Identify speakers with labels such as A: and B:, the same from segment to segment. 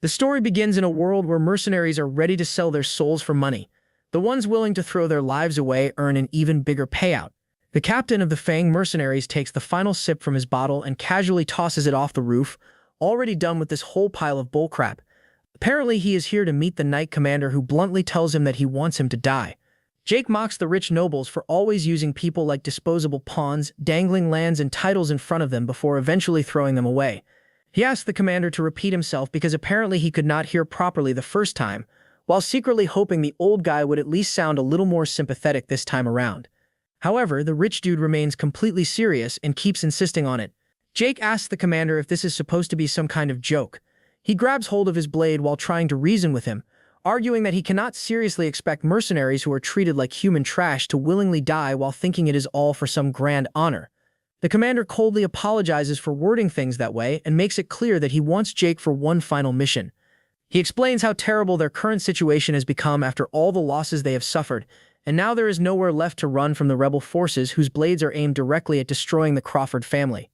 A: The story begins in a world where mercenaries are ready to sell their souls for money. The ones willing to throw their lives away earn an even bigger payout. The captain of the Fang mercenaries takes the final sip from his bottle and casually tosses it off the roof, already done with this whole pile of bullcrap. Apparently he is here to meet the knight commander, who bluntly tells him that he wants him to die. Jake mocks the rich nobles for always using people like disposable pawns, dangling lands and titles in front of them before eventually throwing them away. He asks the commander to repeat himself because apparently he could not hear properly the first time, while secretly hoping the old guy would at least sound a little more sympathetic this time around. However, the rich dude remains completely serious and keeps insisting on it. Jake asks the commander if this is supposed to be some kind of joke. He grabs hold of his blade while trying to reason with him, arguing that he cannot seriously expect mercenaries who are treated like human trash to willingly die while thinking it is all for some grand honor. The commander coldly apologizes for wording things that way and makes it clear that he wants Jake for one final mission. He explains how terrible their current situation has become after all the losses they have suffered, and now there is nowhere left to run from the rebel forces whose blades are aimed directly at destroying the Crawford family.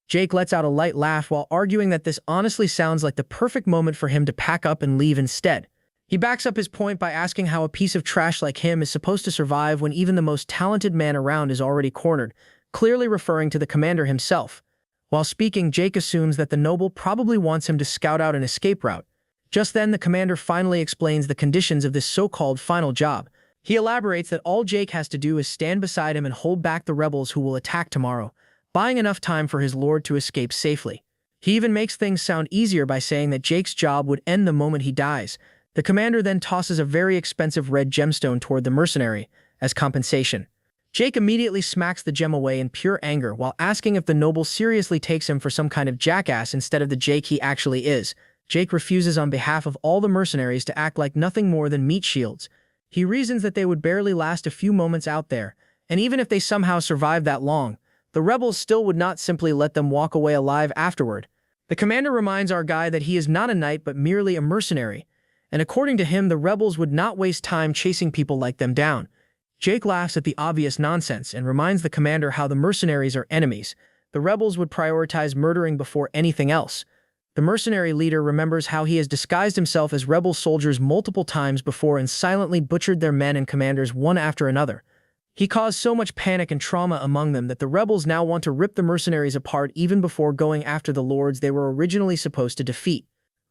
A: Jake lets out a light laugh while arguing that this honestly sounds like the perfect moment for him to pack up and leave instead. He backs up his point by asking how a piece of trash like him is supposed to survive when even the most talented man around is already cornered, clearly referring to the commander himself. While speaking, Jake assumes that the noble probably wants him to scout out an escape route. Just then, the commander finally explains the conditions of this so-called final job. He elaborates that all Jake has to do is stand beside him and hold back the rebels who will attack tomorrow, buying enough time for his lord to escape safely. He even makes things sound easier by saying that Jake's job would end the moment he dies. The commander then tosses a very expensive red gemstone toward the mercenary as compensation. Jake immediately smacks the gem away in pure anger while asking if the noble seriously takes him for some kind of jackass instead of the Jake he actually is. Jake refuses on behalf of all the mercenaries to act like nothing more than meat shields. He reasons that they would barely last a few moments out there, and even if they somehow survived that long, the rebels still would not simply let them walk away alive afterward. The commander reminds our guy that he is not a knight but merely a mercenary, and according to him, the rebels would not waste time chasing people like them down. Jake laughs at the obvious nonsense and reminds the commander how the mercenaries are enemies. The rebels would prioritize murdering before anything else. The mercenary leader remembers how he has disguised himself as rebel soldiers multiple times before and silently butchered their men and commanders one after another. He caused so much panic and trauma among them that the rebels now want to rip the mercenaries apart even before going after the lords they were originally supposed to defeat.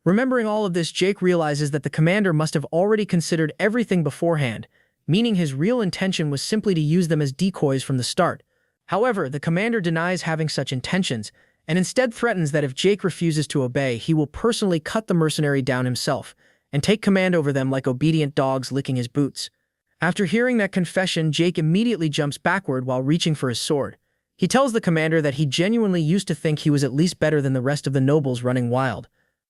A: Remembering all of this, Jake realizes that the commander must have already considered everything beforehand, meaning his real intention was simply to use them as decoys from the start. However, the commander denies having such intentions, and instead threatens that if Jake refuses to obey, he will personally cut the mercenary down himself and take command over them like obedient dogs licking his boots. After hearing that confession, Jake immediately jumps backward while reaching for his sword. He tells the commander that he genuinely used to think he was at least better than the rest of the nobles running wild.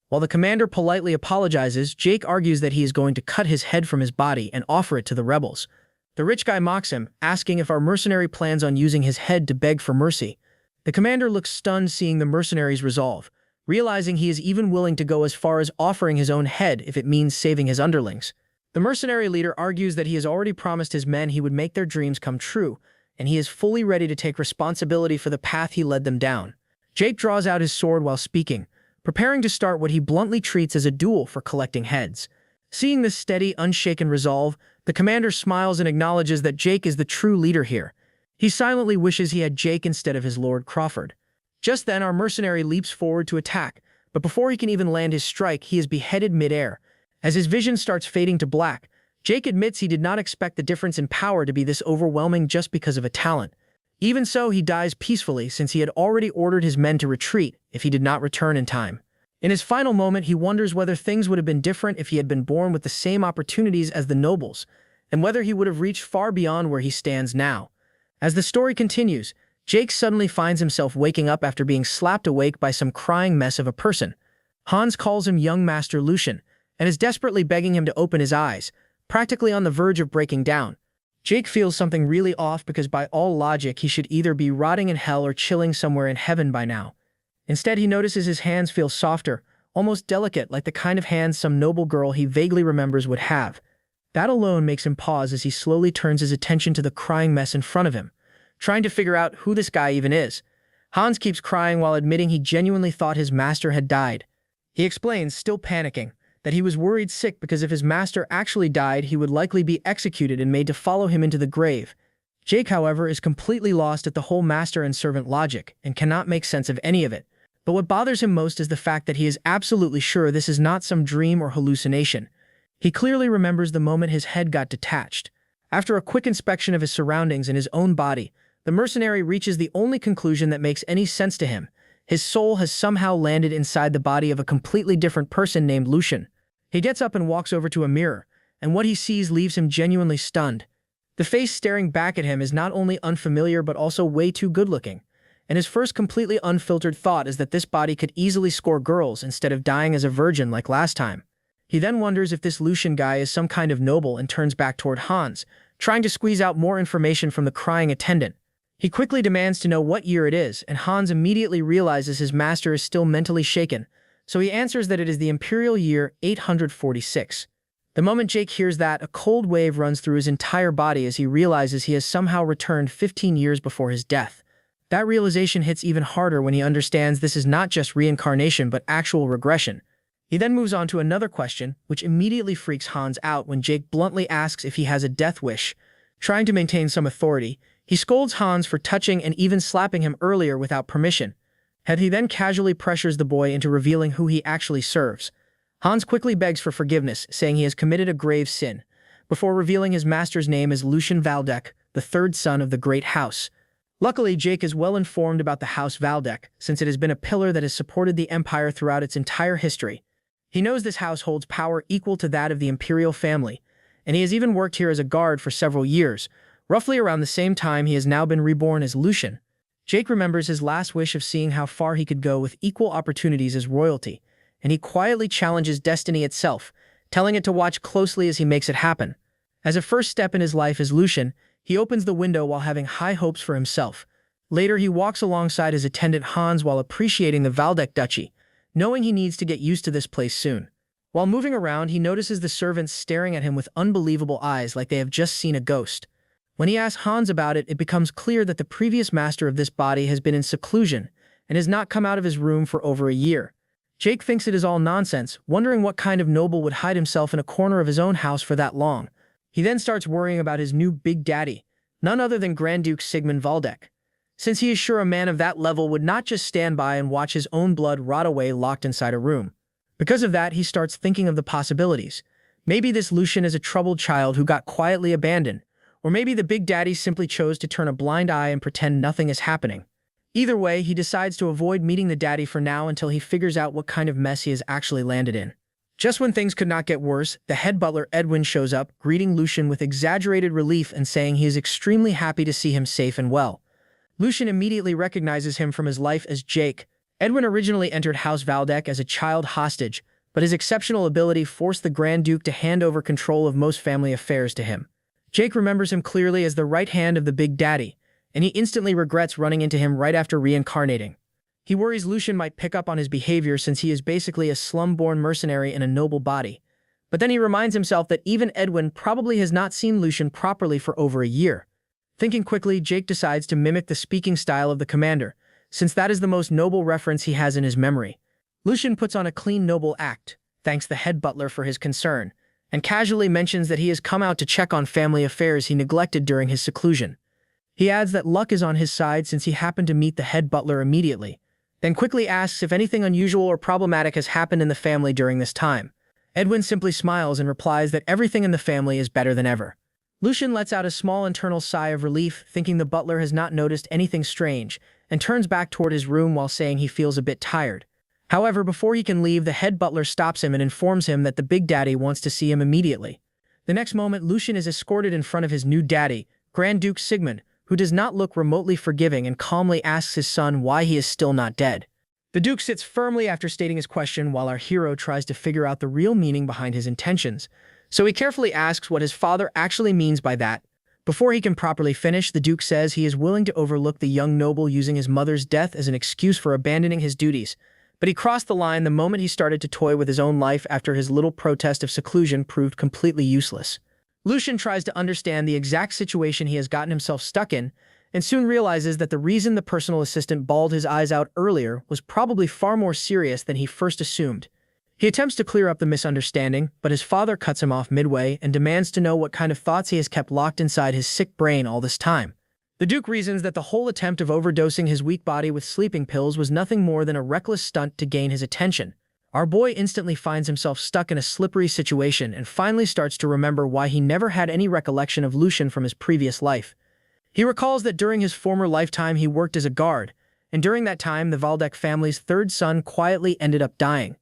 A: While the commander politely apologizes, Jake argues that he is going to cut his head from his body and offer it to the rebels. The rich guy mocks him, asking if our mercenary plans on using his head to beg for mercy. The commander looks stunned seeing the mercenary's resolve, realizing he is even willing to go as far as offering his own head if it means saving his underlings. The mercenary leader argues that he has already promised his men he would make their dreams come true, and he is fully ready to take responsibility for the path he led them down. Jake draws out his sword while speaking, preparing to start what he bluntly treats as a duel for collecting heads. Seeing this steady, unshaken resolve, the commander smiles and acknowledges that Jake is the true leader here. He silently wishes he had Jake instead of his Lord Crawford. Just then, our mercenary leaps forward to attack, but before he can even land his strike, he is beheaded mid-air. As his vision starts fading to black, Jake admits he did not expect the difference in power to be this overwhelming just because of a talent. Even so, he dies peacefully since he had already ordered his men to retreat if he did not return in time. In his final moment, he wonders whether things would have been different if he had been born with the same opportunities as the nobles, and whether he would have reached far beyond where he stands now. As the story continues, Jake suddenly finds himself waking up after being slapped awake by some crying mess of a person. Hans calls him young Master Lucian, and is desperately begging him to open his eyes, practically on the verge of breaking down. Jake feels something really off because by all logic he should either be rotting in hell or chilling somewhere in heaven by now. Instead, he notices his hands feel softer, almost delicate, like the kind of hands some noble girl he vaguely remembers would have. That alone makes him pause as he slowly turns his attention to the crying mess in front of him, trying to figure out who this guy even is. Hans keeps crying while admitting he genuinely thought his master had died. He explains, still panicking, that he was worried sick because if his master actually died, he would likely be executed and made to follow him into the grave. Jake, however, is completely lost at the whole master and servant logic and cannot make sense of any of it. But what bothers him most is the fact that he is absolutely sure this is not some dream or hallucination. He clearly remembers the moment his head got detached. After a quick inspection of his surroundings and his own body, the mercenary reaches the only conclusion that makes any sense to him. His soul has somehow landed inside the body of a completely different person named Lucian. He gets up and walks over to a mirror, and what he sees leaves him genuinely stunned. The face staring back at him is not only unfamiliar but also way too good-looking, and his first completely unfiltered thought is that this body could easily score girls instead of dying as a virgin like last time. He then wonders if this Lucian guy is some kind of noble and turns back toward Hans, trying to squeeze out more information from the crying attendant. He quickly demands to know what year it is, and Hans immediately realizes his master is still mentally shaken, so he answers that it is the imperial year 846. The moment Jake hears that, a cold wave runs through his entire body as he realizes he has somehow returned 15 years before his death. That realization hits even harder when he understands this is not just reincarnation but actual regression. He then moves on to another question, which immediately freaks Hans out when Jake bluntly asks if he has a death wish. Trying to maintain some authority, he scolds Hans for touching and even slapping him earlier without permission. He then casually pressures the boy into revealing who he actually serves. Hans quickly begs for forgiveness, saying he has committed a grave sin, before revealing his master's name as Lucian Valdek, the third son of the Great House. Luckily, Jake is well informed about the House Valdek, since it has been a pillar that has supported the Empire throughout its entire history. He knows this house holds power equal to that of the imperial family, and he has even worked here as a guard for several years, roughly around the same time he has now been reborn as Lucian. Jake remembers his last wish of seeing how far he could go with equal opportunities as royalty, and he quietly challenges destiny itself, telling it to watch closely as he makes it happen. As a first step in his life as Lucian, he opens the window while having high hopes for himself. Later, he walks alongside his attendant Hans while appreciating the Valdek duchy, knowing he needs to get used to this place soon. While moving around, he notices the servants staring at him with unbelievable eyes like they have just seen a ghost. When he asks Hans about it, it becomes clear that the previous master of this body has been in seclusion and has not come out of his room for over a year. Jake thinks it is all nonsense, wondering what kind of noble would hide himself in a corner of his own house for that long. He then starts worrying about his new big daddy, none other than Grand Duke Sigmund Valdek, since he is sure a man of that level would not just stand by and watch his own blood rot away locked inside a room. Because of that, he starts thinking of the possibilities. Maybe this Lucian is a troubled child who got quietly abandoned, or maybe the big daddy simply chose to turn a blind eye and pretend nothing is happening. Either way, he decides to avoid meeting the daddy for now until he figures out what kind of mess he has actually landed in. Just when things could not get worse, the head butler Edwin shows up, greeting Lucian with exaggerated relief and saying he is extremely happy to see him safe and well. Lucian immediately recognizes him from his life as Jake. Edwin originally entered House Valdek as a child hostage, but his exceptional ability forced the Grand Duke to hand over control of most family affairs to him. Jake remembers him clearly as the right hand of the Big Daddy, and he instantly regrets running into him right after reincarnating. He worries Lucian might pick up on his behavior since he is basically a slum-born mercenary in a noble body. But then he reminds himself that even Edwin probably has not seen Lucian properly for over a year. Thinking quickly, Jake decides to mimic the speaking style of the commander, since that is the most noble reference he has in his memory. Lucian puts on a clean noble act, thanks the head butler for his concern, and casually mentions that he has come out to check on family affairs he neglected during his seclusion. He adds that luck is on his side since he happened to meet the head butler immediately, then quickly asks if anything unusual or problematic has happened in the family during this time. Edwin simply smiles and replies that everything in the family is better than ever. Lucian lets out a small internal sigh of relief, thinking the butler has not noticed anything strange, and turns back toward his room while saying he feels a bit tired. However, before he can leave, the head butler stops him and informs him that the Big Daddy wants to see him immediately. The next moment, Lucian is escorted in front of his new daddy, Grand Duke Sigmund, who does not look remotely forgiving and calmly asks his son why he is still not dead. The Duke sits firmly after stating his question while our hero tries to figure out the real meaning behind his intentions, so he carefully asks what his father actually means by that. Before he can properly finish, the Duke says he is willing to overlook the young noble using his mother's death as an excuse for abandoning his duties, but he crossed the line the moment he started to toy with his own life after his little protest of seclusion proved completely useless. Lucian tries to understand the exact situation he has gotten himself stuck in, and soon realizes that the reason the personal assistant bawled his eyes out earlier was probably far more serious than he first assumed. He attempts to clear up the misunderstanding, but his father cuts him off midway and demands to know what kind of thoughts he has kept locked inside his sick brain all this time. The Duke reasons that the whole attempt of overdosing his weak body with sleeping pills was nothing more than a reckless stunt to gain his attention. Our boy instantly finds himself stuck in a slippery situation and finally starts to remember why he never had any recollection of Lucian from his previous life. He recalls that during his former lifetime he worked as a guard, and during that time the Valdec family's third son quietly ended up dying.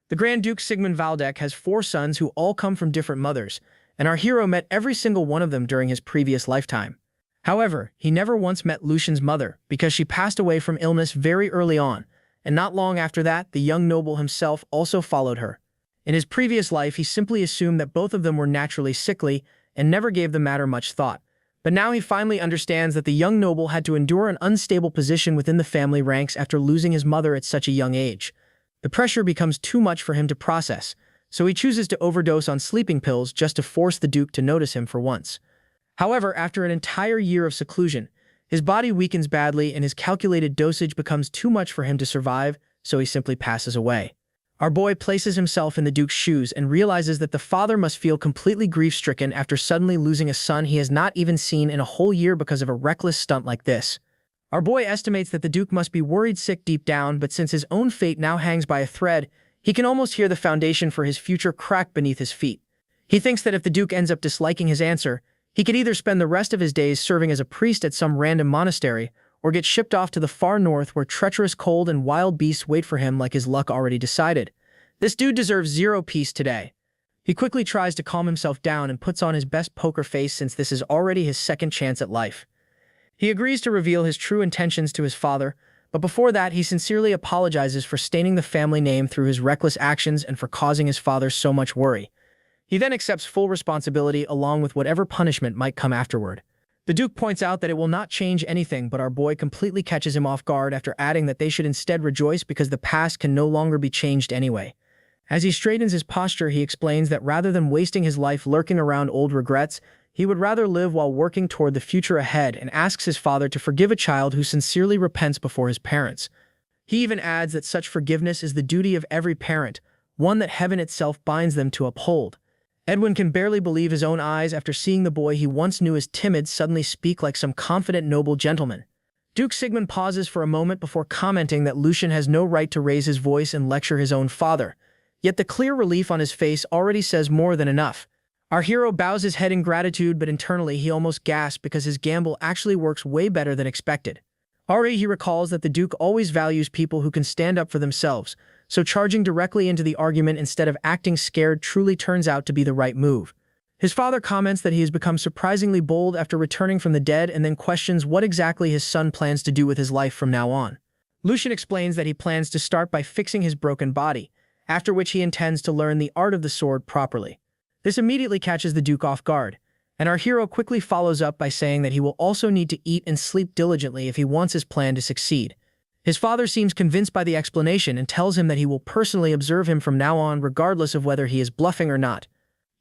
A: The Grand Duke Sigmund Valdec has 4 sons who all come from different mothers, and our hero met every single one of them during his previous lifetime. However, he never once met Lucian's mother because she passed away from illness very early on, and not long after that, the young noble himself also followed her. In his previous life, he simply assumed that both of them were naturally sickly and never gave the matter much thought. But now he finally understands that the young noble had to endure an unstable position within the family ranks after losing his mother at such a young age. The pressure becomes too much for him to process, so he chooses to overdose on sleeping pills just to force the Duke to notice him for once. However, after an entire year of seclusion, his body weakens badly and his calculated dosage becomes too much for him to survive, so he simply passes away. Our boy places himself in the Duke's shoes and realizes that the father must feel completely grief-stricken after suddenly losing a son he has not even seen in a whole year because of a reckless stunt like this. Our boy estimates that the Duke must be worried sick deep down, but since his own fate now hangs by a thread, he can almost hear the foundation for his future crack beneath his feet. He thinks that if the Duke ends up disliking his answer, he could either spend the rest of his days serving as a priest at some random monastery, or get shipped off to the far north where treacherous cold and wild beasts wait for him like his luck already decided. This dude deserves 0 peace today. He quickly tries to calm himself down and puts on his best poker face since this is already his second chance at life. He agrees to reveal his true intentions to his father, but before that he sincerely apologizes for staining the family name through his reckless actions and for causing his father so much worry. He then accepts full responsibility along with whatever punishment might come afterward. The Duke points out that it will not change anything, but our boy completely catches him off guard after adding that they should instead rejoice because the past can no longer be changed anyway. As he straightens his posture, he explains that rather than wasting his life lurking around old regrets, he would rather live while working toward the future ahead and asks his father to forgive a child who sincerely repents before his parents. He even adds that such forgiveness is the duty of every parent, one that heaven itself binds them to uphold. Edwin can barely believe his own eyes after seeing the boy he once knew as timid suddenly speak like some confident noble gentleman. Duke Sigmund pauses for a moment before commenting that Lucian has no right to raise his voice and lecture his own father, yet the clear relief on his face already says more than enough. Our hero bows his head in gratitude, but internally he almost gasps because his gamble actually works way better than expected. Already he recalls that the Duke always values people who can stand up for themselves, so charging directly into the argument instead of acting scared truly turns out to be the right move. His father comments that he has become surprisingly bold after returning from the dead and then questions what exactly his son plans to do with his life from now on. Lucian explains that he plans to start by fixing his broken body, after which he intends to learn the art of the sword properly. This immediately catches the Duke off guard, and our hero quickly follows up by saying that he will also need to eat and sleep diligently if he wants his plan to succeed. His father seems convinced by the explanation and tells him that he will personally observe him from now on regardless of whether he is bluffing or not.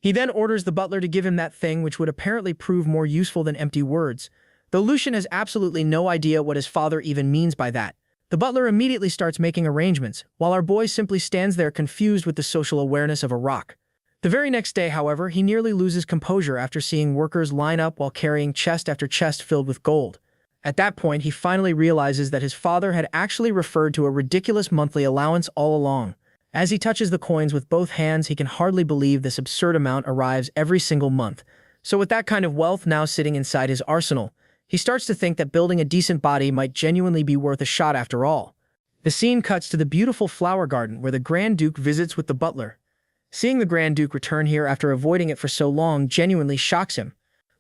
A: He then orders the butler to give him that thing which would apparently prove more useful than empty words, though Lucian has absolutely no idea what his father even means by that. The butler immediately starts making arrangements, while our boy simply stands there confused with the social awareness of a rock. The very next day, however, he nearly loses composure after seeing workers line up while carrying chest after chest filled with gold. At that point, he finally realizes that his father had actually referred to a ridiculous monthly allowance all along. As he touches the coins with both hands, he can hardly believe this absurd amount arrives every single month. So with that kind of wealth now sitting inside his arsenal, he starts to think that building a decent body might genuinely be worth a shot after all. The scene cuts to the beautiful flower garden where the Grand Duke visits with the butler. Seeing the Grand Duke return here after avoiding it for so long genuinely shocks him.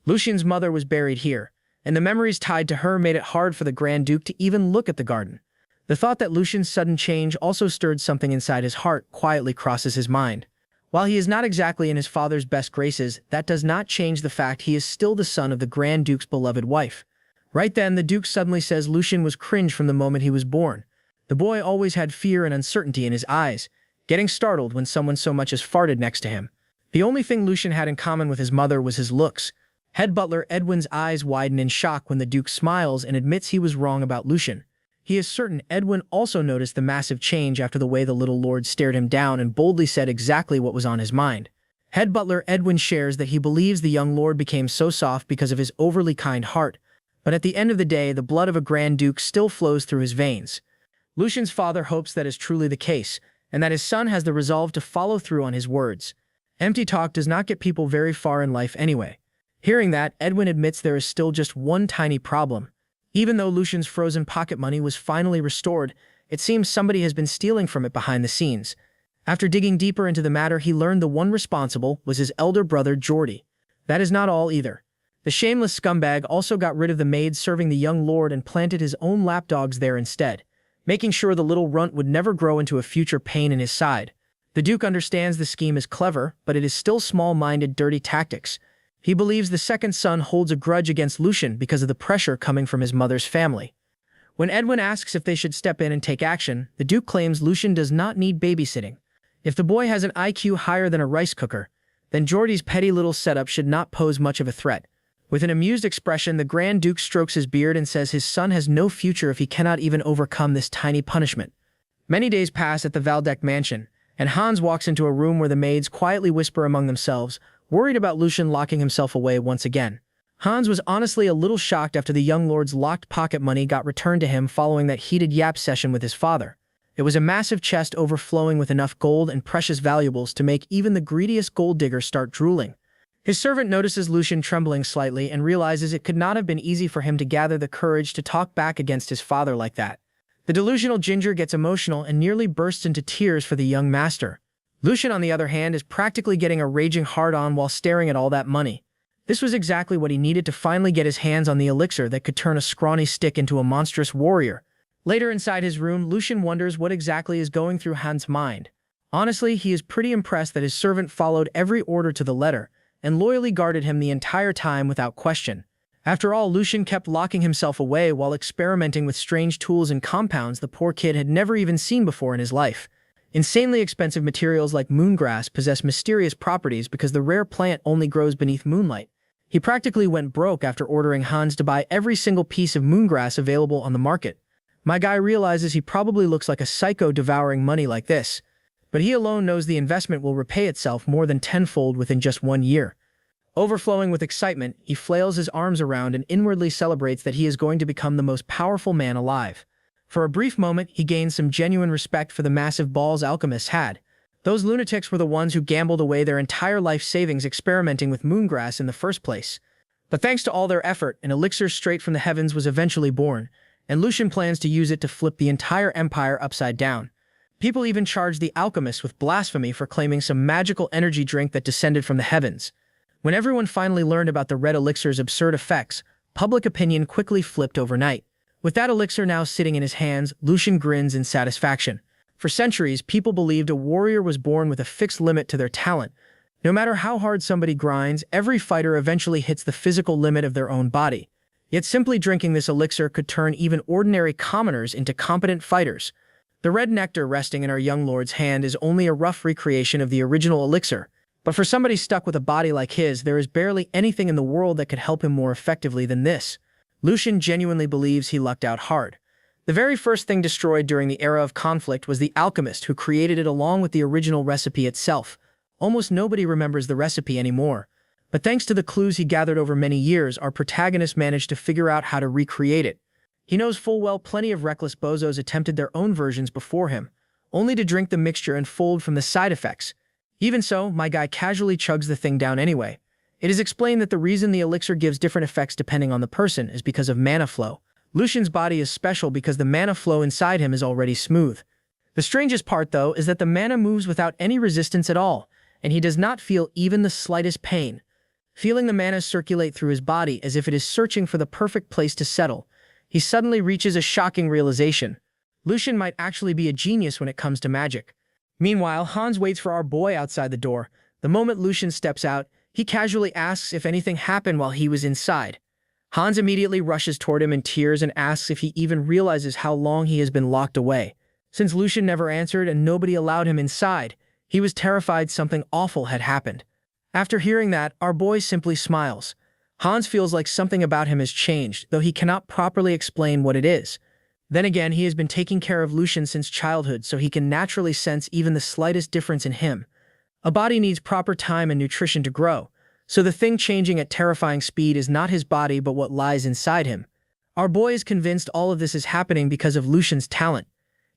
A: Lucian's mother was buried here, and the memories tied to her made it hard for the Grand Duke to even look at the garden. The thought that Lucian's sudden change also stirred something inside his heart quietly crosses his mind. While he is not exactly in his father's best graces, that does not change the fact he is still the son of the Grand Duke's beloved wife. Right then, the Duke suddenly says Lucian was cringe from the moment he was born. The boy always had fear and uncertainty in his eyes, getting startled when someone so much as farted next to him. The only thing Lucian had in common with his mother was his looks. Head butler Edwin's eyes widen in shock when the Duke smiles and admits he was wrong about Lucian. He is certain Edwin also noticed the massive change after the way the little lord stared him down and boldly said exactly what was on his mind. Head butler Edwin shares that he believes the young lord became so soft because of his overly kind heart, but at the end of the day, the blood of a Grand Duke still flows through his veins. Lucian's father hopes that is truly the case, and that his son has the resolve to follow through on his words. Empty talk does not get people very far in life anyway. Hearing that, Edwin admits there is still just one tiny problem. Even though Lucian's frozen pocket money was finally restored, it seems somebody has been stealing from it behind the scenes. After digging deeper into the matter, he learned the one responsible was his elder brother Geordie. That is not all either. The shameless scumbag also got rid of the maid serving the young lord and planted his own lapdogs there instead, making sure the little runt would never grow into a future pain in his side. The Duke understands the scheme is clever, but it is still small-minded, dirty tactics. He believes the second son holds a grudge against Lucian because of the pressure coming from his mother's family. When Edwin asks if they should step in and take action, the Duke claims Lucian does not need babysitting. If the boy has an IQ higher than a rice cooker, then Geordie's petty little setup should not pose much of a threat. With an amused expression, the Grand Duke strokes his beard and says his son has no future if he cannot even overcome this tiny punishment. Many days pass at the Valdec mansion, and Hans walks into a room where the maids quietly whisper among themselves, worried about Lucian locking himself away once again. Hans was honestly a little shocked after the young lord's locked pocket money got returned to him following that heated yap session with his father. It was a massive chest overflowing with enough gold and precious valuables to make even the greediest gold digger start drooling. His servant notices Lucian trembling slightly and realizes it could not have been easy for him to gather the courage to talk back against his father like that. The delusional ginger gets emotional and nearly bursts into tears for the young master. Lucian, on the other hand, is practically getting a raging hard-on while staring at all that money. This was exactly what he needed to finally get his hands on the elixir that could turn a scrawny stick into a monstrous warrior. Later inside his room, Lucian wonders what exactly is going through Hans' mind. Honestly, he is pretty impressed that his servant followed every order to the letter and loyally guarded him the entire time without question. After all, Lucian kept locking himself away while experimenting with strange tools and compounds the poor kid had never even seen before in his life. Insanely expensive materials like moongrass possess mysterious properties because the rare plant only grows beneath moonlight. He practically went broke after ordering Hans to buy every single piece of moongrass available on the market. My guy realizes he probably looks like a psycho devouring money like this, but he alone knows the investment will repay itself more than tenfold within just 1 year. Overflowing with excitement, he flails his arms around and inwardly celebrates that he is going to become the most powerful man alive. For a brief moment, he gains some genuine respect for the massive balls alchemists had. Those lunatics were the ones who gambled away their entire life savings experimenting with moongrass in the first place. But thanks to all their effort, an elixir straight from the heavens was eventually born, and Lucian plans to use it to flip the entire empire upside down. People even charged the alchemists with blasphemy for claiming some magical energy drink that descended from the heavens. When everyone finally learned about the red elixir's absurd effects, public opinion quickly flipped overnight. With that elixir now sitting in his hands, Lucian grins in satisfaction. For centuries, people believed a warrior was born with a fixed limit to their talent. No matter how hard somebody grinds, every fighter eventually hits the physical limit of their own body. Yet simply drinking this elixir could turn even ordinary commoners into competent fighters. The red nectar resting in our young lord's hand is only a rough recreation of the original elixir, but for somebody stuck with a body like his, there is barely anything in the world that could help him more effectively than this. Lucian genuinely believes he lucked out hard. The very first thing destroyed during the era of conflict was the alchemist who created it along with the original recipe itself. Almost nobody remembers the recipe anymore. But thanks to the clues he gathered over many years, our protagonist managed to figure out how to recreate it. He knows full well plenty of reckless bozos attempted their own versions before him, only to drink the mixture and fold from the side effects. Even so, my guy casually chugs the thing down anyway. It is explained that the reason the elixir gives different effects depending on the person is because of mana flow. Lucian's body is special because the mana flow inside him is already smooth. The strangest part, though, is that the mana moves without any resistance at all, and he does not feel even the slightest pain. Feeling the mana circulate through his body as if it is searching for the perfect place to settle, he suddenly reaches a shocking realization. Lucian might actually be a genius when it comes to magic. Meanwhile, Hans waits for our boy outside the door. The moment Lucian steps out, he casually asks if anything happened while he was inside. Hans immediately rushes toward him in tears and asks if he even realizes how long he has been locked away. Since Lucian never answered and nobody allowed him inside, he was terrified something awful had happened. After hearing that, our boy simply smiles. Hans feels like something about him has changed, though he cannot properly explain what it is. Then again, he has been taking care of Lucian since childhood, so he can naturally sense even the slightest difference in him. A body needs proper time and nutrition to grow, so the thing changing at terrifying speed is not his body but what lies inside him. Our boy is convinced all of this is happening because of Lucian's talent.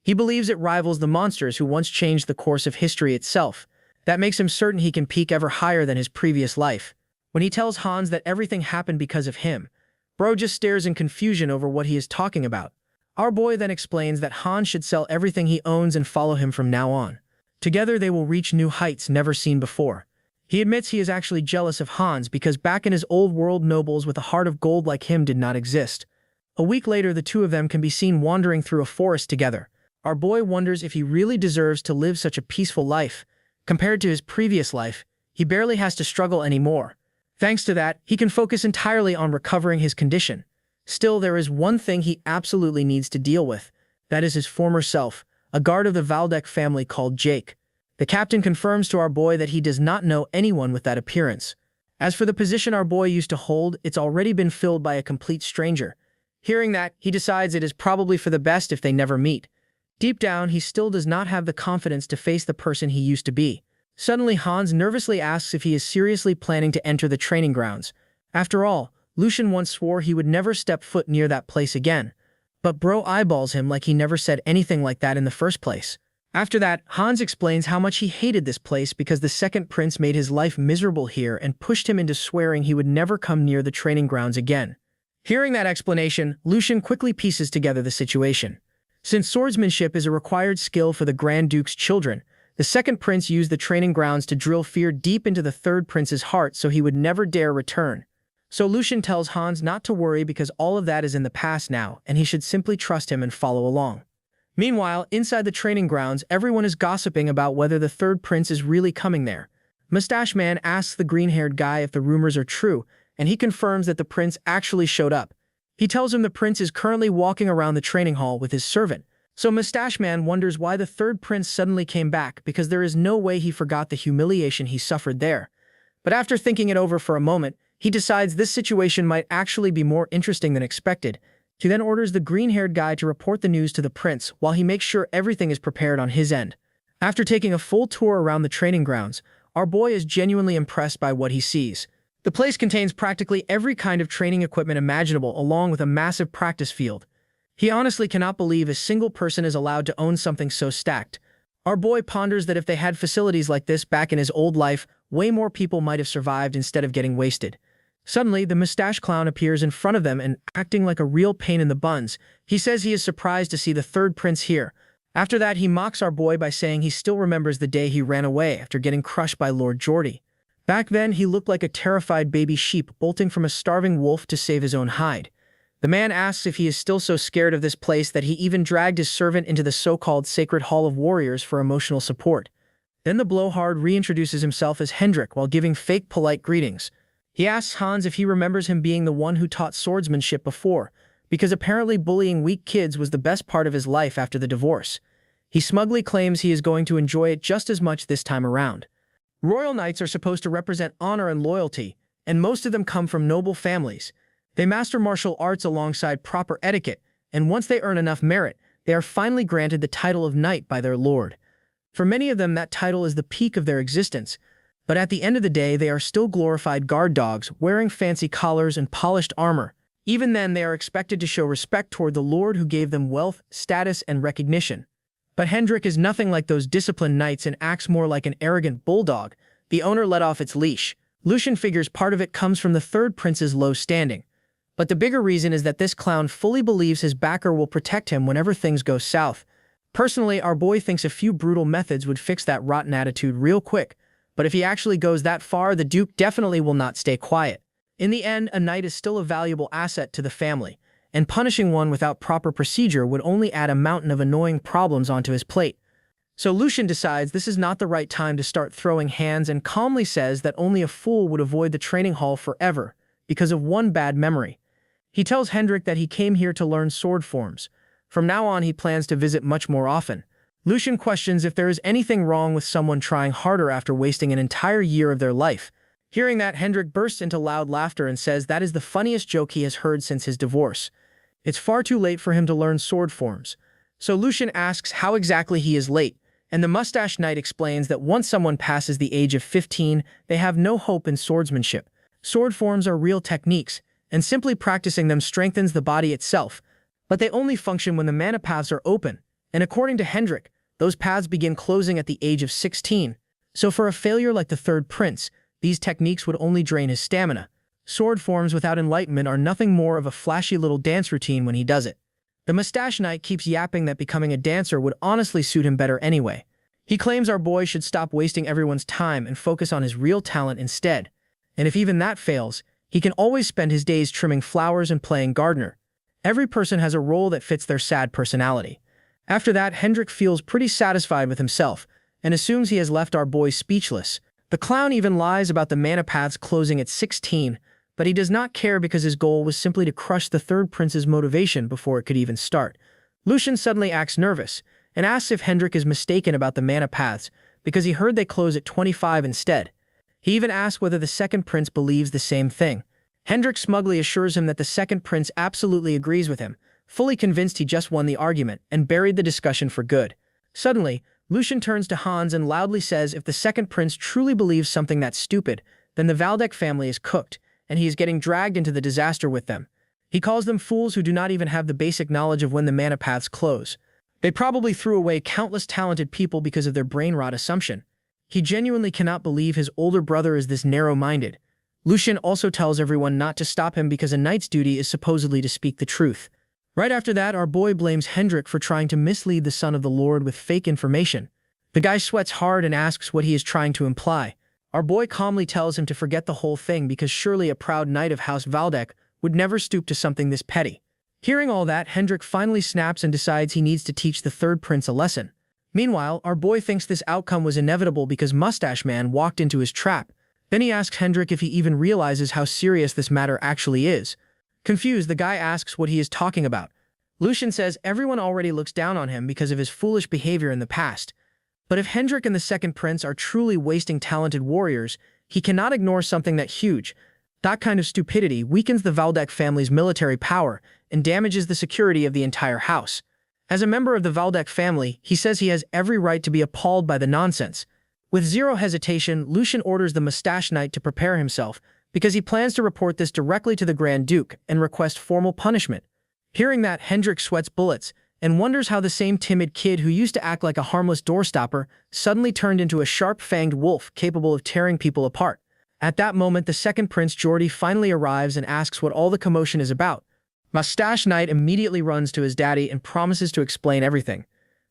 A: He believes it rivals the monsters who once changed the course of history itself. That makes him certain he can peak ever higher than his previous life. When he tells Hans that everything happened because of him, Bro just stares in confusion over what he is talking about. Our boy then explains that Hans should sell everything he owns and follow him from now on. Together they will reach new heights never seen before. He admits he is actually jealous of Hans because back in his old world nobles with a heart of gold like him did not exist. A week later, the two of them can be seen wandering through a forest together. Our boy wonders if he really deserves to live such a peaceful life. Compared to his previous life, he barely has to struggle anymore. Thanks to that, he can focus entirely on recovering his condition. Still, there is one thing he absolutely needs to deal with. That is his former self, a guard of the Valdek family called Jake. The captain confirms to our boy that he does not know anyone with that appearance. As for the position our boy used to hold, it's already been filled by a complete stranger. Hearing that, he decides it is probably for the best if they never meet. Deep down, he still does not have the confidence to face the person he used to be. Suddenly, Hans nervously asks if he is seriously planning to enter the training grounds. After all, Lucian once swore he would never step foot near that place again. But Bro eyeballs him like he never said anything like that in the first place. After that, Hans explains how much he hated this place because the second prince made his life miserable here and pushed him into swearing he would never come near the training grounds again. Hearing that explanation, Lucian quickly pieces together the situation. Since swordsmanship is a required skill for the Grand Duke's children, the second prince used the training grounds to drill fear deep into the third prince's heart so he would never dare return. So Lucian tells Hans not to worry because all of that is in the past now, and he should simply trust him and follow along. Meanwhile, inside the training grounds, everyone is gossiping about whether the third prince is really coming there. Mustache Man asks the green-haired guy if the rumors are true, and he confirms that the prince actually showed up. He tells him the prince is currently walking around the training hall with his servant. So Mustache Man wonders why the third prince suddenly came back because there is no way he forgot the humiliation he suffered there. But after thinking it over for a moment, he decides this situation might actually be more interesting than expected. He then orders the green-haired guy to report the news to the prince while he makes sure everything is prepared on his end. After taking a full tour around the training grounds, our boy is genuinely impressed by what he sees. The place contains practically every kind of training equipment imaginable along with a massive practice field. He honestly cannot believe a single person is allowed to own something so stacked. Our boy ponders that if they had facilities like this back in his old life, way more people might have survived instead of getting wasted. Suddenly, the mustache clown appears in front of them and, acting like a real pain in the buns, he says he is surprised to see the third prince here. After that, he mocks our boy by saying he still remembers the day he ran away after getting crushed by Lord Geordie. Back then, he looked like a terrified baby sheep bolting from a starving wolf to save his own hide. The man asks if he is still so scared of this place that he even dragged his servant into the so-called Sacred Hall of Warriors for emotional support. Then the blowhard reintroduces himself as Hendrik while giving fake polite greetings. He asks Hans if he remembers him being the one who taught swordsmanship before, because apparently bullying weak kids was the best part of his life after the divorce. He smugly claims he is going to enjoy it just as much this time around. Royal knights are supposed to represent honor and loyalty, and most of them come from noble families. They master martial arts alongside proper etiquette, and once they earn enough merit, they are finally granted the title of knight by their lord. For many of them, that title is the peak of their existence, but at the end of the day, they are still glorified guard dogs, wearing fancy collars and polished armor. Even then, they are expected to show respect toward the lord who gave them wealth, status, and recognition. But Hendrik is nothing like those disciplined knights and acts more like an arrogant bulldog. The owner let off its leash. Lucian figures part of it comes from the third prince's low standing. But the bigger reason is that this clown fully believes his backer will protect him whenever things go south. Personally, our boy thinks a few brutal methods would fix that rotten attitude real quick, but if he actually goes that far, the Duke definitely will not stay quiet. In the end, a knight is still a valuable asset to the family, and punishing one without proper procedure would only add a mountain of annoying problems onto his plate. So Lucian decides this is not the right time to start throwing hands and calmly says that only a fool would avoid the training hall forever because of one bad memory. He tells Hendrik that he came here to learn sword forms. From now on, he plans to visit much more often. Lucian questions if there is anything wrong with someone trying harder after wasting an entire year of their life. Hearing that, Hendrik bursts into loud laughter and says that is the funniest joke he has heard since his divorce. It's far too late for him to learn sword forms. So Lucian asks how exactly he is late, and the Mustache Knight explains that once someone passes the age of 15, they have no hope in swordsmanship. Sword forms are real techniques, and simply practicing them strengthens the body itself, but they only function when the mana paths are open, and according to Hendrik, those paths begin closing at the age of 16. So for a failure like the third prince, these techniques would only drain his stamina. Sword forms without enlightenment are nothing more of a flashy little dance routine when he does it. The Mustache Knight keeps yapping that becoming a dancer would honestly suit him better anyway. He claims our boy should stop wasting everyone's time and focus on his real talent instead. And if even that fails, he can always spend his days trimming flowers and playing gardener. Every person has a role that fits their sad personality. After that, Hendrik feels pretty satisfied with himself and assumes he has left our boy speechless. The clown even lies about the mana paths closing at 16, but he does not care because his goal was simply to crush the third prince's motivation before it could even start. Lucian suddenly acts nervous and asks if Hendrik is mistaken about the mana paths because he heard they close at 25 instead. He even asks whether the second prince believes the same thing. Hendrik smugly assures him that the second prince absolutely agrees with him, fully convinced he just won the argument and buried the discussion for good. Suddenly, Lucian turns to Hans and loudly says if the second prince truly believes something that stupid, then the Valdec family is cooked, and he is getting dragged into the disaster with them. He calls them fools who do not even have the basic knowledge of when the mana paths close. They probably threw away countless talented people because of their brain rot assumption. He genuinely cannot believe his older brother is this narrow-minded. Lucian also tells everyone not to stop him because a knight's duty is supposedly to speak the truth. Right after that, our boy blames Hendrik for trying to mislead the son of the Lord with fake information. The guy sweats hard and asks what he is trying to imply. Our boy calmly tells him to forget the whole thing because surely a proud knight of House Valdec would never stoop to something this petty. Hearing all that, Hendrik finally snaps and decides he needs to teach the third prince a lesson. Meanwhile, our boy thinks this outcome was inevitable because Mustache Man walked into his trap. Then he asks Hendrik if he even realizes how serious this matter actually is. Confused, the guy asks what he is talking about. Lucian says everyone already looks down on him because of his foolish behavior in the past. But if Hendrik and the second prince are truly wasting talented warriors, he cannot ignore something that huge. That kind of stupidity weakens the Valdec family's military power and damages the security of the entire house. As a member of the Valdec family, he says he has every right to be appalled by the nonsense. With zero hesitation, Lucian orders the Mustache Knight to prepare himself because he plans to report this directly to the Grand Duke and request formal punishment. Hearing that, Hendrik sweats bullets and wonders how the same timid kid who used to act like a harmless doorstopper suddenly turned into a sharp-fanged wolf capable of tearing people apart. At that moment, the second prince, Geordie, finally arrives and asks what all the commotion is about. Mustache Knight immediately runs to his daddy and promises to explain everything.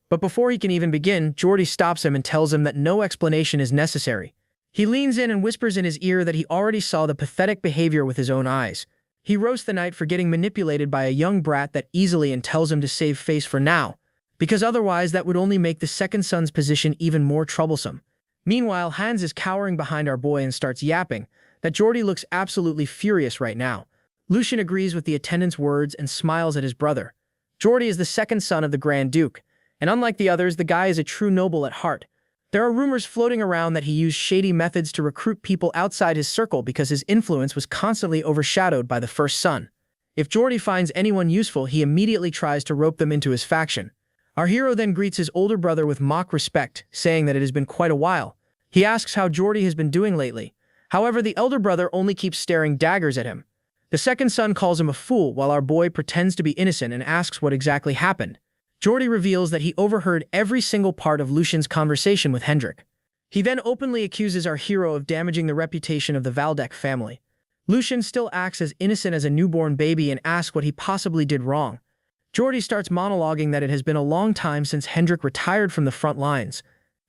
A: But before he can even begin, Geordie stops him and tells him that no explanation is necessary. He leans in and whispers in his ear that he already saw the pathetic behavior with his own eyes. He roasts the knight for getting manipulated by a young brat that easily and tells him to save face for now, because otherwise that would only make the second son's position even more troublesome. Meanwhile, Hans is cowering behind our boy and starts yapping that Geordie looks absolutely furious right now. Lucian agrees with the attendant's words and smiles at his brother. Geordie is the second son of the Grand Duke, and unlike the others, the guy is a true noble at heart. There are rumors floating around that he used shady methods to recruit people outside his circle because his influence was constantly overshadowed by the first son. If Geordie finds anyone useful, he immediately tries to rope them into his faction. Our hero then greets his older brother with mock respect, saying that it has been quite a while. He asks how Geordie has been doing lately. However, the elder brother only keeps staring daggers at him. The second son calls him a fool while our boy pretends to be innocent and asks what exactly happened. Geordie reveals that he overheard every single part of Lucian's conversation with Hendrik. He then openly accuses our hero of damaging the reputation of the Valdec family. Lucian still acts as innocent as a newborn baby and asks what he possibly did wrong. Geordie starts monologuing that it has been a long time since Hendrik retired from the front lines.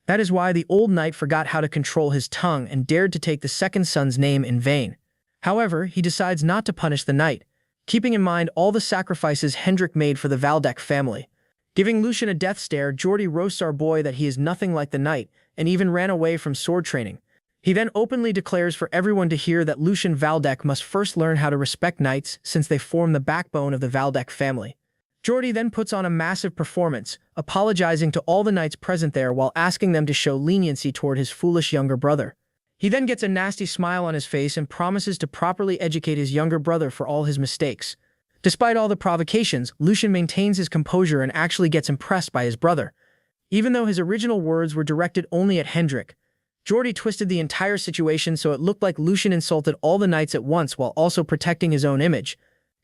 A: That is why the old knight forgot how to control his tongue and dared to take the second son's name in vain. However, he decides not to punish the knight, keeping in mind all the sacrifices Hendrik made for the Valdec family. Giving Lucian a death stare, Geordie roasts our boy that he is nothing like the knight and even ran away from sword training. He then openly declares for everyone to hear that Lucian Valdec must first learn how to respect knights since they form the backbone of the Valdec family. Geordie then puts on a massive performance, apologizing to all the knights present there while asking them to show leniency toward his foolish younger brother. He then gets a nasty smile on his face and promises to properly educate his younger brother for all his mistakes. Despite all the provocations, Lucian maintains his composure and actually gets impressed by his brother. Even though his original words were directed only at Hendrik, Jordy twisted the entire situation so it looked like Lucian insulted all the knights at once while also protecting his own image.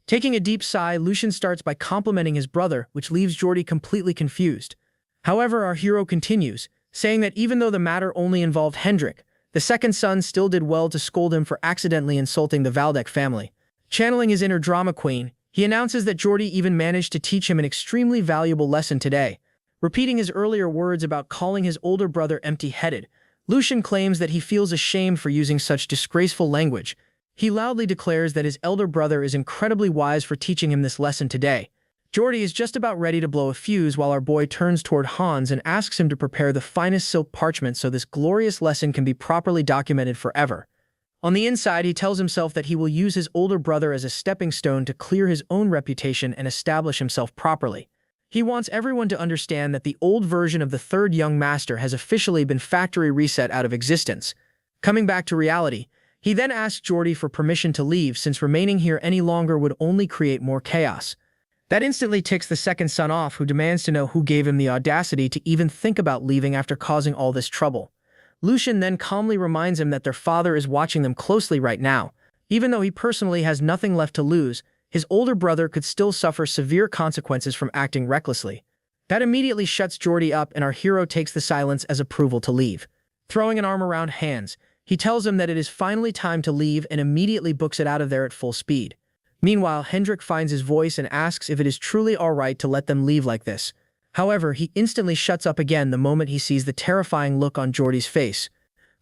A: Taking a deep sigh, Lucian starts by complimenting his brother, which leaves Jordy completely confused. However, our hero continues, saying that even though the matter only involved Hendrik, the second son still did well to scold him for accidentally insulting the Valdek family. Channeling his inner drama queen, he announces that Jordy even managed to teach him an extremely valuable lesson today. Repeating his earlier words about calling his older brother empty-headed, Lucian claims that he feels ashamed for using such disgraceful language. He loudly declares that his elder brother is incredibly wise for teaching him this lesson today. Jordy is just about ready to blow a fuse while our boy turns toward Hans and asks him to prepare the finest silk parchment so this glorious lesson can be properly documented forever. On the inside, he tells himself that he will use his older brother as a stepping stone to clear his own reputation and establish himself properly. He wants everyone to understand that the old version of the third young master has officially been factory reset out of existence. Coming back to reality, he then asks Jordy for permission to leave since remaining here any longer would only create more chaos. That instantly ticks the second son off, who demands to know who gave him the audacity to even think about leaving after causing all this trouble. Lucian then calmly reminds him that their father is watching them closely right now. Even though he personally has nothing left to lose, his older brother could still suffer severe consequences from acting recklessly. That immediately shuts Jordy up, and our hero takes the silence as approval to leave. Throwing an arm around Hans, he tells him that it is finally time to leave and immediately books it out of there at full speed. Meanwhile, Hendrik finds his voice and asks if it is truly alright to let them leave like this. However, he instantly shuts up again the moment he sees the terrifying look on Jordy's face.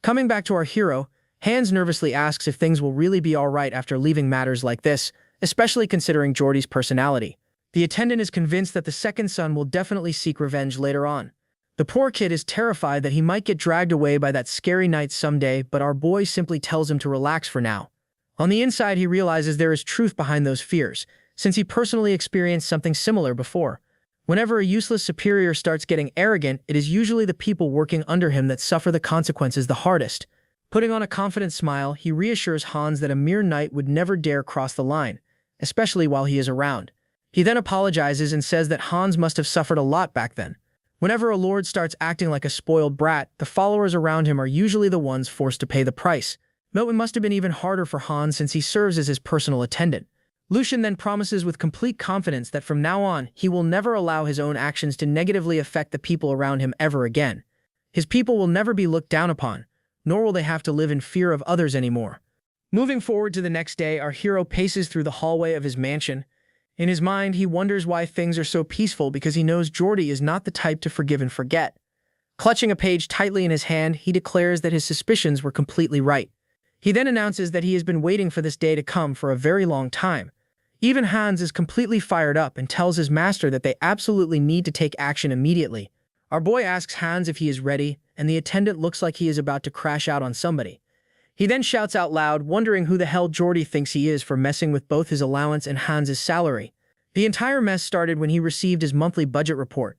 A: Coming back to our hero, Hans nervously asks if things will really be alright after leaving matters like this, especially considering Jordy's personality. The attendant is convinced that the second son will definitely seek revenge later on. The poor kid is terrified that he might get dragged away by that scary knight someday, but our boy simply tells him to relax for now. On the inside, he realizes there is truth behind those fears, since he personally experienced something similar before. Whenever a useless superior starts getting arrogant, it is usually the people working under him that suffer the consequences the hardest. Putting on a confident smile, he reassures Hans that a mere knight would never dare cross the line, especially while he is around. He then apologizes and says that Hans must have suffered a lot back then. Whenever a lord starts acting like a spoiled brat, the followers around him are usually the ones forced to pay the price. Though it must have been even harder for Hans since he serves as his personal attendant. Lucian then promises with complete confidence that from now on, he will never allow his own actions to negatively affect the people around him ever again. His people will never be looked down upon, nor will they have to live in fear of others anymore. Moving forward to the next day, our hero paces through the hallway of his mansion. In his mind, he wonders why things are so peaceful because he knows Jordy is not the type to forgive and forget. Clutching a page tightly in his hand, he declares that his suspicions were completely right. He then announces that he has been waiting for this day to come for a very long time. Even Hans is completely fired up and tells his master that they absolutely need to take action immediately. Our boy asks Hans if he is ready, and the attendant looks like he is about to crash out on somebody. He then shouts out loud, wondering who the hell Jordy thinks he is for messing with both his allowance and Hans's salary. The entire mess started when he received his monthly budget report.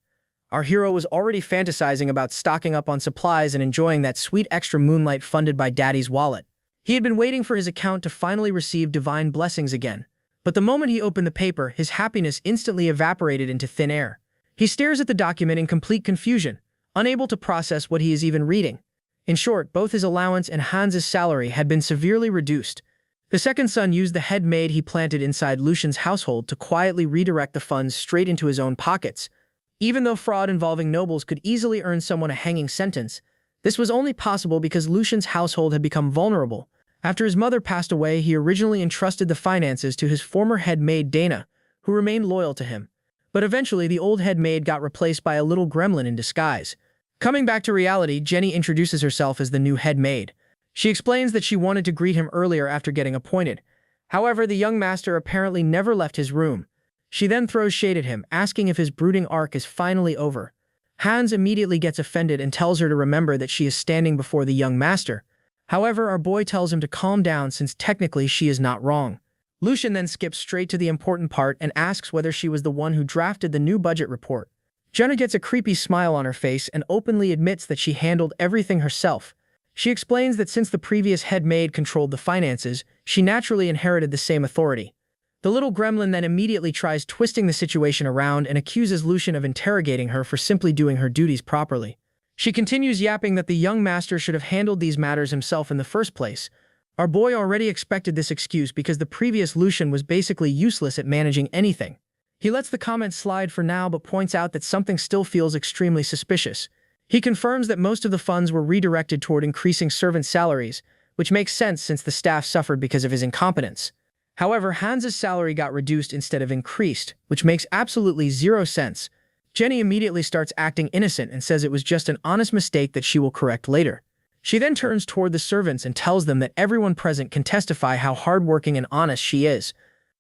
A: Our hero was already fantasizing about stocking up on supplies and enjoying that sweet extra moonlight funded by Daddy's wallet. He had been waiting for his account to finally receive divine blessings again. But the moment he opened the paper, his happiness instantly evaporated into thin air. He stares at the document in complete confusion, unable to process what he is even reading. In short, both his allowance and Hans's salary had been severely reduced. The second son used the head maid he planted inside Lucian's household to quietly redirect the funds straight into his own pockets. Even though fraud involving nobles could easily earn someone a hanging sentence, this was only possible because Lucian's household had become vulnerable. After his mother passed away, he originally entrusted the finances to his former head maid Dana, who remained loyal to him. But eventually, the old head maid got replaced by a little gremlin in disguise. Coming back to reality, Jenny introduces herself as the new head maid. She explains that she wanted to greet him earlier after getting appointed. However, the young master apparently never left his room. She then throws shade at him, asking if his brooding arc is finally over. Hans immediately gets offended and tells her to remember that she is standing before the young master. However, our boy tells him to calm down since technically she is not wrong. Lucian then skips straight to the important part and asks whether she was the one who drafted the new budget report. Jenna gets a creepy smile on her face and openly admits that she handled everything herself. She explains that since the previous head maid controlled the finances, she naturally inherited the same authority. The little gremlin then immediately tries twisting the situation around and accuses Lucian of interrogating her for simply doing her duties properly. She continues yapping that the young master should have handled these matters himself in the first place. Our boy already expected this excuse because the previous Lucian was basically useless at managing anything. He lets the comment slide for now but points out that something still feels extremely suspicious. He confirms that most of the funds were redirected toward increasing servant salaries, which makes sense since the staff suffered because of his incompetence. However, Hans's salary got reduced instead of increased, which makes absolutely zero sense. Jenny immediately starts acting innocent and says it was just an honest mistake that she will correct later. She then turns toward the servants and tells them that everyone present can testify how hardworking and honest she is.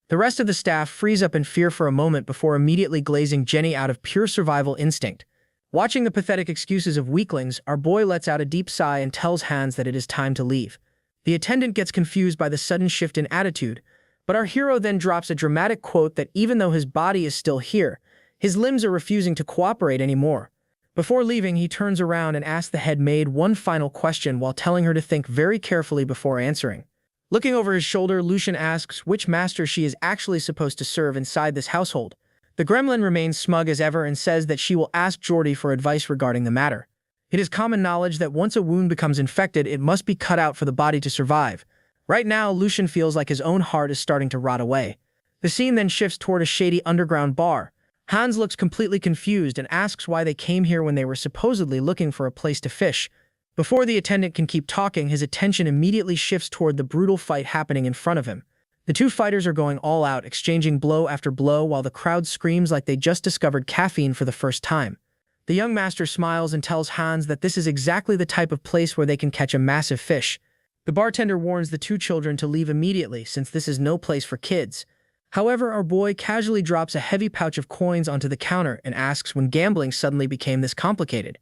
A: The rest of the staff freeze up in fear for a moment before immediately glazing Jenny out of pure survival instinct. Watching the pathetic excuses of weaklings, our boy lets out a deep sigh and tells Hans that it is time to leave. The attendant gets confused by the sudden shift in attitude, but our hero then drops a dramatic quote that even though his body is still here, his limbs are refusing to cooperate anymore. Before leaving, he turns around and asks the head maid one final question while telling her to think very carefully before answering. Looking over his shoulder, Lucian asks which master she is actually supposed to serve inside this household. The gremlin remains smug as ever and says that she will ask Geordie for advice regarding the matter. It is common knowledge that once a wound becomes infected, it must be cut out for the body to survive. Right now, Lucian feels like his own heart is starting to rot away. The scene then shifts toward a shady underground bar. Hans looks completely confused and asks why they came here when they were supposedly looking for a place to fish. Before the attendant can keep talking, his attention immediately shifts toward the brutal fight happening in front of him. The two fighters are going all out, exchanging blow after blow while the crowd screams like they just discovered caffeine for the first time. The young master smiles and tells Hans that this is exactly the type of place where they can catch a massive fish. The bartender warns the two children to leave immediately since this is no place for kids. However, our boy casually drops a heavy pouch of coins onto the counter and asks when gambling suddenly became this complicated.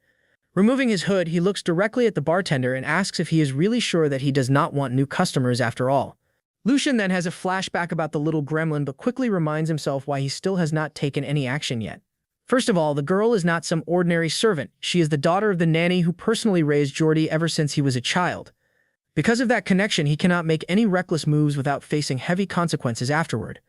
A: Removing his hood, he looks directly at the bartender and asks if he is really sure that he does not want new customers after all. Lucian then has a flashback about the little gremlin but quickly reminds himself why he still has not taken any action yet. First of all, the girl is not some ordinary servant. She is the daughter of the nanny who personally raised Geordie ever since he was a child. Because of that connection, he cannot make any reckless moves without facing heavy consequences afterward.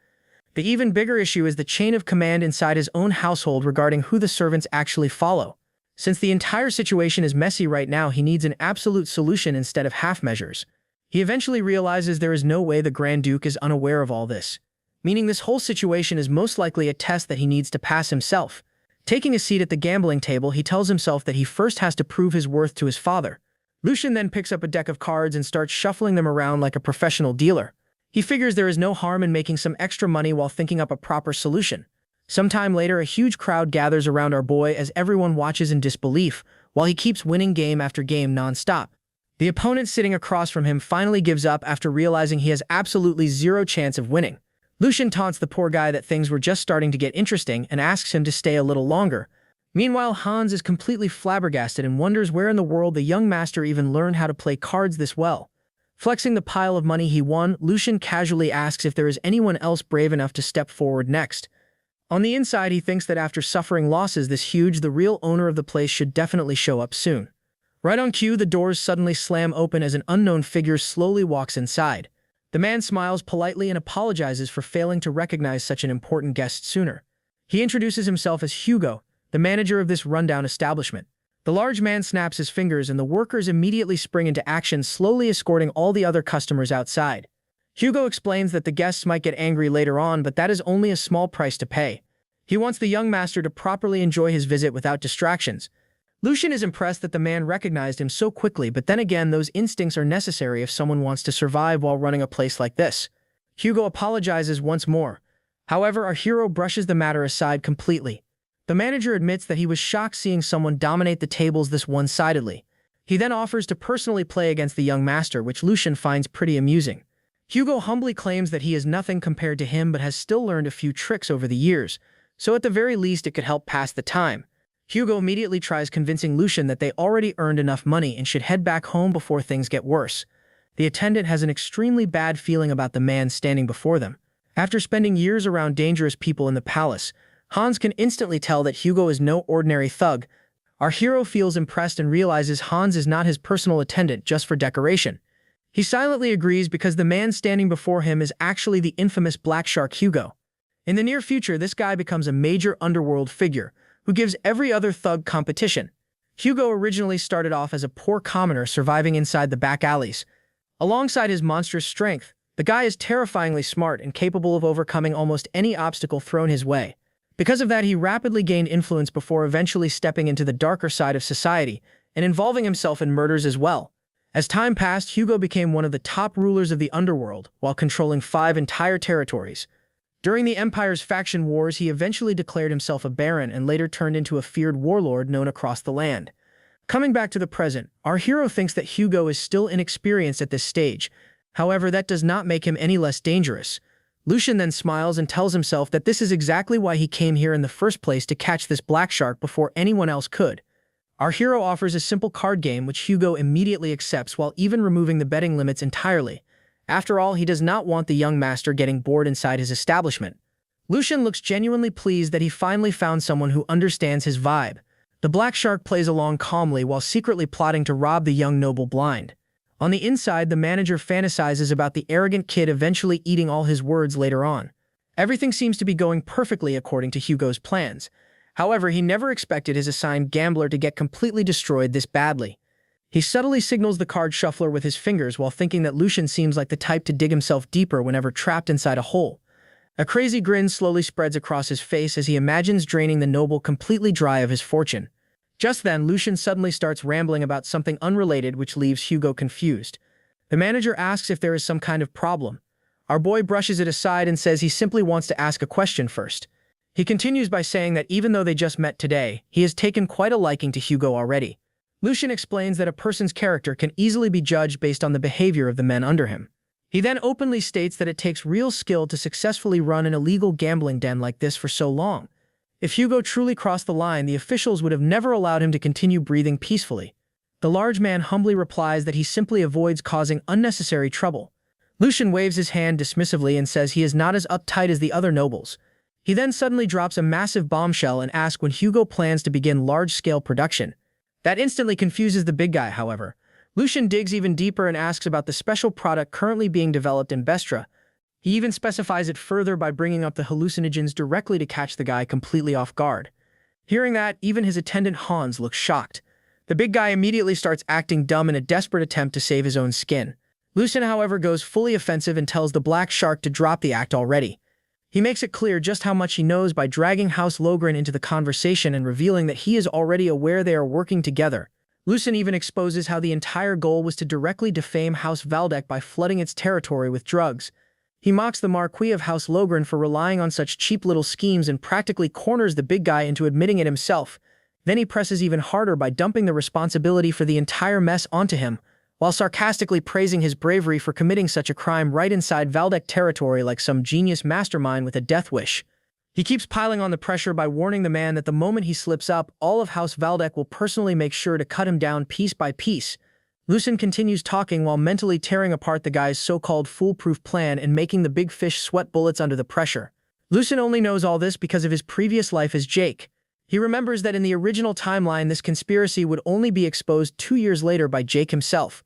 A: The even bigger issue is the chain of command inside his own household regarding who the servants actually follow. Since the entire situation is messy right now, he needs an absolute solution instead of half measures. He eventually realizes there is no way the Grand Duke is unaware of all this, meaning this whole situation is most likely a test that he needs to pass himself. Taking a seat at the gambling table, he tells himself that he first has to prove his worth to his father. Lucian then picks up a deck of cards and starts shuffling them around like a professional dealer. He figures there is no harm in making some extra money while thinking up a proper solution. Sometime later, a huge crowd gathers around our boy as everyone watches in disbelief, while he keeps winning game after game non-stop. The opponent sitting across from him finally gives up after realizing he has absolutely zero chance of winning. Lucian taunts the poor guy that things were just starting to get interesting and asks him to stay a little longer. Meanwhile, Hans is completely flabbergasted and wonders where in the world the young master even learned how to play cards this well. Flexing the pile of money he won, Lucian casually asks if there is anyone else brave enough to step forward next. On the inside, he thinks that after suffering losses this huge, the real owner of the place should definitely show up soon. Right on cue, the doors suddenly slam open as an unknown figure slowly walks inside. The man smiles politely and apologizes for failing to recognize such an important guest sooner. He introduces himself as Hugo, the manager of this rundown establishment. The large man snaps his fingers and the workers immediately spring into action, slowly escorting all the other customers outside. Hugo explains that the guests might get angry later on, but that is only a small price to pay. He wants the young master to properly enjoy his visit without distractions. Lucian is impressed that the man recognized him so quickly, but then again, those instincts are necessary if someone wants to survive while running a place like this. Hugo apologizes once more. However, our hero brushes the matter aside completely. The manager admits that he was shocked seeing someone dominate the tables this one-sidedly. He then offers to personally play against the young master, which Lucian finds pretty amusing. Hugo humbly claims that he is nothing compared to him but has still learned a few tricks over the years, so at the very least it could help pass the time. Hugo immediately tries convincing Lucian that they already earned enough money and should head back home before things get worse. The attendant has an extremely bad feeling about the man standing before them. After spending years around dangerous people in the palace, Hans can instantly tell that Hugo is no ordinary thug. Our hero feels impressed and realizes Hans is not his personal attendant just for decoration. He silently agrees because the man standing before him is actually the infamous Black Shark Hugo. In the near future, this guy becomes a major underworld figure who gives every other thug competition. Hugo originally started off as a poor commoner surviving inside the back alleys. Alongside his monstrous strength, the guy is terrifyingly smart and capable of overcoming almost any obstacle thrown his way. Because of that, he rapidly gained influence before eventually stepping into the darker side of society and involving himself in murders as well. As time passed, Hugo became one of the top rulers of the underworld while controlling 5 entire territories. During the Empire's faction wars, he eventually declared himself a baron and later turned into a feared warlord known across the land. Coming back to the present, our hero thinks that Hugo is still inexperienced at this stage. However, that does not make him any less dangerous. Lucian then smiles and tells himself that this is exactly why he came here in the first place, to catch this black shark before anyone else could. Our hero offers a simple card game which Hugo immediately accepts, while even removing the betting limits entirely. After all, he does not want the young master getting bored inside his establishment. Lucian looks genuinely pleased that he finally found someone who understands his vibe. The black shark plays along calmly while secretly plotting to rob the young noble blind. On the inside, the manager fantasizes about the arrogant kid eventually eating all his words later on. Everything seems to be going perfectly according to Hugo's plans. However, he never expected his assigned gambler to get completely destroyed this badly. He subtly signals the card shuffler with his fingers while thinking that Lucian seems like the type to dig himself deeper whenever trapped inside a hole. A crazy grin slowly spreads across his face as he imagines draining the noble completely dry of his fortune. Just then, Lucian suddenly starts rambling about something unrelated, which leaves Hugo confused. The manager asks if there is some kind of problem. Our boy brushes it aside and says he simply wants to ask a question first. He continues by saying that even though they just met today, he has taken quite a liking to Hugo already. Lucian explains that a person's character can easily be judged based on the behavior of the men under him. He then openly states that it takes real skill to successfully run an illegal gambling den like this for so long. If Hugo truly crossed the line, the officials would have never allowed him to continue breathing peacefully. The large man humbly replies that he simply avoids causing unnecessary trouble. Lucian waves his hand dismissively and says he is not as uptight as the other nobles. He then suddenly drops a massive bombshell and asks when Hugo plans to begin large-scale production. That instantly confuses the big guy, however. Lucian digs even deeper and asks about the special product currently being developed in Bestra. He even specifies it further by bringing up the hallucinogens directly to catch the guy completely off guard. Hearing that, even his attendant Hans looks shocked. The big guy immediately starts acting dumb in a desperate attempt to save his own skin. Lucian, however, goes fully offensive and tells the black shark to drop the act already. He makes it clear just how much he knows by dragging House Logren into the conversation and revealing that he is already aware they are working together. Lucian even exposes how the entire goal was to directly defame House Valdek by flooding its territory with drugs. He mocks the Marquis of House Logren for relying on such cheap little schemes and practically corners the big guy into admitting it himself. Then he presses even harder by dumping the responsibility for the entire mess onto him, while sarcastically praising his bravery for committing such a crime right inside Valdek territory like some genius mastermind with a death wish. He keeps piling on the pressure by warning the man that the moment he slips up, all of House Valdek will personally make sure to cut him down piece by piece. Lucian continues talking while mentally tearing apart the guy's so-called foolproof plan and making the big fish sweat bullets under the pressure. Lucian only knows all this because of his previous life as Jake. He remembers that in the original timeline, this conspiracy would only be exposed 2 years later by Jake himself.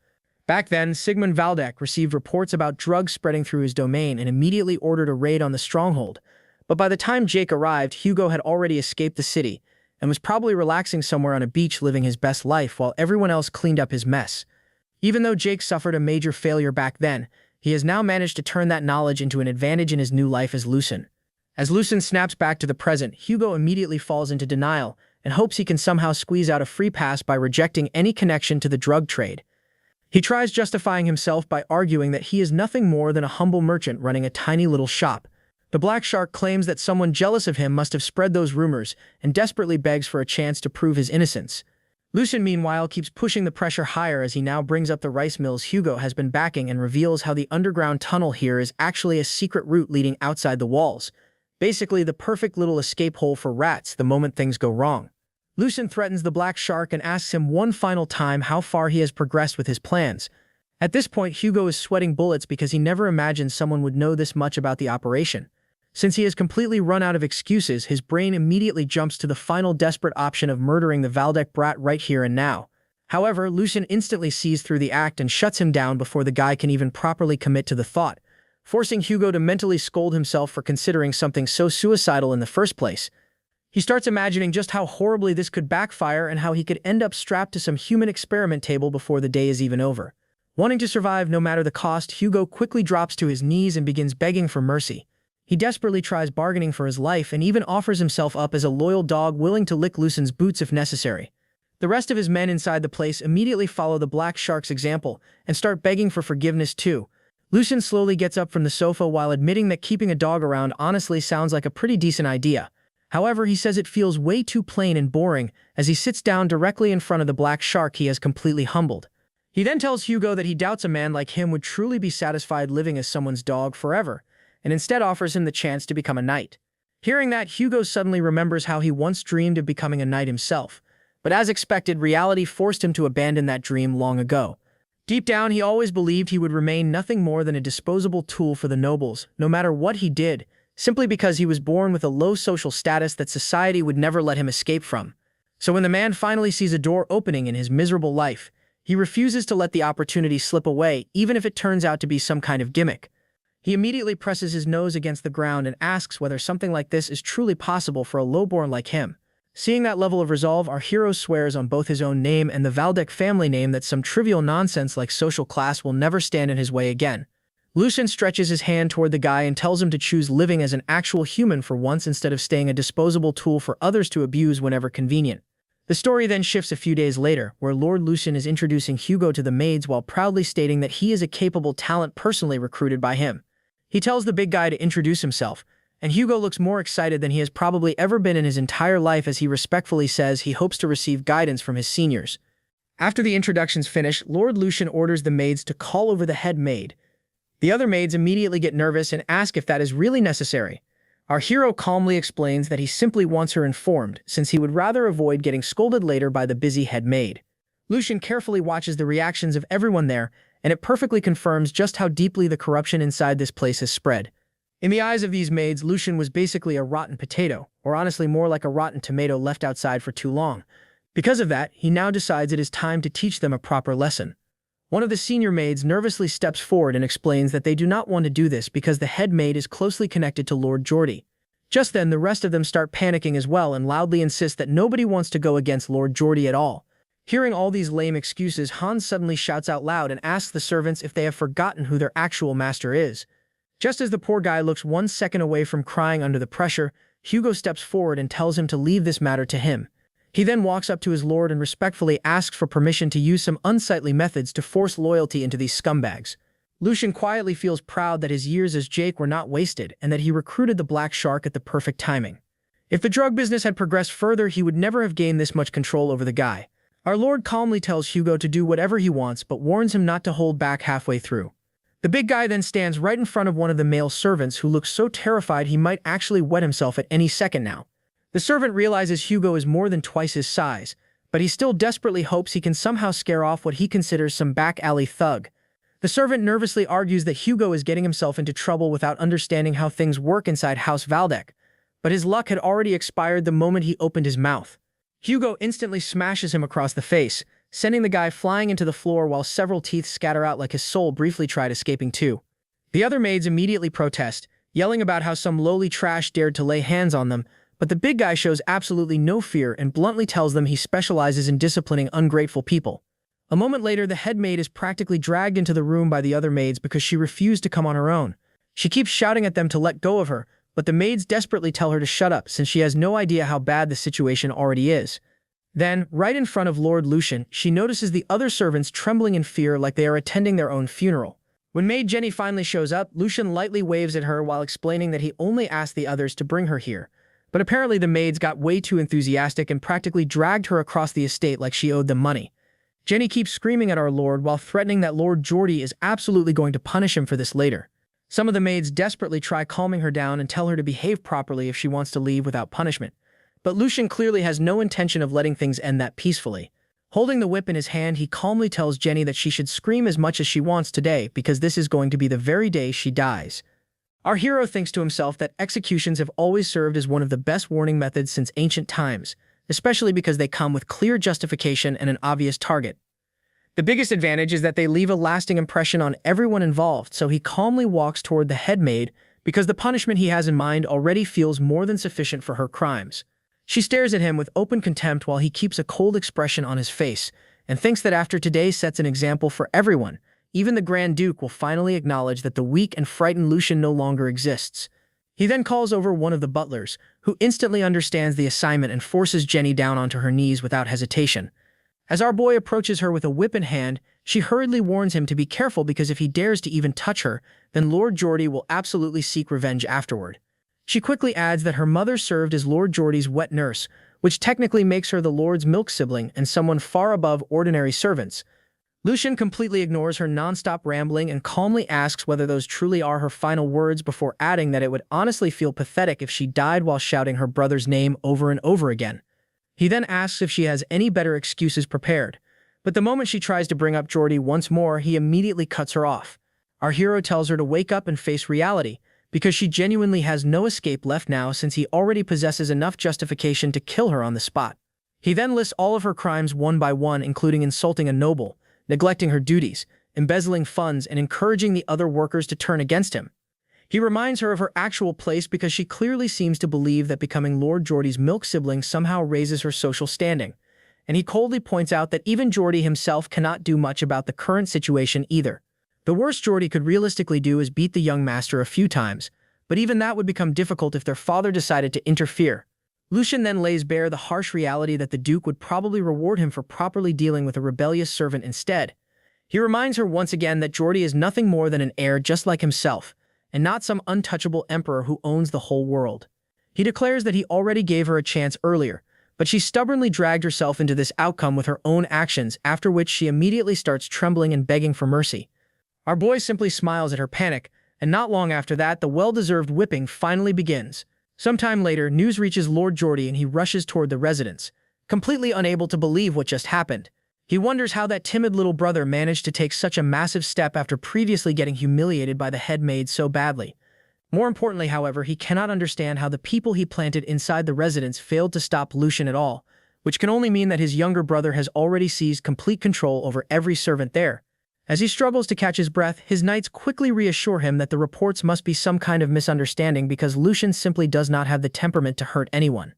A: Back then, Sigmund Valdek received reports about drugs spreading through his domain and immediately ordered a raid on the stronghold. But by the time Jake arrived, Hugo had already escaped the city and was probably relaxing somewhere on a beach living his best life while everyone else cleaned up his mess. Even though Jake suffered a major failure back then, he has now managed to turn that knowledge into an advantage in his new life as Lucian. As Lucian snaps back to the present, Hugo immediately falls into denial and hopes he can somehow squeeze out a free pass by rejecting any connection to the drug trade. He tries justifying himself by arguing that he is nothing more than a humble merchant running a tiny little shop. The black shark claims that someone jealous of him must have spread those rumors and desperately begs for a chance to prove his innocence. Lucian, meanwhile, keeps pushing the pressure higher as he now brings up the rice mills Hugo has been backing and reveals how the underground tunnel here is actually a secret route leading outside the walls. Basically, the perfect little escape hole for rats the moment things go wrong. Lucian threatens the black shark and asks him one final time how far he has progressed with his plans. At this point, Hugo is sweating bullets because he never imagined someone would know this much about the operation. Since he has completely run out of excuses, his brain immediately jumps to the final desperate option of murdering the Valdek brat right here and now. However, Lucian instantly sees through the act and shuts him down before the guy can even properly commit to the thought, forcing Hugo to mentally scold himself for considering something so suicidal in the first place. He starts imagining just how horribly this could backfire and how he could end up strapped to some human experiment table before the day is even over. Wanting to survive no matter the cost, Hugo quickly drops to his knees and begins begging for mercy. He desperately tries bargaining for his life and even offers himself up as a loyal dog willing to lick Lucian's boots if necessary. The rest of his men inside the place immediately follow the Black Shark's example and start begging for forgiveness too. Lucian slowly gets up from the sofa while admitting that keeping a dog around honestly sounds like a pretty decent idea. However, he says it feels way too plain and boring as he sits down directly in front of the Black Shark he has completely humbled. He then tells Hugo that he doubts a man like him would truly be satisfied living as someone's dog forever, and instead offers him the chance to become a knight. Hearing that, Hugo suddenly remembers how he once dreamed of becoming a knight himself, but as expected, reality forced him to abandon that dream long ago. Deep down, he always believed he would remain nothing more than a disposable tool for the nobles, no matter what he did, simply because he was born with a low social status that society would never let him escape from. So when the man finally sees a door opening in his miserable life, he refuses to let the opportunity slip away, even if it turns out to be some kind of gimmick. He immediately presses his nose against the ground and asks whether something like this is truly possible for a lowborn like him. Seeing that level of resolve, our hero swears on both his own name and the Valdec family name that some trivial nonsense like social class will never stand in his way again. Lucian stretches his hand toward the guy and tells him to choose living as an actual human for once instead of staying a disposable tool for others to abuse whenever convenient. The story then shifts a few days later, where Lord Lucian is introducing Hugo to the maids while proudly stating that he is a capable talent personally recruited by him. He tells the big guy to introduce himself, and Hugo looks more excited than he has probably ever been in his entire life as he respectfully says he hopes to receive guidance from his seniors. After the introductions finish, Lord Lucian orders the maids to call over the head maid. The other maids immediately get nervous and ask if that is really necessary. Our hero calmly explains that he simply wants her informed, since he would rather avoid getting scolded later by the busy head maid. Lucian carefully watches the reactions of everyone there, and it perfectly confirms just how deeply the corruption inside this place has spread. In the eyes of these maids, Lucian was basically a rotten potato, or honestly more like a rotten tomato left outside for too long. Because of that, he now decides it is time to teach them a proper lesson. One of the senior maids nervously steps forward and explains that they do not want to do this because the head maid is closely connected to Lord Geordie. Just then, the rest of them start panicking as well and loudly insist that nobody wants to go against Lord Geordie at all. Hearing all these lame excuses, Hans suddenly shouts out loud and asks the servants if they have forgotten who their actual master is. Just as the poor guy looks 1 second away from crying under the pressure, Hugo steps forward and tells him to leave this matter to him. He then walks up to his lord and respectfully asks for permission to use some unsightly methods to force loyalty into these scumbags. Lucian quietly feels proud that his years as Jake were not wasted and that he recruited the Black Shark at the perfect timing. If the drug business had progressed further, he would never have gained this much control over the guy. Our lord calmly tells Hugo to do whatever he wants but warns him not to hold back halfway through. The big guy then stands right in front of one of the male servants who looks so terrified he might actually wet himself at any second now. The servant realizes Hugo is more than twice his size, but he still desperately hopes he can somehow scare off what he considers some back-alley thug. The servant nervously argues that Hugo is getting himself into trouble without understanding how things work inside House Valdec, but his luck had already expired the moment he opened his mouth. Hugo instantly smashes him across the face, sending the guy flying into the floor while several teeth scatter out like his soul briefly tried escaping too. The other maids immediately protest, yelling about how some lowly trash dared to lay hands on them, but the big guy shows absolutely no fear and bluntly tells them he specializes in disciplining ungrateful people. A moment later, the head maid is practically dragged into the room by the other maids because she refused to come on her own. She keeps shouting at them to let go of her, but the maids desperately tell her to shut up since she has no idea how bad the situation already is. Then, right in front of Lord Lucian, she notices the other servants trembling in fear like they are attending their own funeral. When Maid Jenny finally shows up, Lucian lightly waves at her while explaining that he only asked the others to bring her here. But apparently the maids got way too enthusiastic and practically dragged her across the estate like she owed them money. Jenny keeps screaming at our lord while threatening that Lord Geordie is absolutely going to punish him for this later. Some of the maids desperately try calming her down and tell her to behave properly if she wants to leave without punishment. But Lucian clearly has no intention of letting things end that peacefully. Holding the whip in his hand, he calmly tells Jenny that she should scream as much as she wants today because this is going to be the very day she dies. Our hero thinks to himself that executions have always served as one of the best warning methods since ancient times, especially because they come with clear justification and an obvious target. The biggest advantage is that they leave a lasting impression on everyone involved, so he calmly walks toward the head maid because the punishment he has in mind already feels more than sufficient for her crimes. She stares at him with open contempt while he keeps a cold expression on his face and thinks that after today sets an example for everyone, even the Grand Duke will finally acknowledge that the weak and frightened Lucian no longer exists. He then calls over one of the butlers, who instantly understands the assignment and forces Jenny down onto her knees without hesitation. As our boy approaches her with a whip in hand, she hurriedly warns him to be careful because if he dares to even touch her, then Lord Geordie will absolutely seek revenge afterward. She quickly adds that her mother served as Lord Geordie's wet nurse, which technically makes her the Lord's milk sibling and someone far above ordinary servants. Lucian completely ignores her non-stop rambling and calmly asks whether those truly are her final words before adding that it would honestly feel pathetic if she died while shouting her brother's name over and over again. He then asks if she has any better excuses prepared, but the moment she tries to bring up Geordie once more, he immediately cuts her off. Our hero tells her to wake up and face reality, because she genuinely has no escape left now since he already possesses enough justification to kill her on the spot. He then lists all of her crimes one by one, including insulting a noble, neglecting her duties, embezzling funds, and encouraging the other workers to turn against him. He reminds her of her actual place because she clearly seems to believe that becoming Lord Geordie's milk sibling somehow raises her social standing, and he coldly points out that even Geordie himself cannot do much about the current situation either. The worst Geordie could realistically do is beat the young master a few times, but even that would become difficult if their father decided to interfere. Lucian then lays bare the harsh reality that the Duke would probably reward him for properly dealing with a rebellious servant instead. He reminds her once again that Geordie is nothing more than an heir just like himself, and not some untouchable emperor who owns the whole world. He declares that he already gave her a chance earlier, but she stubbornly dragged herself into this outcome with her own actions, after which she immediately starts trembling and begging for mercy. Our boy simply smiles at her panic, and not long after that, the well-deserved whipping finally begins. Sometime later, news reaches Lord Geordie and he rushes toward the residence, completely unable to believe what just happened. He wonders how that timid little brother managed to take such a massive step after previously getting humiliated by the head maid so badly. More importantly, however, he cannot understand how the people he planted inside the residence failed to stop Lucian at all, which can only mean that his younger brother has already seized complete control over every servant there. As he struggles to catch his breath, his knights quickly reassure him that the reports must be some kind of misunderstanding because Lucian simply does not have the temperament to hurt anyone.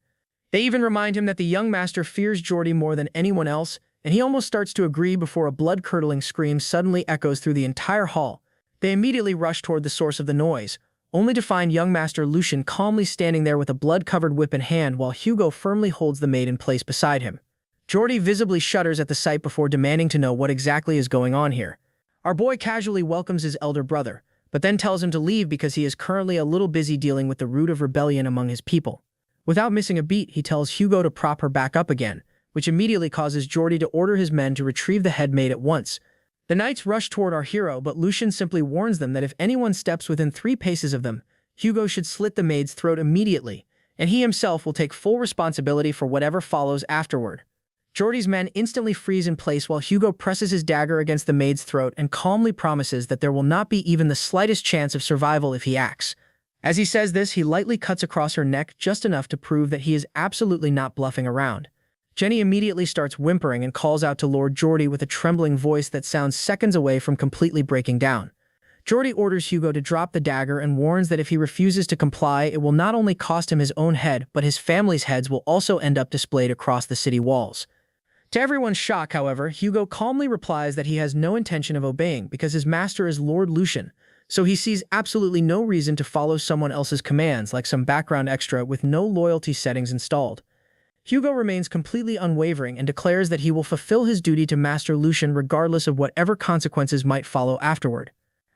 A: They even remind him that the young master fears Geordie more than anyone else, and he almost starts to agree before a blood-curdling scream suddenly echoes through the entire hall. They immediately rush toward the source of the noise, only to find young Master Lucian calmly standing there with a blood-covered whip in hand while Hugo firmly holds the maid in place beside him. Geordie visibly shudders at the sight before demanding to know what exactly is going on here. Our boy casually welcomes his elder brother, but then tells him to leave because he is currently a little busy dealing with the root of rebellion among his people. Without missing a beat, he tells Hugo to prop her back up again, which immediately causes Geordie to order his men to retrieve the head maid at once. The knights rush toward our hero, but Lucian simply warns them that if anyone steps within 3 paces of them, Hugo should slit the maid's throat immediately, and he himself will take full responsibility for whatever follows afterward. Geordie's men instantly freeze in place while Hugo presses his dagger against the maid's throat and calmly promises that there will not be even the slightest chance of survival if he acts. As he says this, he lightly cuts across her neck just enough to prove that he is absolutely not bluffing around. Jenny immediately starts whimpering and calls out to Lord Geordie with a trembling voice that sounds seconds away from completely breaking down. Geordie orders Hugo to drop the dagger and warns that if he refuses to comply, it will not only cost him his own head, but his family's heads will also end up displayed across the city walls. To everyone's shock, however, Hugo calmly replies that he has no intention of obeying because his master is Lord Lucian, so he sees absolutely no reason to follow someone else's commands like some background extra with no loyalty settings installed. Hugo remains completely unwavering and declares that he will fulfill his duty to Master Lucian regardless of whatever consequences might follow afterward.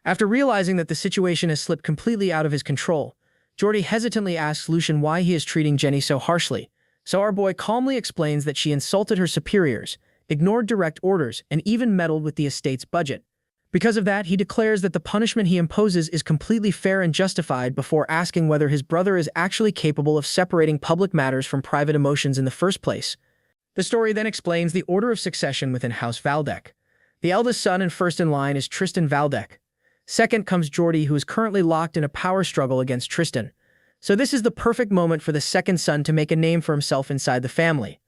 A: After realizing that the situation has slipped completely out of his control, Geordie hesitantly asks Lucian why he is treating Jenny so harshly, so our boy calmly explains that she insulted her superiors, ignored direct orders, and even meddled with the estate's budget. Because of that, he declares that the punishment he imposes is completely fair and justified before asking whether his brother is actually capable of separating public matters from private emotions in the first place. The story then explains the order of succession within House Valdec. The eldest son and first in line is Tristan Valdec. Second comes Geordie, who is currently locked in a power struggle against Tristan. So this is the perfect moment for the second son to make a name for himself inside the family.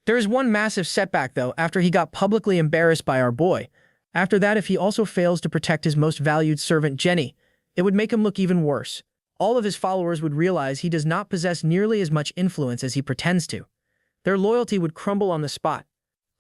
A: There is one massive setback, though, after he got publicly embarrassed by our boy. After that, if he also fails to protect his most valued servant, Jenny, it would make him look even worse. All of his followers would realize he does not possess nearly as much influence as he pretends to. Their loyalty would crumble on the spot.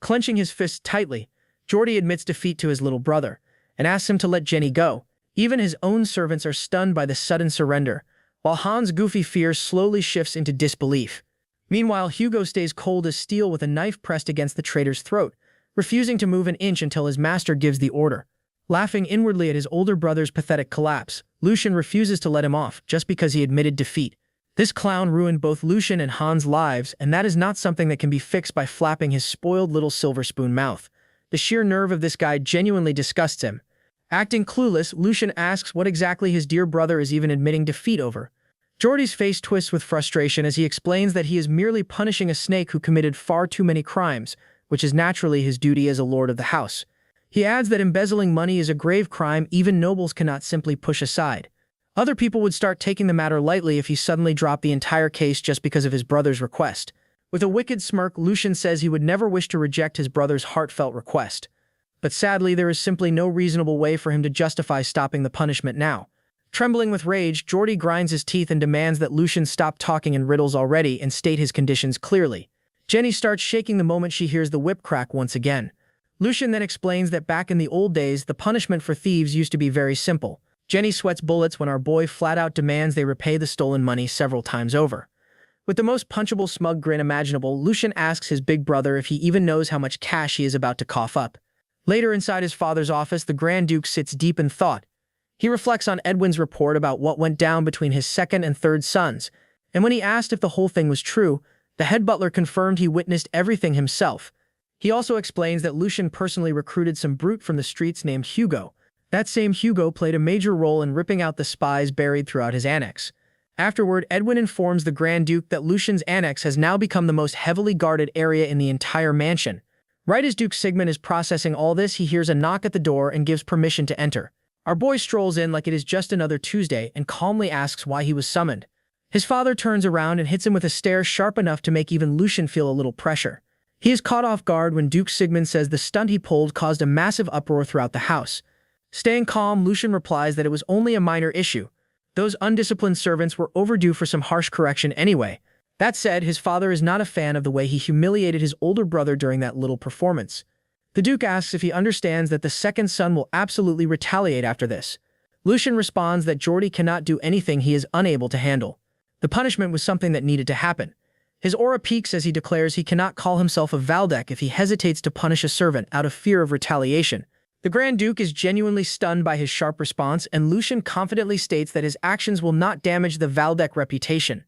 A: Clenching his fists tightly, Jordy admits defeat to his little brother and asks him to let Jenny go. Even his own servants are stunned by the sudden surrender, while Han's goofy fear slowly shifts into disbelief. Meanwhile, Hugo stays cold as steel with a knife pressed against the traitor's throat, refusing to move an inch until his master gives the order. Laughing inwardly at his older brother's pathetic collapse, Lucien refuses to let him off just because he admitted defeat. This clown ruined both Lucien and Han's lives, and that is not something that can be fixed by flapping his spoiled little silver spoon mouth. The sheer nerve of this guy genuinely disgusts him. Acting clueless, Lucien asks what exactly his dear brother is even admitting defeat over. Jordy's face twists with frustration as he explains that he is merely punishing a snake who committed far too many crimes, which is naturally his duty as a lord of the house. He adds that embezzling money is a grave crime even nobles cannot simply push aside. Other people would start taking the matter lightly if he suddenly dropped the entire case just because of his brother's request. With a wicked smirk, Lucien says he would never wish to reject his brother's heartfelt request. But sadly, there is simply no reasonable way for him to justify stopping the punishment now. Trembling with rage, Jordy grinds his teeth and demands that Lucien stop talking in riddles already and state his conditions clearly. Jenny starts shaking the moment she hears the whip crack once again. Lucien then explains that back in the old days, the punishment for thieves used to be very simple. Jenny sweats bullets when our boy flat-out demands they repay the stolen money several times over. With the most punchable smug grin imaginable, Lucien asks his big brother if he even knows how much cash he is about to cough up. Later, inside his father's office, the Grand Duke sits deep in thought. He reflects on Edwin's report about what went down between his second and third sons, and when he asked if the whole thing was true, the head butler confirmed he witnessed everything himself. He also explains that Lucien personally recruited some brute from the streets named Hugo. That same Hugo played a major role in ripping out the spies buried throughout his annex. Afterward, Edwin informs the Grand Duke that Lucien's annex has now become the most heavily guarded area in the entire mansion. Right as Duke Sigmund is processing all this, he hears a knock at the door and gives permission to enter. Our boy strolls in like it is just another Tuesday and calmly asks why he was summoned. His father turns around and hits him with a stare sharp enough to make even Lucien feel a little pressure. He is caught off guard when Duke Sigmund says the stunt he pulled caused a massive uproar throughout the house. Staying calm, Lucien replies that it was only a minor issue. Those undisciplined servants were overdue for some harsh correction anyway. That said, his father is not a fan of the way he humiliated his older brother during that little performance. The Duke asks if he understands that the second son will absolutely retaliate after this. Lucien responds that Jordy cannot do anything he is unable to handle. The punishment was something that needed to happen. His aura peaks as he declares he cannot call himself a Valdec if he hesitates to punish a servant out of fear of retaliation. The Grand Duke is genuinely stunned by his sharp response, and Lucien confidently states that his actions will not damage the Valdec reputation.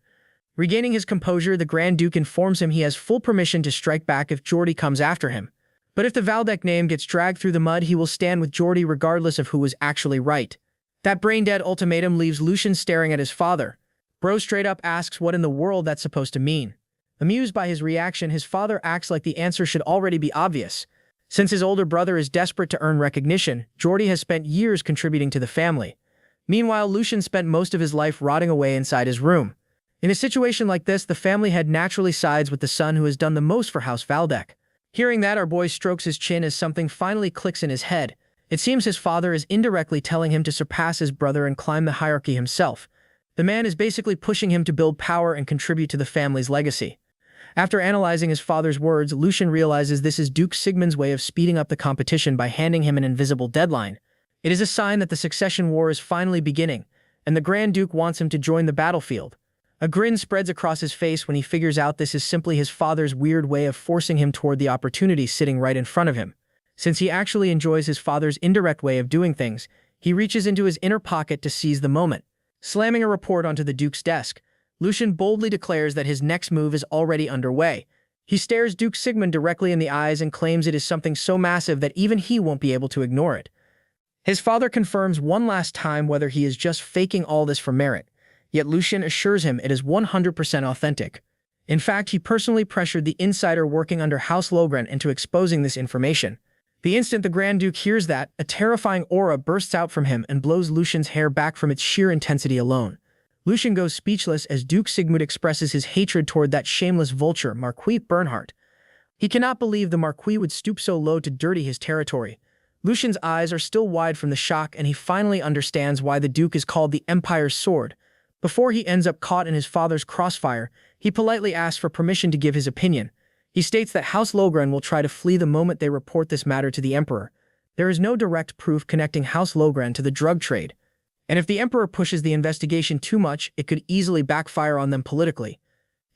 A: Regaining his composure, the Grand Duke informs him he has full permission to strike back if Jordy comes after him. But if the Valdec name gets dragged through the mud, he will stand with Jordy regardless of who was actually right. That brain-dead ultimatum leaves Lucien staring at his father. Bro straight up asks what in the world that's supposed to mean. Amused by his reaction, his father acts like the answer should already be obvious. Since his older brother is desperate to earn recognition, Jordy has spent years contributing to the family. Meanwhile, Lucien spent most of his life rotting away inside his room. In a situation like this, the family head naturally sides with the son who has done the most for House Valdec. Hearing that, our boy strokes his chin as something finally clicks in his head. It seems his father is indirectly telling him to surpass his brother and climb the hierarchy himself. The man is basically pushing him to build power and contribute to the family's legacy. After analyzing his father's words, Lucien realizes this is Duke Sigmund's way of speeding up the competition by handing him an invisible deadline. It is a sign that the succession war is finally beginning, and the Grand Duke wants him to join the battlefield. A grin spreads across his face when he figures out this is simply his father's weird way of forcing him toward the opportunity sitting right in front of him. Since he actually enjoys his father's indirect way of doing things, he reaches into his inner pocket to seize the moment. Slamming a report onto the Duke's desk, Lucien boldly declares that his next move is already underway. He stares Duke Sigmund directly in the eyes and claims it is something so massive that even he won't be able to ignore it. His father confirms one last time whether he is just faking all this for merit, yet Lucien assures him it is 100% authentic. In fact, he personally pressured the insider working under House Logren into exposing this information. The instant the Grand Duke hears that, a terrifying aura bursts out from him and blows Lucien's hair back from its sheer intensity alone. Lucien goes speechless as Duke Sigmund expresses his hatred toward that shameless vulture, Marquis Bernhardt. He cannot believe the Marquis would stoop so low to dirty his territory. Lucian's eyes are still wide from the shock, and he finally understands why the Duke is called the Empire's Sword. Before he ends up caught in his father's crossfire, he politely asks for permission to give his opinion. He states that House Logren will try to flee the moment they report this matter to the Emperor. There is no direct proof connecting House Logren to the drug trade, and if the Emperor pushes the investigation too much, it could easily backfire on them politically.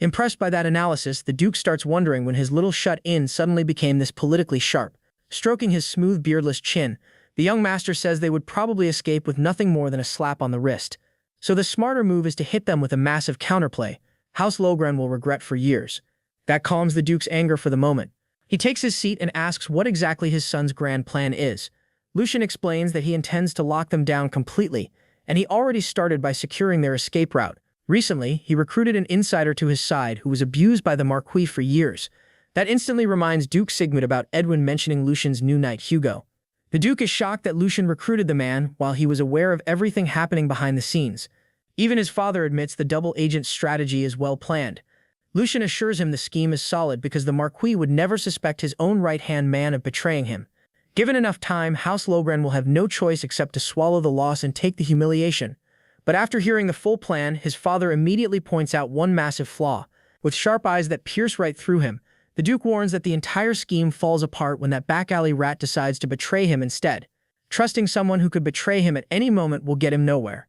A: Impressed by that analysis, the Duke starts wondering when his little shut-in suddenly became this politically sharp. Stroking his smooth, beardless chin, the young master says they would probably escape with nothing more than a slap on the wrist. So the smarter move is to hit them with a massive counterplay. House Logren will regret for years. That calms the Duke's anger for the moment. He takes his seat and asks what exactly his son's grand plan is. Lucian explains that he intends to lock them down completely, and he already started by securing their escape route. Recently, he recruited an insider to his side who was abused by the Marquis for years. That instantly reminds Duke Sigmund about Edwin mentioning Lucian's new knight Hugo. The Duke is shocked that Lucian recruited the man while he was aware of everything happening behind the scenes. Even his father admits the double agent strategy is well planned. Lucian assures him the scheme is solid because the Marquis would never suspect his own right-hand man of betraying him. Given enough time, House Logren will have no choice except to swallow the loss and take the humiliation. But after hearing the full plan, his father immediately points out one massive flaw. With sharp eyes that pierce right through him, the Duke warns that the entire scheme falls apart when that back-alley rat decides to betray him instead. Trusting someone who could betray him at any moment will get him nowhere.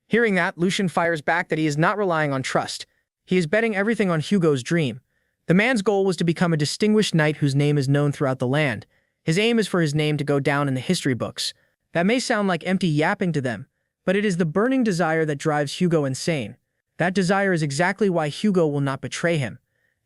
A: Hearing that, Lucian fires back that he is not relying on trust. He is betting everything on Hugo's dream. The man's goal was to become a distinguished knight whose name is known throughout the land. His aim is for his name to go down in the history books. That may sound like empty yapping to them, but it is the burning desire that drives Hugo insane. That desire is exactly why Hugo will not betray him,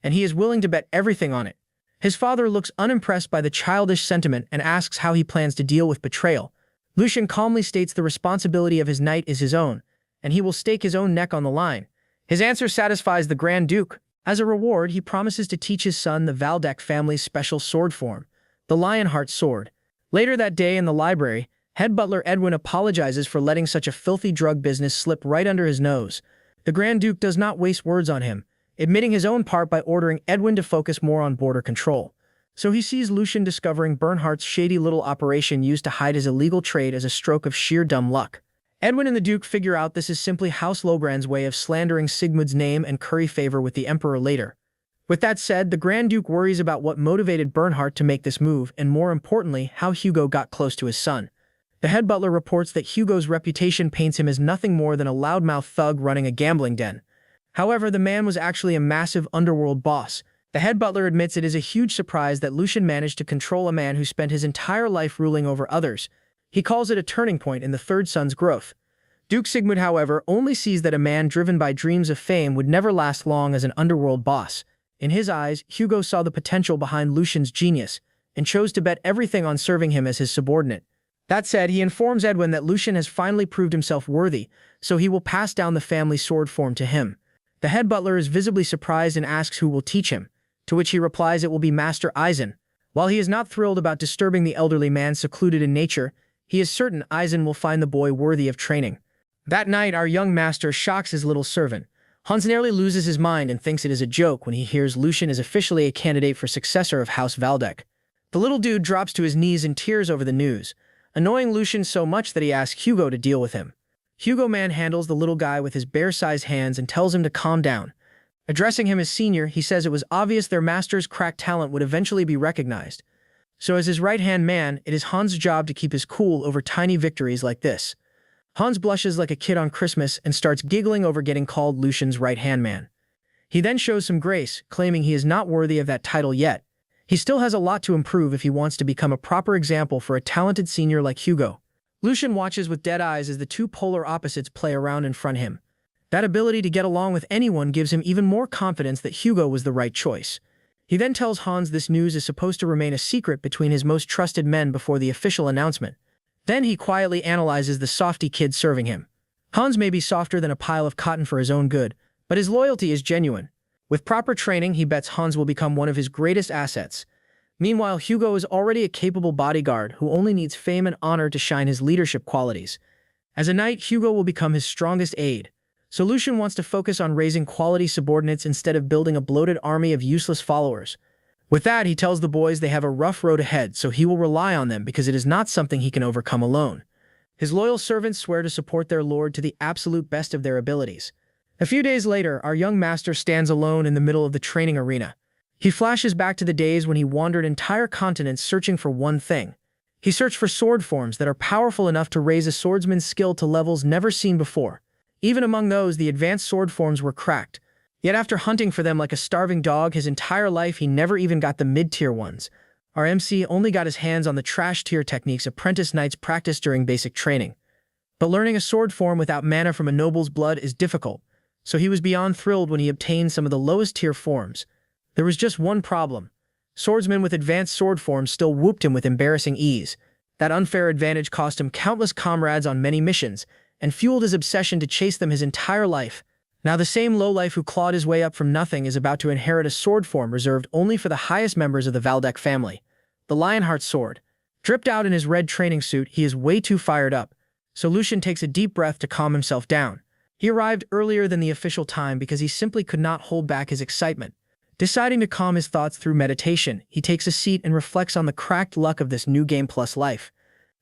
A: and he is willing to bet everything on it. His father looks unimpressed by the childish sentiment and asks how he plans to deal with betrayal. Lucian calmly states the responsibility of his knight is his own, and he will stake his own neck on the line. His answer satisfies the Grand Duke. As a reward, he promises to teach his son the Valdec family's special sword form, the Lionheart sword. Later that day in the library, head butler Edwin apologizes for letting such a filthy drug business slip right under his nose. The Grand Duke does not waste words on him, admitting his own part by ordering Edwin to focus more on border control. So he sees Lucian discovering Bernhardt's shady little operation used to hide his illegal trade as a stroke of sheer dumb luck. Edwin and the Duke figure out this is simply House Logren's way of slandering Sigmund's name and curry favor with the Emperor later. With that said, the Grand Duke worries about what motivated Bernhardt to make this move, and more importantly, how Hugo got close to his son. The head butler reports that Hugo's reputation paints him as nothing more than a loudmouth thug running a gambling den. However, the man was actually a massive underworld boss. The head butler admits it is a huge surprise that Lucian managed to control a man who spent his entire life ruling over others. He calls it a turning point in the third son's growth. Duke Sigmund, however, only sees that a man driven by dreams of fame would never last long as an underworld boss. In his eyes, Hugo saw the potential behind Lucian's genius and chose to bet everything on serving him as his subordinate. That said, he informs Edwin that Lucian has finally proved himself worthy, so he will pass down the family sword form to him. The head butler is visibly surprised and asks who will teach him, to which he replies it will be Master Eisen. While he is not thrilled about disturbing the elderly man secluded in nature, he is certain Eisen will find the boy worthy of training. That night, our young master shocks his little servant. Hans nearly loses his mind and thinks it is a joke when he hears Lucian is officially a candidate for successor of House Valdec. The little dude drops to his knees in tears over the news, annoying Lucian so much that he asks Hugo to deal with him. Hugo manhandles the little guy with his bear-sized hands and tells him to calm down. Addressing him as senior, he says it was obvious their master's cracked talent would eventually be recognized. So as his right-hand man, it is Hans' job to keep his cool over tiny victories like this. Hans blushes like a kid on Christmas and starts giggling over getting called Lucian's right-hand man. He then shows some grace, claiming he is not worthy of that title yet. He still has a lot to improve if he wants to become a proper example for a talented senior like Hugo. Lucian watches with dead eyes as the two polar opposites play around in front of him. That ability to get along with anyone gives him even more confidence that Hugo was the right choice. He then tells Hans this news is supposed to remain a secret between his most trusted men before the official announcement. Then he quietly analyzes the softy kid serving him. Hans may be softer than a pile of cotton for his own good, but his loyalty is genuine. With proper training, he bets Hans will become one of his greatest assets. Meanwhile, Hugo is already a capable bodyguard who only needs fame and honor to shine his leadership qualities. As a knight, Hugo will become his strongest aide. So Lucian wants to focus on raising quality subordinates instead of building a bloated army of useless followers. With that, he tells the boys they have a rough road ahead, so he will rely on them because it is not something he can overcome alone. His loyal servants swear to support their lord to the absolute best of their abilities. A few days later, our young master stands alone in the middle of the training arena. He flashes back to the days when he wandered entire continents searching for one thing. He searched for sword forms that are powerful enough to raise a swordsman's skill to levels never seen before. Even among those, the advanced sword forms were cracked. Yet after hunting for them like a starving dog his entire life, he never even got the mid-tier ones. Our MC only got his hands on the trash-tier techniques apprentice knights practiced during basic training. But learning a sword form without mana from a noble's blood is difficult, so he was beyond thrilled when he obtained some of the lowest-tier forms. There was just one problem. Swordsmen with advanced sword forms still whooped him with embarrassing ease. That unfair advantage cost him countless comrades on many missions, and fueled his obsession to chase them his entire life. Now the same lowlife who clawed his way up from nothing is about to inherit a sword form reserved only for the highest members of the Valdec family. The Lionheart sword. Dripped out in his red training suit, he is way too fired up, so Lucian takes a deep breath to calm himself down. He arrived earlier than the official time because he simply could not hold back his excitement. Deciding to calm his thoughts through meditation, he takes a seat and reflects on the cracked luck of this new game plus life.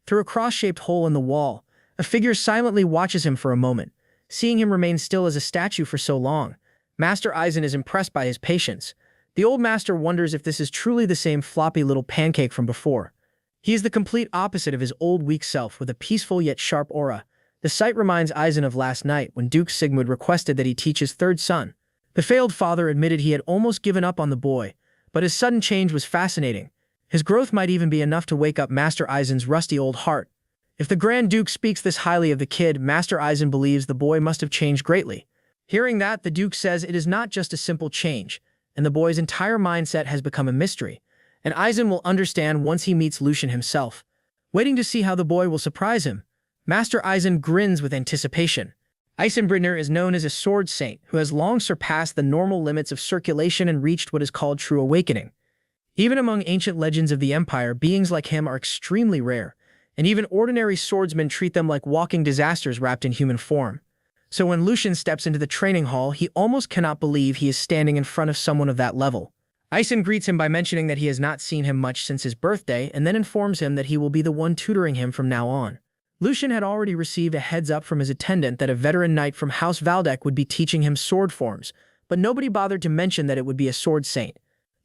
A: Through a cross-shaped hole in the wall, a figure silently watches him for a moment. Seeing him remain still as a statue for so long, Master Eisen is impressed by his patience. The old master wonders if this is truly the same floppy little pancake from before. He is the complete opposite of his old weak self with a peaceful yet sharp aura. The sight reminds Eisen of last night when Duke Sigmund requested that he teach his third son. The failed father admitted he had almost given up on the boy, but his sudden change was fascinating. His growth might even be enough to wake up Master Eisen's rusty old heart. If the Grand Duke speaks this highly of the kid, Master Eisen believes the boy must have changed greatly. Hearing that, the Duke says it is not just a simple change, and the boy's entire mindset has become a mystery, and Eisen will understand once he meets Lucian himself. Waiting to see how the boy will surprise him, Master Eisen grins with anticipation. Eisenbridner is known as a sword saint who has long surpassed the normal limits of circulation and reached what is called true awakening. Even among ancient legends of the Empire, beings like him are extremely rare, and even ordinary swordsmen treat them like walking disasters wrapped in human form. So when Lucian steps into the training hall, he almost cannot believe he is standing in front of someone of that level. Eisen greets him by mentioning that he has not seen him much since his birthday, and then informs him that he will be the one tutoring him from now on. Lucian had already received a heads-up from his attendant that a veteran knight from House Valdec would be teaching him sword forms, but nobody bothered to mention that it would be a sword saint.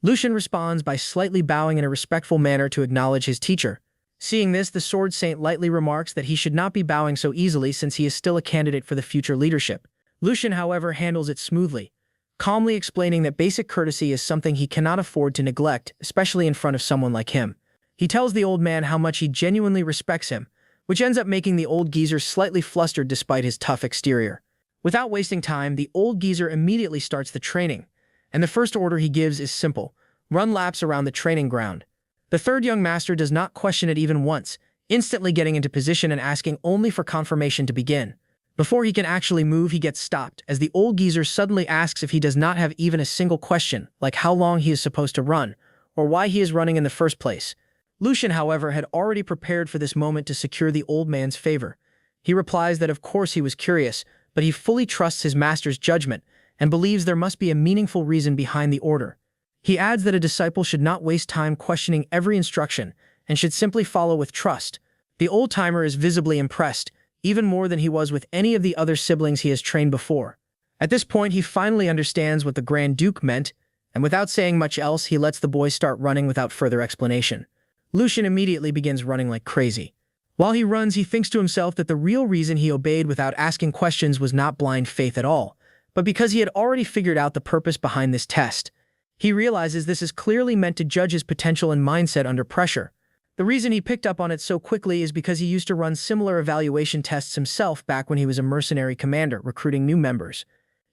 A: Lucian responds by slightly bowing in a respectful manner to acknowledge his teacher. Seeing this, the sword saint lightly remarks that he should not be bowing so easily since he is still a candidate for the future leadership. Lucian, however, handles it smoothly, calmly explaining that basic courtesy is something he cannot afford to neglect, especially in front of someone like him. He tells the old man how much he genuinely respects him, which ends up making the old geezer slightly flustered despite his tough exterior. Without wasting time, the old geezer immediately starts the training, and the first order he gives is simple: run laps around the training ground. The third young master does not question it even once, instantly getting into position and asking only for confirmation to begin. Before he can actually move, he gets stopped, as the old geezer suddenly asks if he does not have even a single question, like how long he is supposed to run, or why he is running in the first place. Lucian, however, had already prepared for this moment to secure the old man's favor. He replies that of course he was curious, but he fully trusts his master's judgment and believes there must be a meaningful reason behind the order. He adds that a disciple should not waste time questioning every instruction and should simply follow with trust. The old-timer is visibly impressed, even more than he was with any of the other siblings he has trained before. At this point, he finally understands what the Grand Duke meant, and without saying much else, he lets the boy start running without further explanation. Lucian immediately begins running like crazy. While he runs, he thinks to himself that the real reason he obeyed without asking questions was not blind faith at all, but because he had already figured out the purpose behind this test. He realizes this is clearly meant to judge his potential and mindset under pressure. The reason he picked up on it so quickly is because he used to run similar evaluation tests himself back when he was a mercenary commander recruiting new members.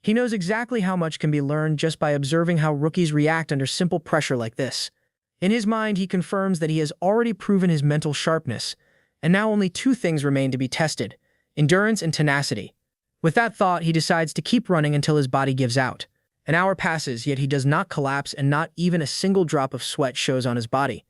A: He knows exactly how much can be learned just by observing how rookies react under simple pressure like this. In his mind, he confirms that he has already proven his mental sharpness, and now only two things remain to be tested: endurance and tenacity. With that thought, he decides to keep running until his body gives out. An hour passes, yet he does not collapse, and not even a single drop of sweat shows on his body.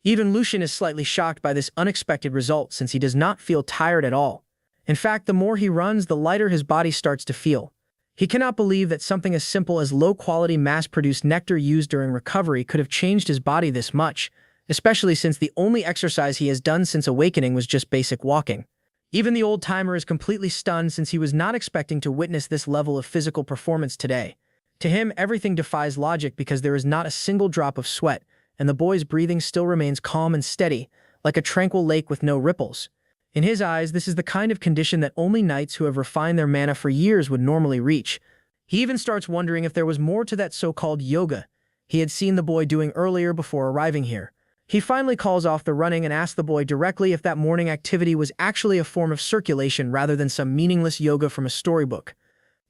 A: Even Lucian is slightly shocked by this unexpected result, since he does not feel tired at all. In fact, the more he runs, the lighter his body starts to feel. He cannot believe that something as simple as low-quality mass-produced nectar used during recovery could have changed his body this much, especially since the only exercise he has done since awakening was just basic walking. Even the old-timer is completely stunned since he was not expecting to witness this level of physical performance today. To him, everything defies logic because there is not a single drop of sweat, and the boy's breathing still remains calm and steady, like a tranquil lake with no ripples. In his eyes, this is the kind of condition that only knights who have refined their mana for years would normally reach. He even starts wondering if there was more to that so-called yoga he had seen the boy doing earlier before arriving here. He finally calls off the running and asks the boy directly if that morning activity was actually a form of circulation rather than some meaningless yoga from a storybook.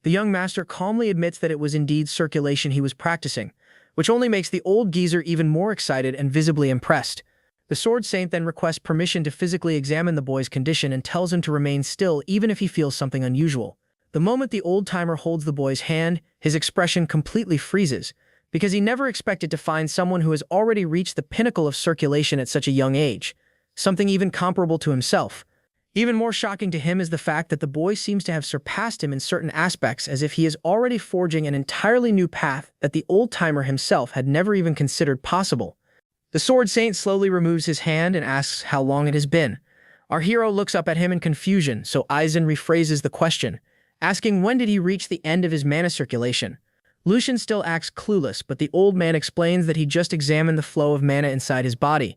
A: The young master calmly admits that it was indeed circulation he was practicing, which only makes the old geezer even more excited and visibly impressed. The Sword Saint then requests permission to physically examine the boy's condition and tells him to remain still even if he feels something unusual. The moment the old-timer holds the boy's hand, his expression completely freezes, because he never expected to find someone who has already reached the pinnacle of circulation at such a young age, something even comparable to himself. Even more shocking to him is the fact that the boy seems to have surpassed him in certain aspects, as if he is already forging an entirely new path that the old-timer himself had never even considered possible. The Sword Saint slowly removes his hand and asks how long it has been. Our hero looks up at him in confusion, so Aizen rephrases the question, asking when did he reach the end of his mana circulation. Lucian still acts clueless, but the old man explains that he just examined the flow of mana inside his body.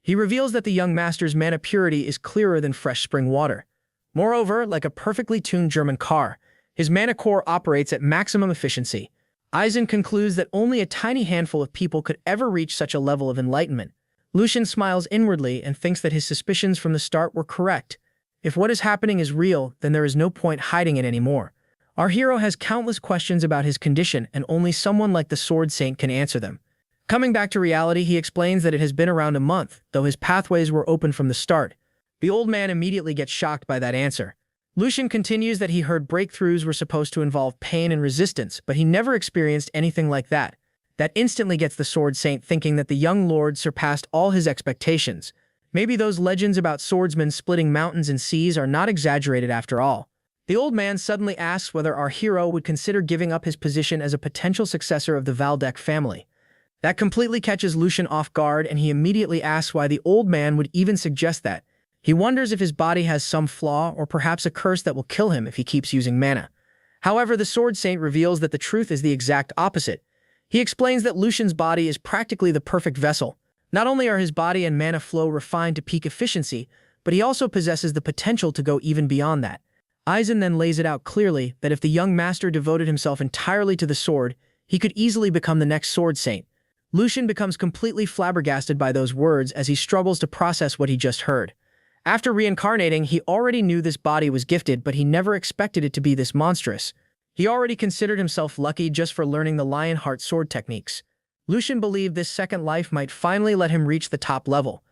A: He reveals that the young master's mana purity is clearer than fresh spring water. Moreover, like a perfectly tuned German car, his mana core operates at maximum efficiency. Aizen concludes that only a tiny handful of people could ever reach such a level of enlightenment. Lucian smiles inwardly and thinks that his suspicions from the start were correct. If what is happening is real, then there is no point hiding it anymore. Our hero has countless questions about his condition, and only someone like the Sword Saint can answer them. Coming back to reality, he explains that it has been around a month, though his pathways were open from the start. The old man immediately gets shocked by that answer. Lucian continues that he heard breakthroughs were supposed to involve pain and resistance, but he never experienced anything like that. That instantly gets the Sword Saint thinking that the young lord surpassed all his expectations. Maybe those legends about swordsmen splitting mountains and seas are not exaggerated after all. The old man suddenly asks whether our hero would consider giving up his position as a potential successor of the Valdec family. That completely catches Lucian off guard, and he immediately asks why the old man would even suggest that. He wonders if his body has some flaw or perhaps a curse that will kill him if he keeps using mana. However, the Sword Saint reveals that the truth is the exact opposite. He explains that Lucian's body is practically the perfect vessel. Not only are his body and mana flow refined to peak efficiency, but he also possesses the potential to go even beyond that. Aizen then lays it out clearly that if the young master devoted himself entirely to the sword, he could easily become the next Sword Saint. Lucian becomes completely flabbergasted by those words as he struggles to process what he just heard. After reincarnating, he already knew this body was gifted, but he never expected it to be this monstrous. He already considered himself lucky just for learning the Lionheart sword techniques. Lucian believed this second life might finally let him reach the top level.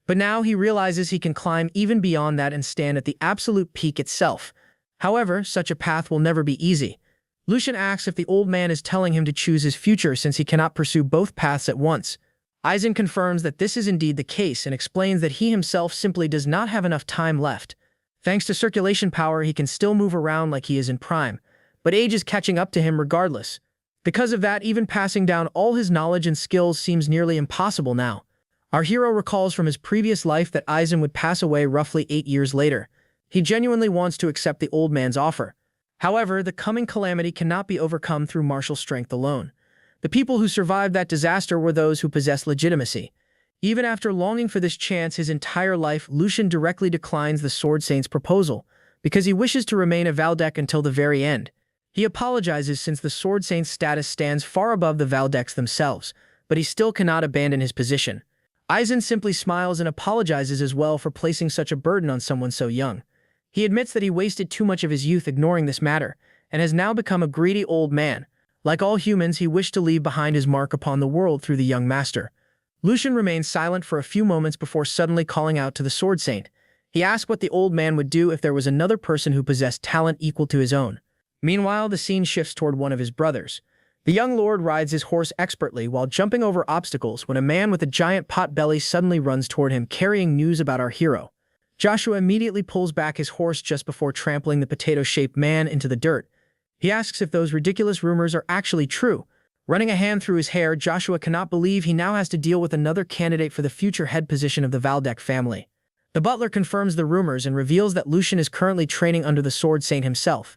A: But now he realizes he can climb even beyond that and stand at the absolute peak itself. However, such a path will never be easy. Lucian asks if the old man is telling him to choose his future since he cannot pursue both paths at once. Aizen confirms that this is indeed the case and explains that he himself simply does not have enough time left. Thanks to circulation power, he can still move around like he is in prime, but age is catching up to him regardless. Because of that, even passing down all his knowledge and skills seems nearly impossible now. Our hero recalls from his previous life that Aizen would pass away roughly 8 years later. He genuinely wants to accept the old man's offer. However, the coming calamity cannot be overcome through martial strength alone. The people who survived that disaster were those who possessed legitimacy. Even after longing for this chance his entire life, Lucian directly declines the Sword Saint's proposal, because he wishes to remain a Valdec until the very end. He apologizes since the Sword Saint's status stands far above the Valdecs themselves, but he still cannot abandon his position. Aizen simply smiles and apologizes as well for placing such a burden on someone so young. He admits that he wasted too much of his youth ignoring this matter, and has now become a greedy old man. Like all humans, he wished to leave behind his mark upon the world through the young master. Lucian remains silent for a few moments before suddenly calling out to the Sword Saint. He asked what the old man would do if there was another person who possessed talent equal to his own. Meanwhile, the scene shifts toward one of his brothers. The young lord rides his horse expertly while jumping over obstacles when a man with a giant pot belly suddenly runs toward him carrying news about our hero. Joshua immediately pulls back his horse just before trampling the potato-shaped man into the dirt. He asks if those ridiculous rumors are actually true. Running a hand through his hair, Joshua cannot believe he now has to deal with another candidate for the future head position of the Valdec family. The butler confirms the rumors and reveals that Lucian is currently training under the Sword Saint himself.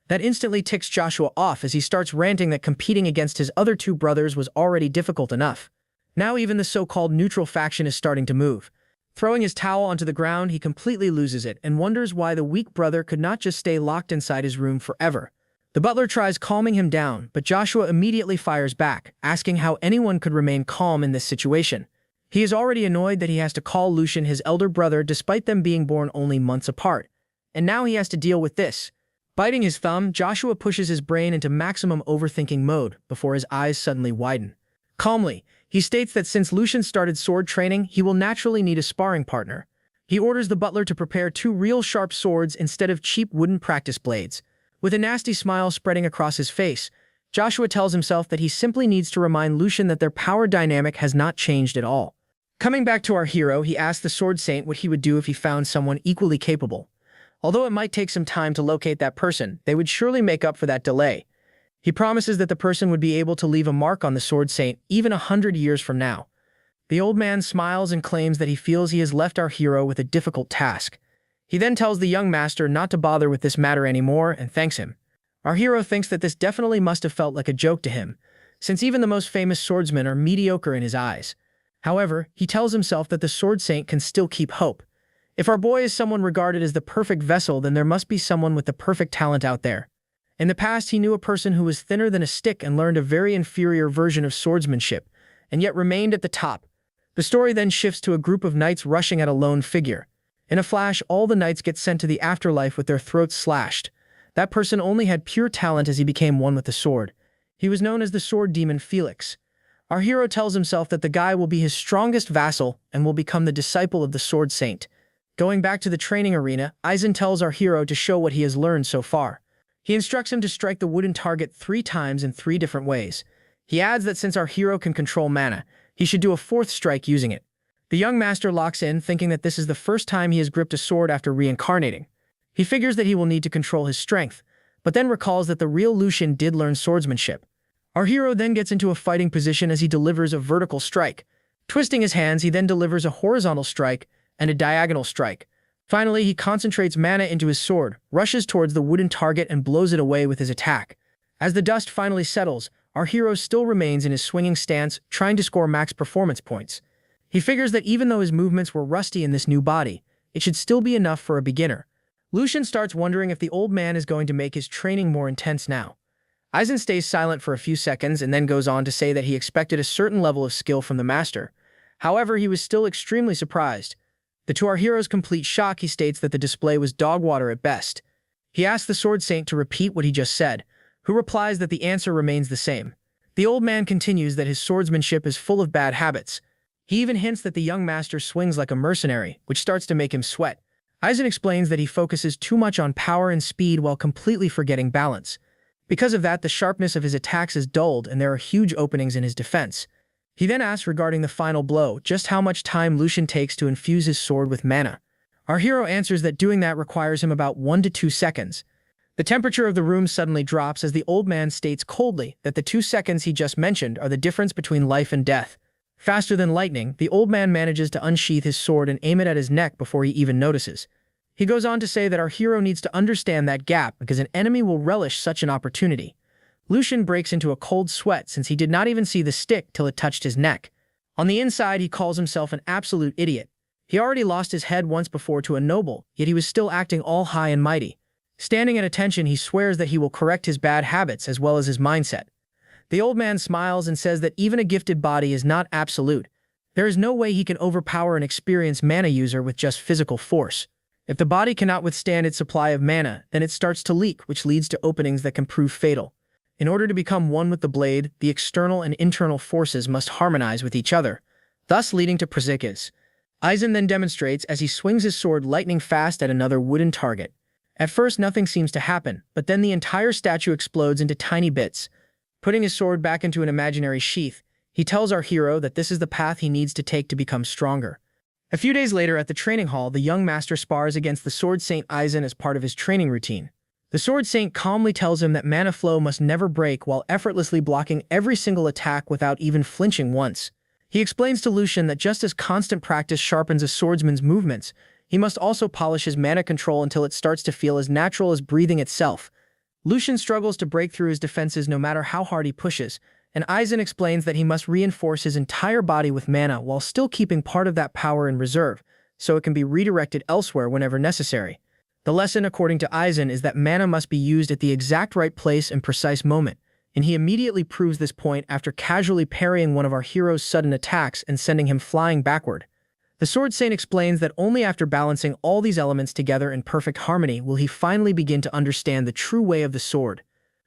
A: That instantly ticks Joshua off as he starts ranting that competing against his other two brothers was already difficult enough. Now even the so-called neutral faction is starting to move. Throwing his towel onto the ground, he completely loses it and wonders why the weak brother could not just stay locked inside his room forever. The butler tries calming him down, but Joshua immediately fires back, asking how anyone could remain calm in this situation. He is already annoyed that he has to call Lucian his elder brother despite them being born only months apart. And now he has to deal with this. Biting his thumb, Joshua pushes his brain into maximum overthinking mode before his eyes suddenly widen. Calmly, he states that since Lucian started sword training, he will naturally need a sparring partner. He orders the butler to prepare 2 real sharp swords instead of cheap wooden practice blades. With a nasty smile spreading across his face, Joshua tells himself that he simply needs to remind Lucian that their power dynamic has not changed at all. Coming back to our hero, he asks the Sword Saint what he would do if he found someone equally capable. Although it might take some time to locate that person, they would surely make up for that delay. He promises that the person would be able to leave a mark on the Sword Saint even 100 years from now. The old man smiles and claims that he feels he has left our hero with a difficult task. He then tells the young master not to bother with this matter anymore and thanks him. Our hero thinks that this definitely must have felt like a joke to him, since even the most famous swordsmen are mediocre in his eyes. However, he tells himself that the Sword Saint can still keep hope. If our boy is someone regarded as the perfect vessel, then there must be someone with the perfect talent out there. In the past, he knew a person who was thinner than a stick and learned a very inferior version of swordsmanship, and yet remained at the top. The story then shifts to a group of knights rushing at a lone figure. In a flash, all the knights get sent to the afterlife with their throats slashed. That person only had pure talent as he became one with the sword. He was known as the sword demon Felix. Our hero tells himself that the guy will be his strongest vassal and will become the disciple of the Sword Saint. Going back to the training arena, Aizen tells our hero to show what he has learned so far. He instructs him to strike the wooden target 3 times in 3 different ways. He adds that since our hero can control mana, he should do a 4th strike using it. The young master locks in, thinking that this is the first time he has gripped a sword after reincarnating. He figures that he will need to control his strength, but then recalls that the real Lucian did learn swordsmanship. Our hero then gets into a fighting position as he delivers a vertical strike. Twisting his hands, he then delivers a horizontal strike and a diagonal strike. Finally, he concentrates mana into his sword, rushes towards the wooden target and blows it away with his attack. As the dust finally settles, our hero still remains in his swinging stance, trying to score max performance points. He figures that even though his movements were rusty in this new body, it should still be enough for a beginner. Lucian starts wondering if the old man is going to make his training more intense now. Aizen stays silent for a few seconds and then goes on to say that he expected a certain level of skill from the master. However, he was still extremely surprised. To our hero's complete shock, he states that the display was dog water at best. He asks the Sword Saint to repeat what he just said, who replies that the answer remains the same. The old man continues that his swordsmanship is full of bad habits. He even hints that the young master swings like a mercenary, which starts to make him sweat. Aizen explains that he focuses too much on power and speed while completely forgetting balance. Because of that, the sharpness of his attacks is dulled and there are huge openings in his defense. He then asks regarding the final blow, just how much time Lucian takes to infuse his sword with mana. Our hero answers that doing that requires him about 1 to 2 seconds. The temperature of the room suddenly drops as the old man states coldly that the 2 seconds he just mentioned are the difference between life and death. Faster than lightning, the old man manages to unsheath his sword and aim it at his neck before he even notices. He goes on to say that our hero needs to understand that gap because an enemy will relish such an opportunity. Lucian breaks into a cold sweat since he did not even see the stick till it touched his neck. On the inside, he calls himself an absolute idiot. He already lost his head once before to a noble, yet he was still acting all high and mighty. Standing at attention, he swears that he will correct his bad habits as well as his mindset. The old man smiles and says that even a gifted body is not absolute. There is no way he can overpower an experienced mana user with just physical force. If the body cannot withstand its supply of mana, then it starts to leak, which leads to openings that can prove fatal. In order to become one with the blade, the external and internal forces must harmonize with each other, thus leading to precipices. Aizen then demonstrates as he swings his sword lightning fast at another wooden target. At first, nothing seems to happen, but then the entire statue explodes into tiny bits. Putting his sword back into an imaginary sheath, he tells our hero that this is the path he needs to take to become stronger. A few days later at the training hall, the young master spars against the Sword Saint Aizen as part of his training routine. The Sword Saint calmly tells him that mana flow must never break while effortlessly blocking every single attack without even flinching once. He explains to Lucian that just as constant practice sharpens a swordsman's movements, he must also polish his mana control until it starts to feel as natural as breathing itself. Lucian struggles to break through his defenses no matter how hard he pushes, and Aizen explains that he must reinforce his entire body with mana while still keeping part of that power in reserve, so it can be redirected elsewhere whenever necessary. The lesson, according to Aizen, is that mana must be used at the exact right place and precise moment, and he immediately proves this point after casually parrying one of our hero's sudden attacks and sending him flying backward. The Sword Saint explains that only after balancing all these elements together in perfect harmony will he finally begin to understand the true way of the sword.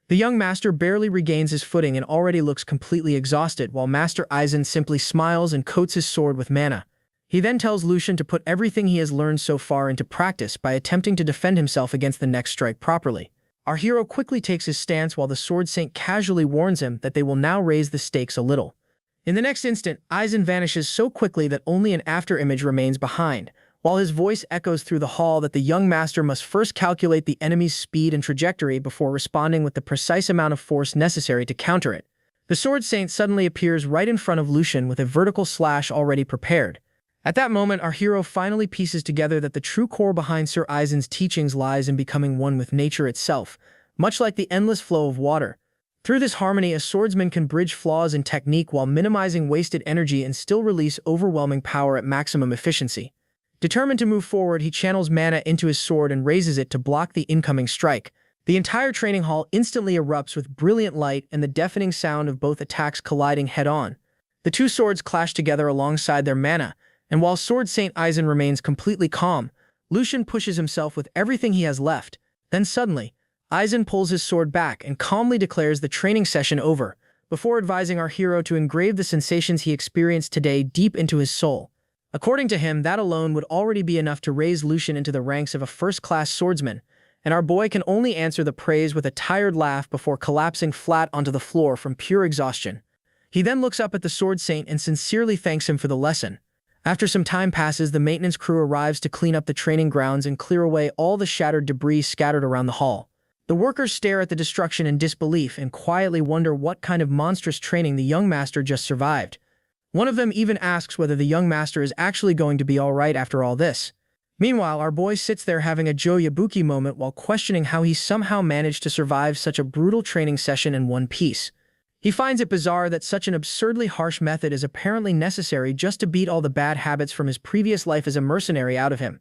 A: The young master barely regains his footing and already looks completely exhausted, while Master Aizen simply smiles and coats his sword with mana. He then tells Lucian to put everything he has learned so far into practice by attempting to defend himself against the next strike properly. Our hero quickly takes his stance while the Sword Saint casually warns him that they will now raise the stakes a little. In the next instant, Aizen vanishes so quickly that only an afterimage remains behind, while his voice echoes through the hall that the young master must first calculate the enemy's speed and trajectory before responding with the precise amount of force necessary to counter it. The Sword Saint suddenly appears right in front of Lucian with a vertical slash already prepared. At that moment, our hero finally pieces together that the true core behind Sir Aizen's teachings lies in becoming one with nature itself, much like the endless flow of water. Through this harmony, a swordsman can bridge flaws in technique while minimizing wasted energy and still release overwhelming power at maximum efficiency. Determined to move forward, he channels mana into his sword and raises it to block the incoming strike. The entire training hall instantly erupts with brilliant light and the deafening sound of both attacks colliding head-on. The two swords clash together alongside their mana, and while Sword Saint Aizen remains completely calm, Lucian pushes himself with everything he has left. Then suddenly, Aizen pulls his sword back and calmly declares the training session over, before advising our hero to engrave the sensations he experienced today deep into his soul. According to him, that alone would already be enough to raise Lucian into the ranks of a first-class swordsman, and our boy can only answer the praise with a tired laugh before collapsing flat onto the floor from pure exhaustion. He then looks up at the Sword Saint and sincerely thanks him for the lesson. After some time passes, the maintenance crew arrives to clean up the training grounds and clear away all the shattered debris scattered around the hall. The workers stare at the destruction in disbelief and quietly wonder what kind of monstrous training the young master just survived. One of them even asks whether the young master is actually going to be alright after all this. Meanwhile, our boy sits there having a Joe Yabuki moment while questioning how he somehow managed to survive such a brutal training session in one piece. He finds it bizarre that such an absurdly harsh method is apparently necessary just to beat all the bad habits from his previous life as a mercenary out of him.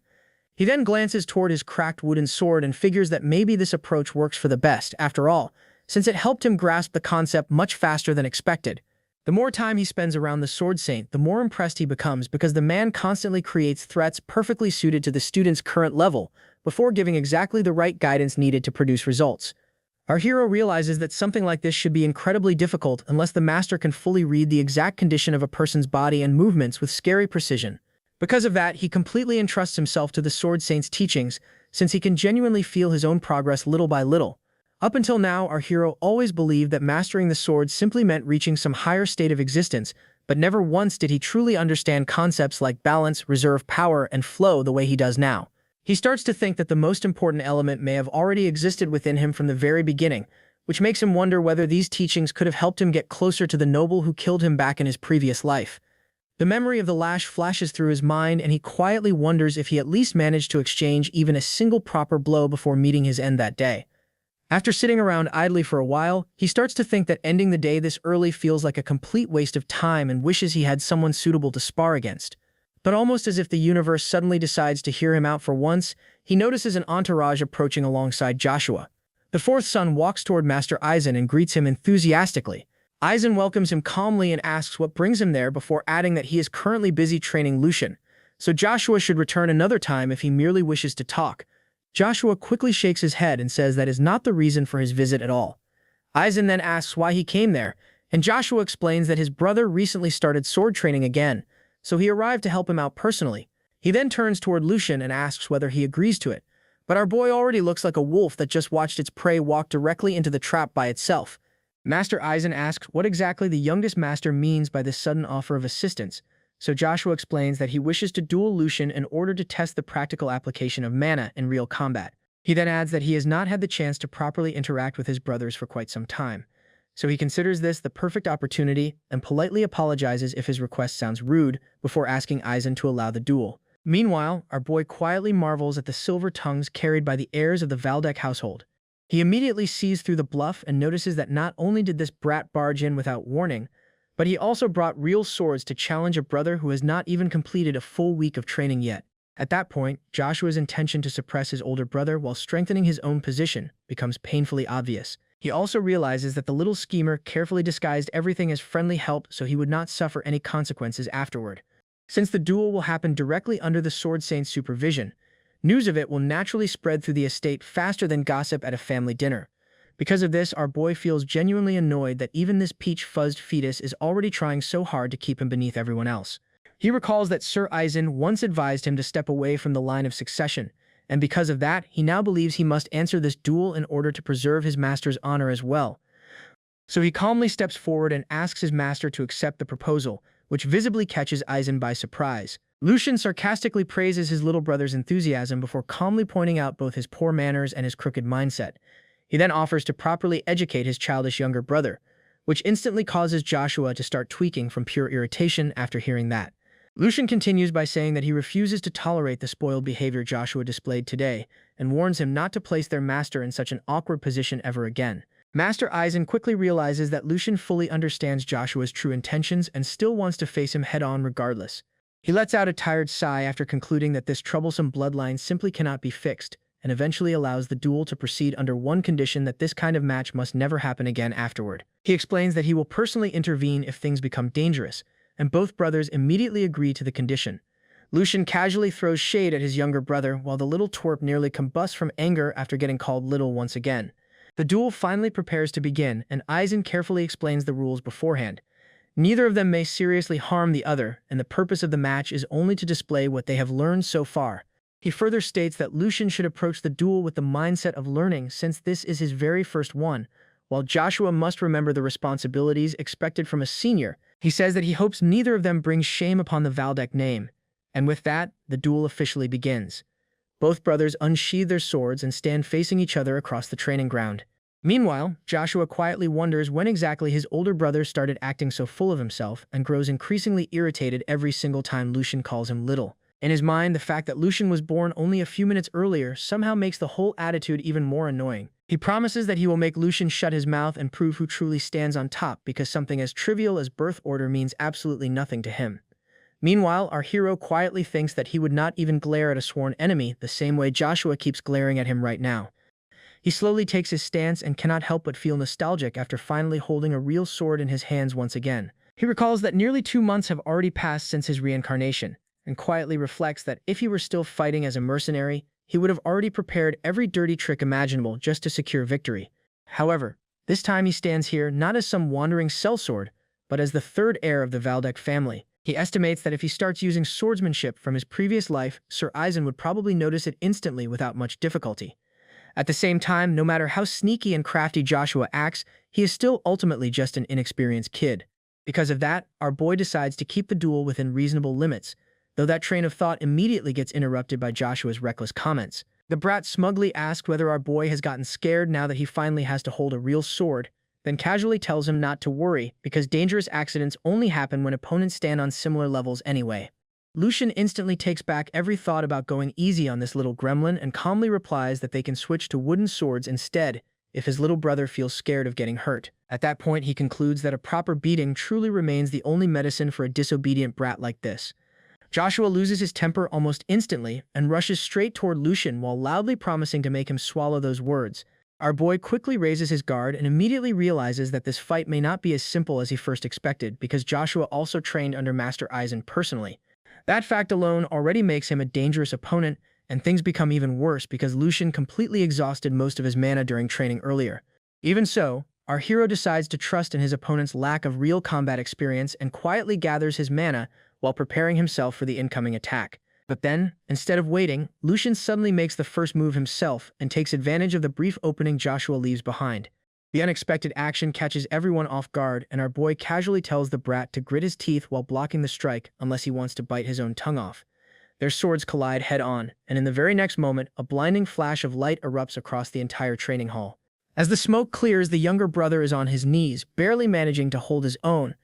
A: He then glances toward his cracked wooden sword and figures that maybe this approach works for the best, after all, since it helped him grasp the concept much faster than expected. The more time he spends around the Sword Saint, the more impressed he becomes because the man constantly creates threats perfectly suited to the student's current level, before giving exactly the right guidance needed to produce results. Our hero realizes that something like this should be incredibly difficult unless the master can fully read the exact condition of a person's body and movements with scary precision. Because of that, he completely entrusts himself to the Sword Saint's teachings, since he can genuinely feel his own progress little by little. Up until now, our hero always believed that mastering the sword simply meant reaching some higher state of existence, but never once did he truly understand concepts like balance, reserve power, and flow the way he does now. He starts to think that the most important element may have already existed within him from the very beginning, which makes him wonder whether these teachings could have helped him get closer to the noble who killed him back in his previous life. The memory of the lash flashes through his mind, and he quietly wonders if he at least managed to exchange even a single proper blow before meeting his end that day. After sitting around idly for a while, he starts to think that ending the day this early feels like a complete waste of time and wishes he had someone suitable to spar against. But almost as if the universe suddenly decides to hear him out for once, he notices an entourage approaching alongside Joshua. The fourth son walks toward Master Aizen and greets him enthusiastically. Aizen welcomes him calmly and asks what brings him there before adding that he is currently busy training Lucian, so Joshua should return another time if he merely wishes to talk. Joshua quickly shakes his head and says that is not the reason for his visit at all. Aizen then asks why he came there, and Joshua explains that his brother recently started sword training again, so he arrived to help him out personally. He then turns toward Lucian and asks whether he agrees to it, but our boy already looks like a wolf that just watched its prey walk directly into the trap by itself. Master Aizen asks what exactly the youngest master means by this sudden offer of assistance, so Joshua explains that he wishes to duel Lucian in order to test the practical application of mana in real combat. He then adds that he has not had the chance to properly interact with his brothers for quite some time, so he considers this the perfect opportunity and politely apologizes if his request sounds rude before asking Aizen to allow the duel. Meanwhile, our boy quietly marvels at the silver tongues carried by the heirs of the Valdec household. He immediately sees through the bluff and notices that not only did this brat barge in without warning, but he also brought real swords to challenge a brother who has not even completed a full week of training yet. At that point, Joshua's intention to suppress his older brother while strengthening his own position becomes painfully obvious. He also realizes that the little schemer carefully disguised everything as friendly help so he would not suffer any consequences afterward. Since the duel will happen directly under the Sword Saint's supervision, news of it will naturally spread through the estate faster than gossip at a family dinner. Because of this, our boy feels genuinely annoyed that even this peach-fuzzed fetus is already trying so hard to keep him beneath everyone else. He recalls that Sir Aizen once advised him to step away from the line of succession, and because of that, he now believes he must answer this duel in order to preserve his master's honor as well. So he calmly steps forward and asks his master to accept the proposal, which visibly catches Aizen by surprise. Lucian sarcastically praises his little brother's enthusiasm before calmly pointing out both his poor manners and his crooked mindset. He then offers to properly educate his childish younger brother, which instantly causes Joshua to start tweaking from pure irritation after hearing that. Lucian continues by saying that he refuses to tolerate the spoiled behavior Joshua displayed today and warns him not to place their master in such an awkward position ever again. Master Aizen quickly realizes that Lucian fully understands Joshua's true intentions and still wants to face him head-on regardless. He lets out a tired sigh after concluding that this troublesome bloodline simply cannot be fixed, and eventually allows the duel to proceed under one condition: that this kind of match must never happen again afterward. He explains that he will personally intervene if things become dangerous, and both brothers immediately agree to the condition. Lucian casually throws shade at his younger brother, while the little twerp nearly combusts from anger after getting called little once again. The duel finally prepares to begin, and Aizen carefully explains the rules beforehand. Neither of them may seriously harm the other, and the purpose of the match is only to display what they have learned so far. He further states that Lucian should approach the duel with the mindset of learning, since this is his very first one, while Joshua must remember the responsibilities expected from a senior. He says that he hopes neither of them brings shame upon the Valdec name, and with that, the duel officially begins. Both brothers unsheathe their swords and stand facing each other across the training ground. Meanwhile, Joshua quietly wonders when exactly his older brother started acting so full of himself and grows increasingly irritated every single time Lucian calls him little. In his mind, the fact that Lucian was born only a few minutes earlier somehow makes the whole attitude even more annoying. He promises that he will make Lucian shut his mouth and prove who truly stands on top, because something as trivial as birth order means absolutely nothing to him. Meanwhile, our hero quietly thinks that he would not even glare at a sworn enemy the same way Joshua keeps glaring at him right now. He slowly takes his stance and cannot help but feel nostalgic after finally holding a real sword in his hands once again. He recalls that nearly 2 months have already passed since his reincarnation, and quietly reflects that if he were still fighting as a mercenary, he would have already prepared every dirty trick imaginable just to secure victory. However, this time he stands here not as some wandering sellsword, but as the third heir of the Valdec family. He estimates that if he starts using swordsmanship from his previous life, Sir Aizen would probably notice it instantly without much difficulty. At the same time, no matter how sneaky and crafty Joshua acts, he is still ultimately just an inexperienced kid. Because of that, our boy decides to keep the duel within reasonable limits, though that train of thought immediately gets interrupted by Joshua's reckless comments. The brat smugly asks whether our boy has gotten scared now that he finally has to hold a real sword, then casually tells him not to worry, because dangerous accidents only happen when opponents stand on similar levels anyway. Lucian instantly takes back every thought about going easy on this little gremlin and calmly replies that they can switch to wooden swords instead if his little brother feels scared of getting hurt. At that point, he concludes that a proper beating truly remains the only medicine for a disobedient brat like this. Joshua loses his temper almost instantly and rushes straight toward Lucian while loudly promising to make him swallow those words. Our boy quickly raises his guard and immediately realizes that this fight may not be as simple as he first expected, because Joshua also trained under Master Aizen personally. That fact alone already makes him a dangerous opponent, and things become even worse because Lucian completely exhausted most of his mana during training earlier. Even so, our hero decides to trust in his opponent's lack of real combat experience and quietly gathers his mana while preparing himself for the incoming attack. But then, instead of waiting, Lucian suddenly makes the first move himself and takes advantage of the brief opening Joshua leaves behind. The unexpected action catches everyone off guard, and our boy casually tells the brat to grit his teeth while blocking the strike unless he wants to bite his own tongue off. Their swords collide head-on, and in the very next moment, a blinding flash of light erupts across the entire training hall. As the smoke clears, the younger brother is on his knees, barely managing to hold his own.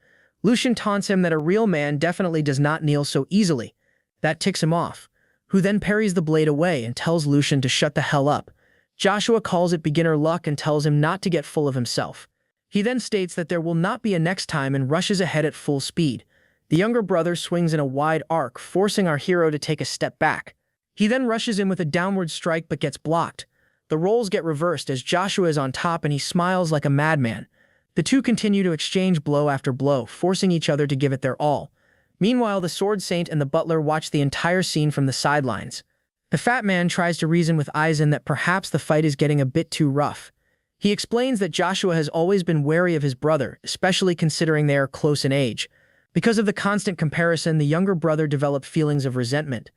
A: Lucian taunts him that a real man definitely does not kneel so easily. That ticks him off, who then parries the blade away and tells Lucian to shut the hell up. Joshua calls it beginner luck and tells him not to get full of himself. He then states that there will not be a next time and rushes ahead at full speed. The younger brother swings in a wide arc, forcing our hero to take a step back. He then rushes in with a downward strike but gets blocked. The roles get reversed as Joshua is on top and he smiles like a madman. The two continue to exchange blow after blow, forcing each other to give it their all. Meanwhile, the Sword Saint and the butler watch the entire scene from the sidelines. The fat man tries to reason with Aizen that perhaps the fight is getting a bit too rough. He explains that Joshua has always been wary of his brother, especially considering they are close in age. Because of the constant comparison, the younger brother developed feelings of resentment.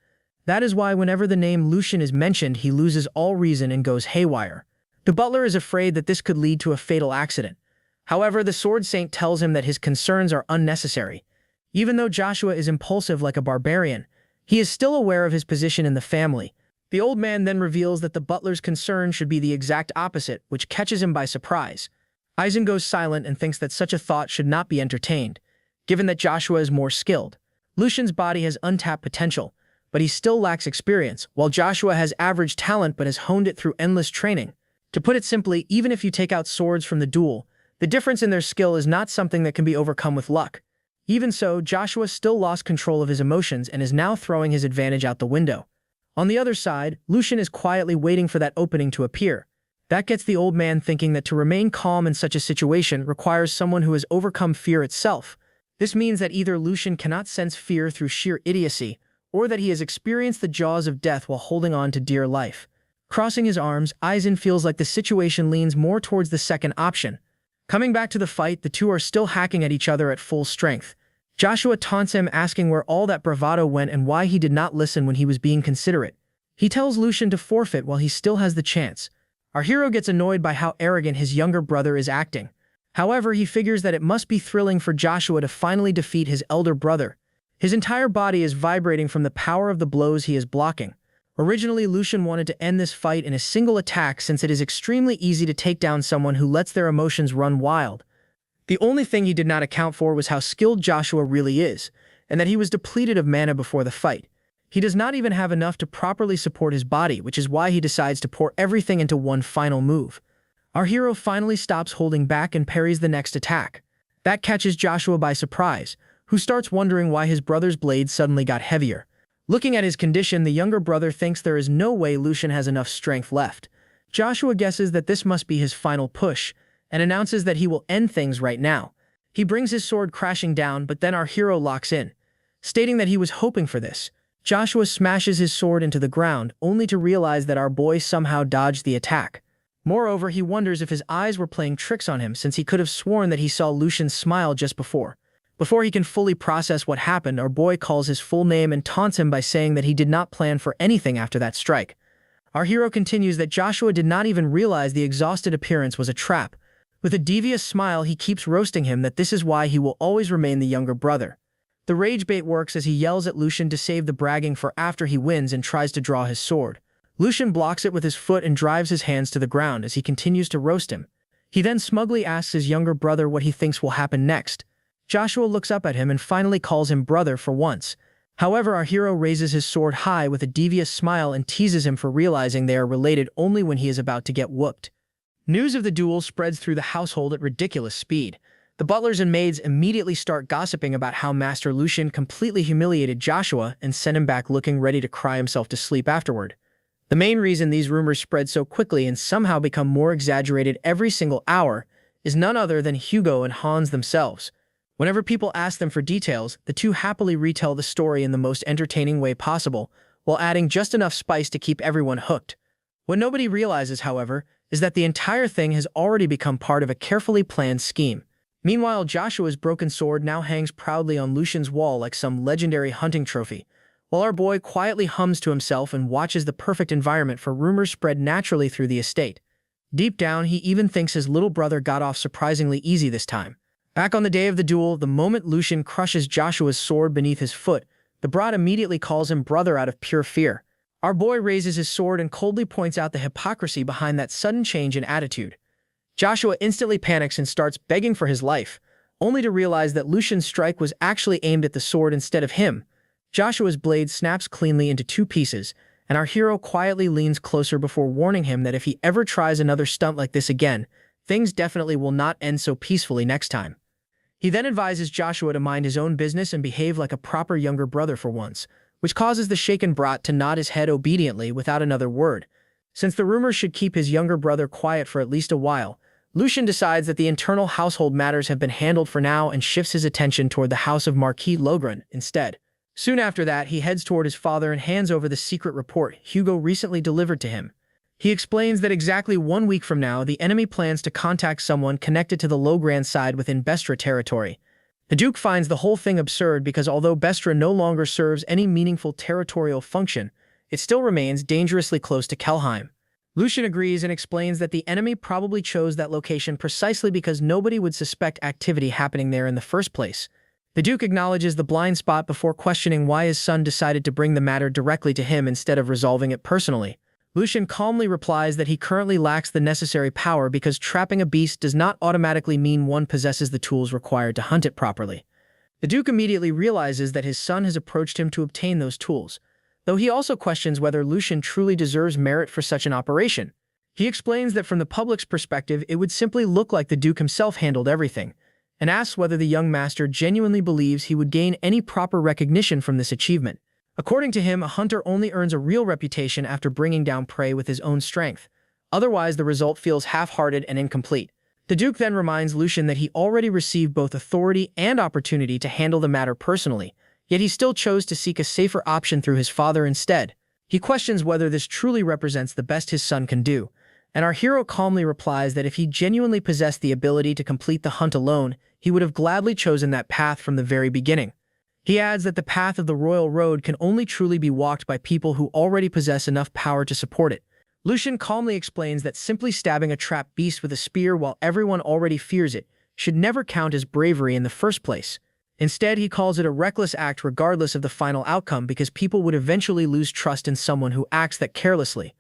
A: That is why whenever the name Lucian is mentioned, he loses all reason and goes haywire. The butler is afraid that this could lead to a fatal accident. However, the Sword Saint tells him that his concerns are unnecessary. Even though Joshua is impulsive like a barbarian, he is still aware of his position in the family. The old man then reveals that the butler's concern should be the exact opposite, which catches him by surprise. Aizen goes silent and thinks that such a thought should not be entertained, given that Joshua is more skilled. Lucian's body has untapped potential, but he still lacks experience, while Joshua has average talent but has honed it through endless training. To put it simply, even if you take out swords from the duel, the difference in their skill is not something that can be overcome with luck. Even so, Joshua still lost control of his emotions and is now throwing his advantage out the window. On the other side, Lucian is quietly waiting for that opening to appear. That gets the old man thinking that to remain calm in such a situation requires someone who has overcome fear itself. This means that either Lucian cannot sense fear through sheer idiocy, or that he has experienced the jaws of death while holding on to dear life. Crossing his arms, Aizen feels like the situation leans more towards the second option. Coming back to the fight, the two are still hacking at each other at full strength. Joshua taunts him, asking where all that bravado went and why he did not listen when he was being considerate. He tells Lucian to forfeit while he still has the chance. Our hero gets annoyed by how arrogant his younger brother is acting. However, he figures that it must be thrilling for Joshua to finally defeat his elder brother. His entire body is vibrating from the power of the blows he is blocking. Originally, Lucian wanted to end this fight in a single attack since it is extremely easy to take down someone who lets their emotions run wild. The only thing he did not account for was how skilled Joshua really is, and that he was depleted of mana before the fight. He does not even have enough to properly support his body, which is why he decides to pour everything into one final move. Our hero finally stops holding back and parries the next attack. That catches Joshua by surprise, who starts wondering why his brother's blade suddenly got heavier. Looking at his condition, the younger brother thinks there is no way Lucian has enough strength left. Joshua guesses that this must be his final push, and announces that he will end things right now. He brings his sword crashing down, but then our hero locks in, stating that he was hoping for this. Joshua smashes his sword into the ground, only to realize that our boy somehow dodged the attack. Moreover, he wonders if his eyes were playing tricks on him, since he could have sworn that he saw Lucian smile just before. Before he can fully process what happened, our boy calls his full name and taunts him by saying that he did not plan for anything after that strike. Our hero continues that Joshua did not even realize the exhausted appearance was a trap. With a devious smile, he keeps roasting him that this is why he will always remain the younger brother. The rage bait works as he yells at Lucian to save the bragging for after he wins and tries to draw his sword. Lucian blocks it with his foot and drives his hands to the ground as he continues to roast him. He then smugly asks his younger brother what he thinks will happen next. Joshua looks up at him and finally calls him brother for once. However, our hero raises his sword high with a devious smile and teases him for realizing they are related only when he is about to get whooped. News of the duel spreads through the household at ridiculous speed. The butlers and maids immediately start gossiping about how Master Lucian completely humiliated Joshua and sent him back looking ready to cry himself to sleep afterward. The main reason these rumors spread so quickly and somehow become more exaggerated every single hour is none other than Hugo and Hans themselves. Whenever people ask them for details, the two happily retell the story in the most entertaining way possible, while adding just enough spice to keep everyone hooked. What nobody realizes, however, is that the entire thing has already become part of a carefully planned scheme. Meanwhile, Joshua's broken sword now hangs proudly on Lucian's wall like some legendary hunting trophy, while our boy quietly hums to himself and watches the perfect environment for rumors spread naturally through the estate. Deep down, he even thinks his little brother got off surprisingly easy this time. Back on the day of the duel, the moment Lucian crushes Joshua's sword beneath his foot, The brat immediately calls him brother out of pure fear. Our boy raises his sword and coldly points out the hypocrisy behind that sudden change in attitude. Joshua instantly panics and starts begging for his life, only to realize that Lucian's strike was actually aimed at the sword instead of him. Joshua's blade snaps cleanly into two pieces, and our hero quietly leans closer before warning him that if he ever tries another stunt like this again, things definitely will not end so peacefully next time. He then advises Joshua to mind his own business and behave like a proper younger brother for once, which causes the shaken brat to nod his head obediently without another word. Since the rumors should keep his younger brother quiet for at least a while, Lucian decides that the internal household matters have been handled for now and shifts his attention toward the house of Marquis Logren instead. Soon after that, he heads toward his father and hands over the secret report Hugo recently delivered to him. He explains that exactly 1 week from now, the enemy plans to contact someone connected to the Logran side within Bestra territory. The Duke finds the whole thing absurd because although Bestra no longer serves any meaningful territorial function, it still remains dangerously close to Kelheim. Lucian agrees and explains that the enemy probably chose that location precisely because nobody would suspect activity happening there in the first place. The Duke acknowledges the blind spot before questioning why his son decided to bring the matter directly to him instead of resolving it personally. Lucian calmly replies that he currently lacks the necessary power because trapping a beast does not automatically mean one possesses the tools required to hunt it properly. The Duke immediately realizes that his son has approached him to obtain those tools, though he also questions whether Lucian truly deserves merit for such an operation. He explains that from the public's perspective, it would simply look like the Duke himself handled everything, and asks whether the young master genuinely believes he would gain any proper recognition from this achievement. According to him, a hunter only earns a real reputation after bringing down prey with his own strength. Otherwise, the result feels half-hearted and incomplete. The Duke then reminds Lucian that he already received both authority and opportunity to handle the matter personally, yet he still chose to seek a safer option through his father instead. He questions whether this truly represents the best his son can do, and our hero calmly replies that if he genuinely possessed the ability to complete the hunt alone, he would have gladly chosen that path from the very beginning. He adds that the path of the royal road can only truly be walked by people who already possess enough power to support it. Lucian calmly explains that simply stabbing a trapped beast with a spear while everyone already fears it should never count as bravery in the first place. Instead, he calls it a reckless act regardless of the final outcome because people would eventually lose trust in someone who acts that carelessly.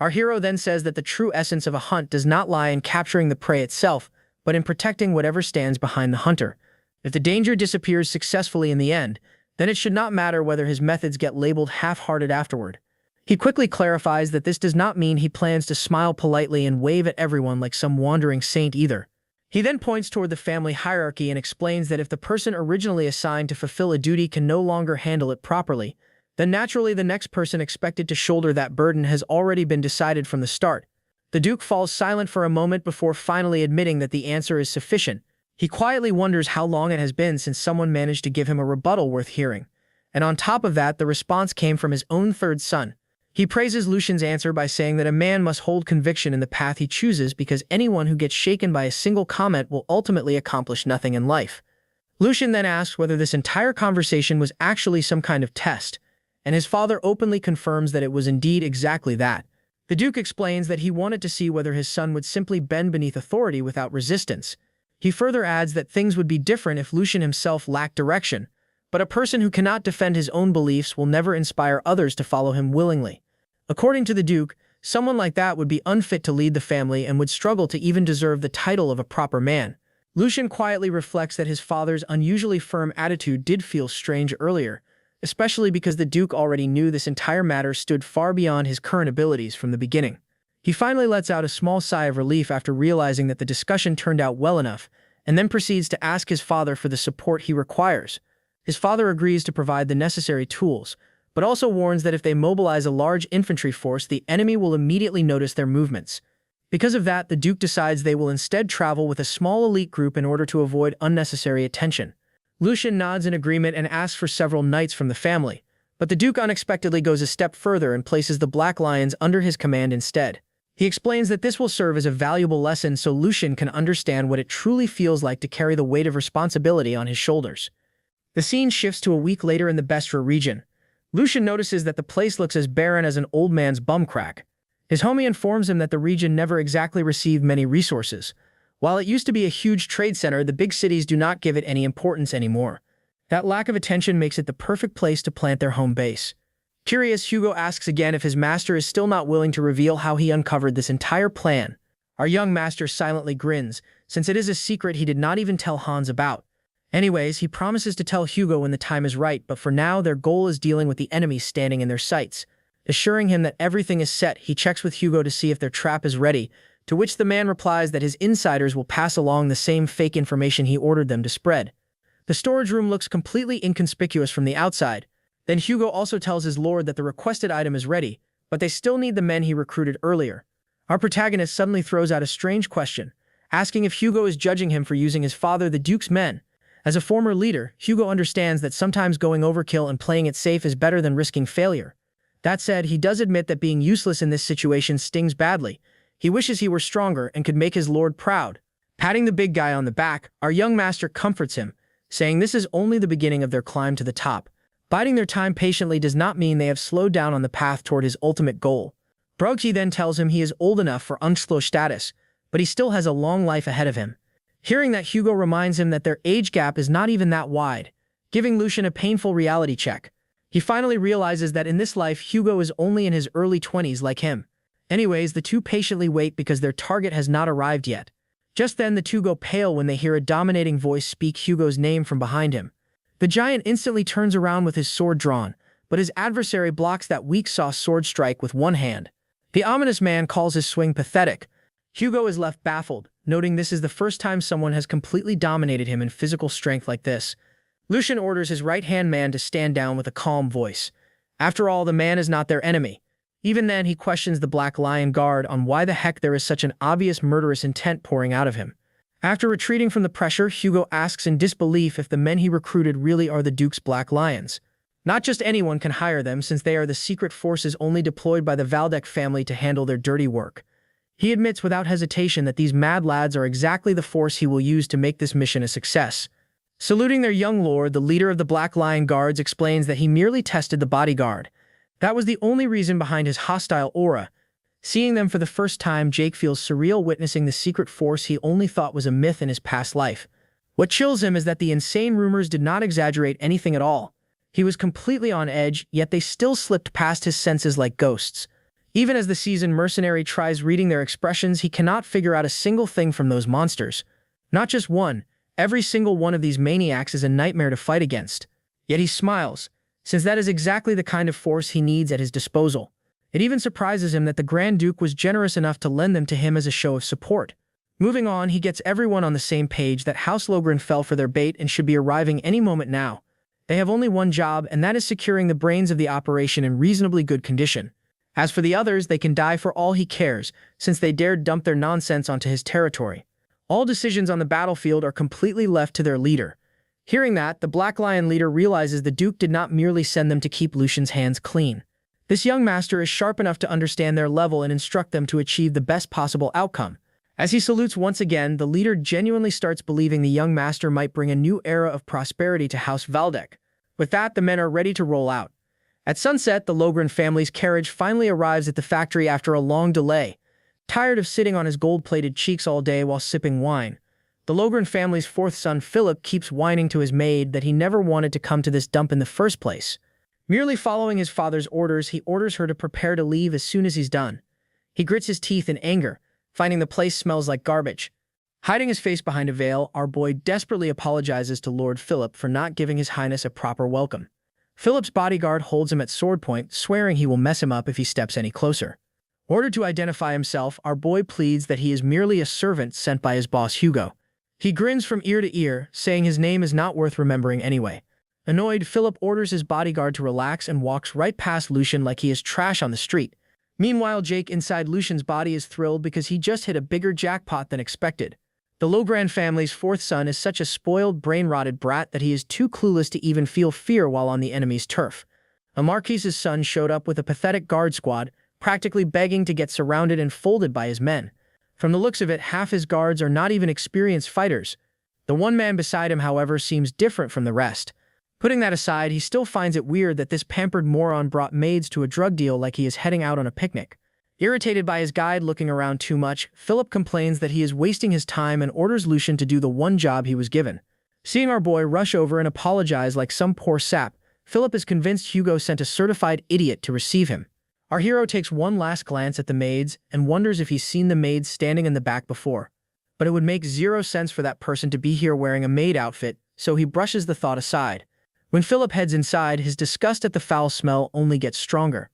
A: Our hero then says that the true essence of a hunt does not lie in capturing the prey itself, but in protecting whatever stands behind the hunter. If the danger disappears successfully in the end, then it should not matter whether his methods get labeled half-hearted afterward. He quickly clarifies that this does not mean he plans to smile politely and wave at everyone like some wandering saint either. He then points toward the family hierarchy and explains that if the person originally assigned to fulfill a duty can no longer handle it properly, then naturally the next person expected to shoulder that burden has already been decided from the start. The Duke falls silent for a moment before finally admitting that the answer is sufficient. He quietly wonders how long it has been since someone managed to give him a rebuttal worth hearing. And on top of that, the response came from his own third son. He praises Lucian's answer by saying that a man must hold conviction in the path he chooses because anyone who gets shaken by a single comment will ultimately accomplish nothing in life. Lucian then asks whether this entire conversation was actually some kind of test, and his father openly confirms that it was indeed exactly that. The Duke explains that he wanted to see whether his son would simply bend beneath authority without resistance. He further adds that things would be different if Lucian himself lacked direction, but a person who cannot defend his own beliefs will never inspire others to follow him willingly. According to the Duke, someone like that would be unfit to lead the family and would struggle to even deserve the title of a proper man. Lucian quietly reflects that his father's unusually firm attitude did feel strange earlier, especially because the Duke already knew this entire matter stood far beyond his current abilities from the beginning. He finally lets out a small sigh of relief after realizing that the discussion turned out well enough, and then proceeds to ask his father for the support he requires. His father agrees to provide the necessary tools, but also warns that if they mobilize a large infantry force, the enemy will immediately notice their movements. Because of that, the Duke decides they will instead travel with a small elite group in order to avoid unnecessary attention. Lucian nods in agreement and asks for several knights from the family, but the Duke unexpectedly goes a step further and places the Black Lions under his command instead. He explains that this will serve as a valuable lesson so Lucian can understand what it truly feels like to carry the weight of responsibility on his shoulders. The scene shifts to a week later in the Bestra region. Lucian notices that the place looks as barren as an old man's bum crack. His homie informs him that the region never exactly received many resources. While it used to be a huge trade center, the big cities do not give it any importance anymore. That lack of attention makes it the perfect place to plant their home base. Curious, Hugo asks again if his master is still not willing to reveal how he uncovered this entire plan. Our young master silently grins, since it is a secret he did not even tell Hans about. Anyways, he promises to tell Hugo when the time is right, but for now their goal is dealing with the enemies standing in their sights. Assuring him that everything is set, he checks with Hugo to see if their trap is ready, to which the man replies that his insiders will pass along the same fake information he ordered them to spread. The storage room looks completely inconspicuous from the outside. Then Hugo also tells his lord that the requested item is ready, but they still need the men he recruited earlier. Our protagonist suddenly throws out a strange question, asking if Hugo is judging him for using his father the Duke's men. As a former leader, Hugo understands that sometimes going overkill and playing it safe is better than risking failure. That said, he does admit that being useless in this situation stings badly. He wishes he were stronger and could make his lord proud. Patting the big guy on the back, our young master comforts him, saying this is only the beginning of their climb to the top. Biding their time patiently does not mean they have slowed down on the path toward his ultimate goal. Brugge then tells him he is old enough for Unschlo status, but he still has a long life ahead of him. Hearing that, Hugo reminds him that their age gap is not even that wide, giving Lucian a painful reality check. He finally realizes that in this life, Hugo is only in his early 20s like him. Anyways, the two patiently wait because their target has not arrived yet. Just then, the two go pale when they hear a dominating voice speak Hugo's name from behind him. The giant instantly turns around with his sword drawn, but his adversary blocks that weak-sauce sword strike with one hand. The ominous man calls his swing pathetic. Hugo is left baffled, noting this is the first time someone has completely dominated him in physical strength like this. Lucian orders his right-hand man to stand down with a calm voice. After all, the man is not their enemy. Even then, he questions the Black Lion guard on why the heck there is such an obvious murderous intent pouring out of him. After retreating from the pressure, Hugo asks in disbelief if the men he recruited really are the Duke's Black Lions. Not just anyone can hire them, since they are the secret forces only deployed by the Valdec family to handle their dirty work. He admits without hesitation that these mad lads are exactly the force he will use to make this mission a success. Saluting their young lord, the leader of the Black Lion Guards explains that he merely tested the bodyguard. That was the only reason behind his hostile aura. Seeing them for the first time, Jake feels surreal witnessing the secret force he only thought was a myth in his past life. What chills him is that the insane rumors did not exaggerate anything at all. He was completely on edge, yet they still slipped past his senses like ghosts. Even as the seasoned mercenary tries reading their expressions, he cannot figure out a single thing from those monsters. Not just one, every single one of these maniacs is a nightmare to fight against. Yet he smiles, since that is exactly the kind of force he needs at his disposal. It even surprises him that the Grand Duke was generous enough to lend them to him as a show of support. Moving on, he gets everyone on the same page that House Logren fell for their bait and should be arriving any moment now. They have only one job, and that is securing the brains of the operation in reasonably good condition. As for the others, they can die for all he cares, since they dared dump their nonsense onto his territory. All decisions on the battlefield are completely left to their leader. Hearing that, the Black Lion leader realizes the Duke did not merely send them to keep Lucian's hands clean. This young master is sharp enough to understand their level and instruct them to achieve the best possible outcome. As he salutes once again, the leader genuinely starts believing the young master might bring a new era of prosperity to House Valdec. With that, the men are ready to roll out. At sunset, the Logren family's carriage finally arrives at the factory after a long delay. Tired of sitting on his gold-plated cheeks all day while sipping wine, the Logren family's fourth son, Philip, keeps whining to his maid that he never wanted to come to this dump in the first place. Merely following his father's orders, he orders her to prepare to leave as soon as he's done. He grits his teeth in anger, finding the place smells like garbage. Hiding his face behind a veil, our boy desperately apologizes to Lord Philip for not giving his highness a proper welcome. Philip's bodyguard holds him at sword point, swearing he will mess him up if he steps any closer. Ordered to identify himself, our boy pleads that he is merely a servant sent by his boss Hugo. He grins from ear to ear, saying his name is not worth remembering anyway. Annoyed, Philip orders his bodyguard to relax and walks right past Lucian like he is trash on the street. Meanwhile, Jake inside Lucian's body is thrilled because he just hit a bigger jackpot than expected. The Logren family's fourth son is such a spoiled, brain-rotted brat that he is too clueless to even feel fear while on the enemy's turf. A Marquise's son showed up with a pathetic guard squad, practically begging to get surrounded and folded by his men. From the looks of it, half his guards are not even experienced fighters. The one man beside him, however, seems different from the rest. Putting that aside, he still finds it weird that this pampered moron brought maids to a drug deal like he is heading out on a picnic. Irritated by his guide looking around too much, Philip complains that he is wasting his time and orders Lucian to do the one job he was given. Seeing our boy rush over and apologize like some poor sap, Philip is convinced Hugo sent a certified idiot to receive him. Our hero takes one last glance at the maids and wonders if he's seen the maids standing in the back before. But it would make zero sense for that person to be here wearing a maid outfit, so he brushes the thought aside. When Philip heads inside, his disgust at the foul smell only gets stronger.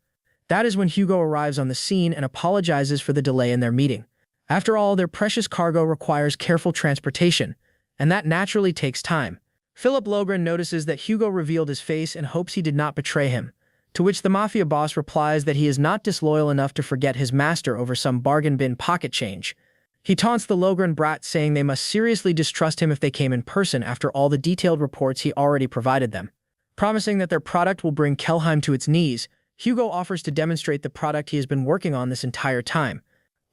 A: That is when Hugo arrives on the scene and apologizes for the delay in their meeting. After all, their precious cargo requires careful transportation, and that naturally takes time. Philip Logren notices that Hugo revealed his face and hopes he did not betray him, to which the mafia boss replies that he is not disloyal enough to forget his master over some bargain bin pocket change. He taunts the Logren brat, saying they must seriously distrust him if they came in person after all the detailed reports he already provided them. Promising that their product will bring Kelheim to its knees, Hugo offers to demonstrate the product he has been working on this entire time.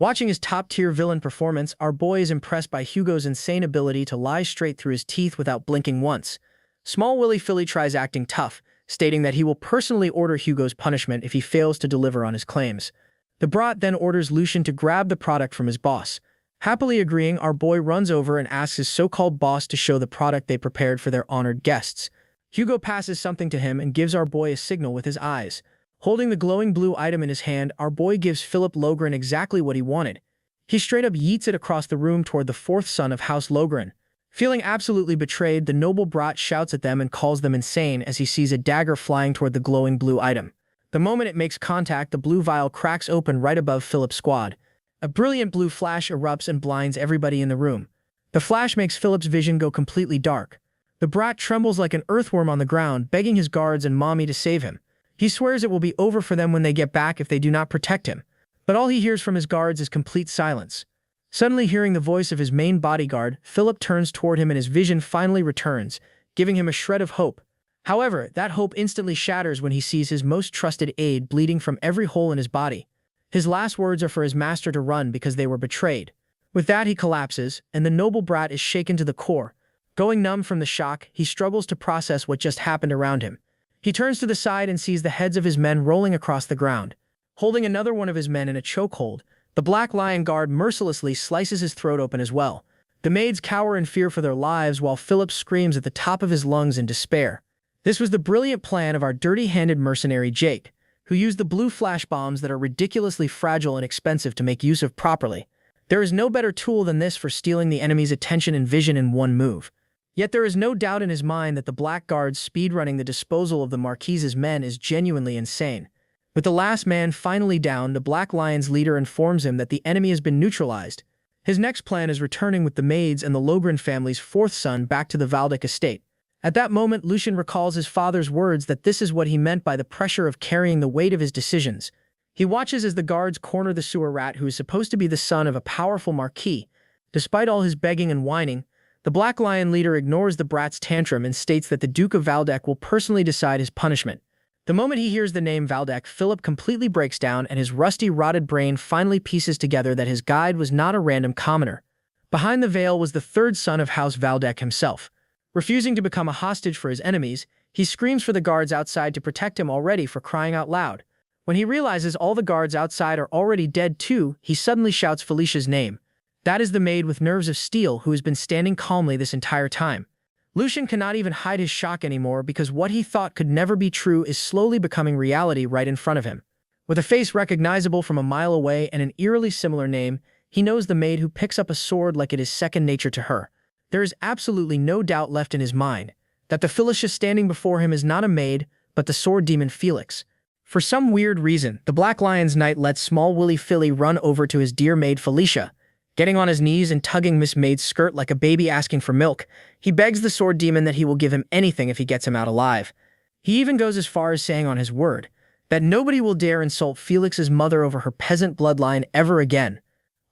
A: Watching his top-tier villain performance, our boy is impressed by Hugo's insane ability to lie straight through his teeth without blinking once. Small Willy Philly tries acting tough, stating that he will personally order Hugo's punishment if he fails to deliver on his claims. The brat then orders Lucian to grab the product from his boss. Happily agreeing, our boy runs over and asks his so-called boss to show the product they prepared for their honored guests. Hugo passes something to him and gives our boy a signal with his eyes. Holding the glowing blue item in his hand, our boy gives Philip Logren exactly what he wanted. He straight up yeets it across the room toward the fourth son of House Logren. Feeling absolutely betrayed, the noble brat shouts at them and calls them insane as he sees a dagger flying toward the glowing blue item. The moment it makes contact, the blue vial cracks open right above Philip's squad. A brilliant blue flash erupts and blinds everybody in the room. The flash makes Philip's vision go completely dark. The brat trembles like an earthworm on the ground, begging his guards and mommy to save him. He swears it will be over for them when they get back if they do not protect him. But all he hears from his guards is complete silence. Suddenly hearing the voice of his main bodyguard, Philip turns toward him and his vision finally returns, giving him a shred of hope. However, that hope instantly shatters when he sees his most trusted aide bleeding from every hole in his body. His last words are for his master to run because they were betrayed. With that, he collapses, and the noble brat is shaken to the core. Going numb from the shock, he struggles to process what just happened around him. He turns to the side and sees the heads of his men rolling across the ground. Holding another one of his men in a chokehold, the Black Lion guard mercilessly slices his throat open as well. The maids cower in fear for their lives while Philip screams at the top of his lungs in despair. This was the brilliant plan of our dirty-handed mercenary Jake, who used the blue flash bombs that are ridiculously fragile and expensive to make use of properly. There is no better tool than this for stealing the enemy's attention and vision in one move. Yet there is no doubt in his mind that the Blackguard's speedrunning the disposal of the Marquise's men is genuinely insane. With the last man finally down, the Black Lion's leader informs him that the enemy has been neutralized. His next plan is returning with the maids and the Logren family's fourth son back to the Valdek estate. At that moment, Lucian recalls his father's words that this is what he meant by the pressure of carrying the weight of his decisions. He watches as the guards corner the sewer rat who is supposed to be the son of a powerful marquis. Despite all his begging and whining, the Black Lion leader ignores the brat's tantrum and states that the Duke of Valdek will personally decide his punishment. The moment he hears the name Valdek, Philip completely breaks down and his rusty, rotted brain finally pieces together that his guide was not a random commoner. Behind the veil was the third son of House Valdek himself. Refusing to become a hostage for his enemies, he screams for the guards outside to protect him already for crying out loud. When he realizes all the guards outside are already dead too, he suddenly shouts Felicia's name. That is the maid with nerves of steel who has been standing calmly this entire time. Lucian cannot even hide his shock anymore because what he thought could never be true is slowly becoming reality right in front of him. With a face recognizable from a mile away and an eerily similar name, he knows the maid who picks up a sword like it is second nature to her. There is absolutely no doubt left in his mind that the Felicia standing before him is not a maid, but the sword demon Felix. For some weird reason, the Black Lion's knight lets small Willy Philly run over to his dear maid Felicia. Getting on his knees and tugging Miss Maid's skirt like a baby asking for milk, he begs the sword demon that he will give him anything if he gets him out alive. He even goes as far as saying on his word that nobody will dare insult Felix's mother over her peasant bloodline ever again.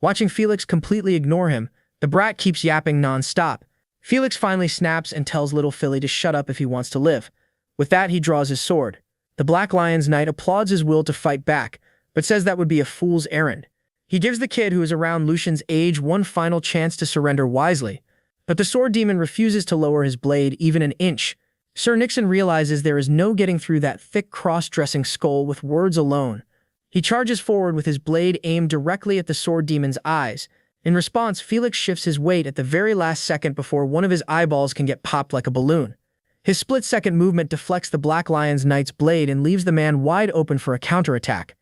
A: Watching Felix completely ignore him, the brat keeps yapping non-stop. Felix finally snaps and tells little Philly to shut up if he wants to live. With that, he draws his sword. The Black Lion's knight applauds his will to fight back, but says that would be a fool's errand. He gives the kid who is around Lucian's age one final chance to surrender wisely, but the sword demon refuses to lower his blade even an inch. Sir Nixon realizes there is no getting through that thick cross-dressing skull with words alone. He charges forward with his blade aimed directly at the sword demon's eyes, In response, Felix shifts his weight at the very last second before one of his eyeballs can get popped like a balloon. His split-second movement deflects the Black Lion's knight's blade and leaves the man wide open for a counterattack.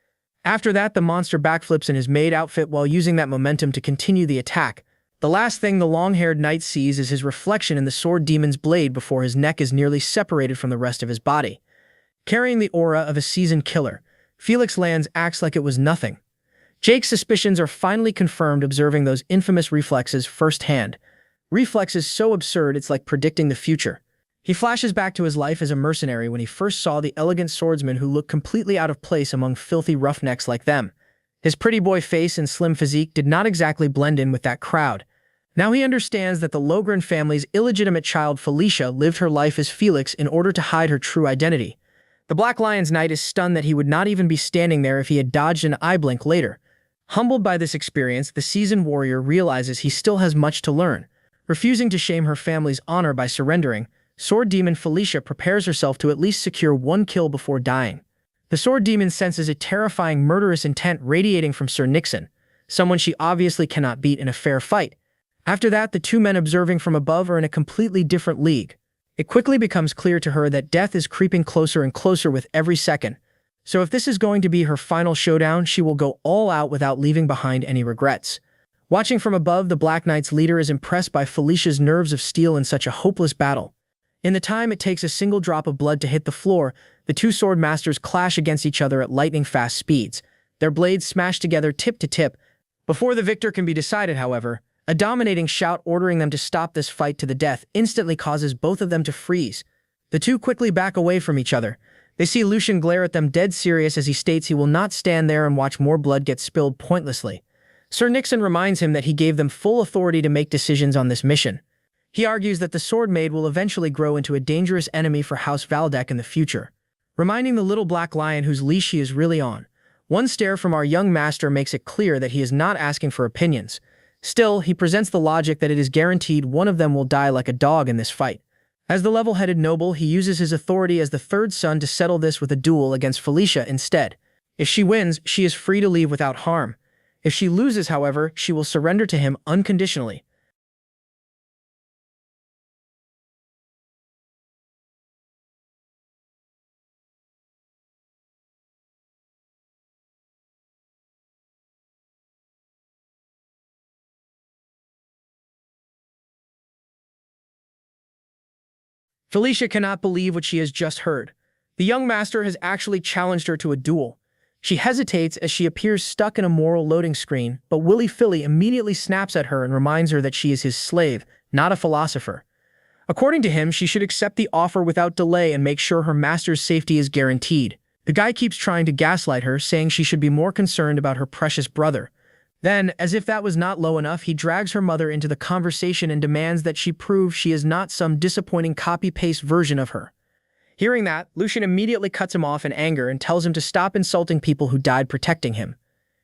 A: After that, the monster backflips in his maid outfit while using that momentum to continue the attack. The last thing the long-haired knight sees is his reflection in the sword demon's blade before his neck is nearly separated from the rest of his body. Carrying the aura of a seasoned killer, Felix lands acts like it was nothing. Jake's suspicions are finally confirmed observing those infamous reflexes firsthand. Reflexes so absurd it's like predicting the future. He flashes back to his life as a mercenary when he first saw the elegant swordsman who looked completely out of place among filthy roughnecks like them. His pretty boy face and slim physique did not exactly blend in with that crowd. Now he understands that the Logren family's illegitimate child Felicia lived her life as Felix in order to hide her true identity. The Black Lion's knight is stunned that he would not even be standing there if he had dodged an eye blink later. Humbled by this experience, the seasoned warrior realizes he still has much to learn. Refusing to shame her family's honor by surrendering, Sword Demon Felicia prepares herself to at least secure one kill before dying. The Sword Demon senses a terrifying murderous intent radiating from Sir Nixon, someone she obviously cannot beat in a fair fight. After that, the two men observing from above are in a completely different league. It quickly becomes clear to her that death is creeping closer and closer with every second. So if this is going to be her final showdown, she will go all out without leaving behind any regrets. Watching from above, the Black Knight's leader is impressed by Felicia's nerves of steel in such a hopeless battle. In the time it takes a single drop of blood to hit the floor, the two sword masters clash against each other at lightning-fast speeds. Their blades smash together tip to tip. Before the victor can be decided, however, a dominating shout ordering them to stop this fight to the death instantly causes both of them to freeze. The two quickly back away from each other. They see Lucian glare at them dead serious as he states he will not stand there and watch more blood get spilled pointlessly. Sir Nixon reminds him that he gave them full authority to make decisions on this mission. He argues that the Sword Maid will eventually grow into a dangerous enemy for House Valdek in the future, reminding the little black lion whose leash he is really on. One stare from our young master makes it clear that he is not asking for opinions. Still, he presents the logic that it is guaranteed one of them will die like a dog in this fight. As the level-headed noble, he uses his authority as the third son to settle this with a duel against Felicia instead. If she wins, she is free to leave without harm. If she loses, however, she will surrender to him unconditionally. Felicia cannot believe what she has just heard. The young master has actually challenged her to a duel. She hesitates as she appears stuck in a moral loading screen, but Willy Philly immediately snaps at her and reminds her that she is his slave, not a philosopher. According to him, she should accept the offer without delay and make sure her master's safety is guaranteed. The guy keeps trying to gaslight her, saying she should be more concerned about her precious brother. Then, as if that was not low enough, he drags her mother into the conversation and demands that she prove she is not some disappointing copy-paste version of her. Hearing that, Lucian immediately cuts him off in anger and tells him to stop insulting people who died protecting him.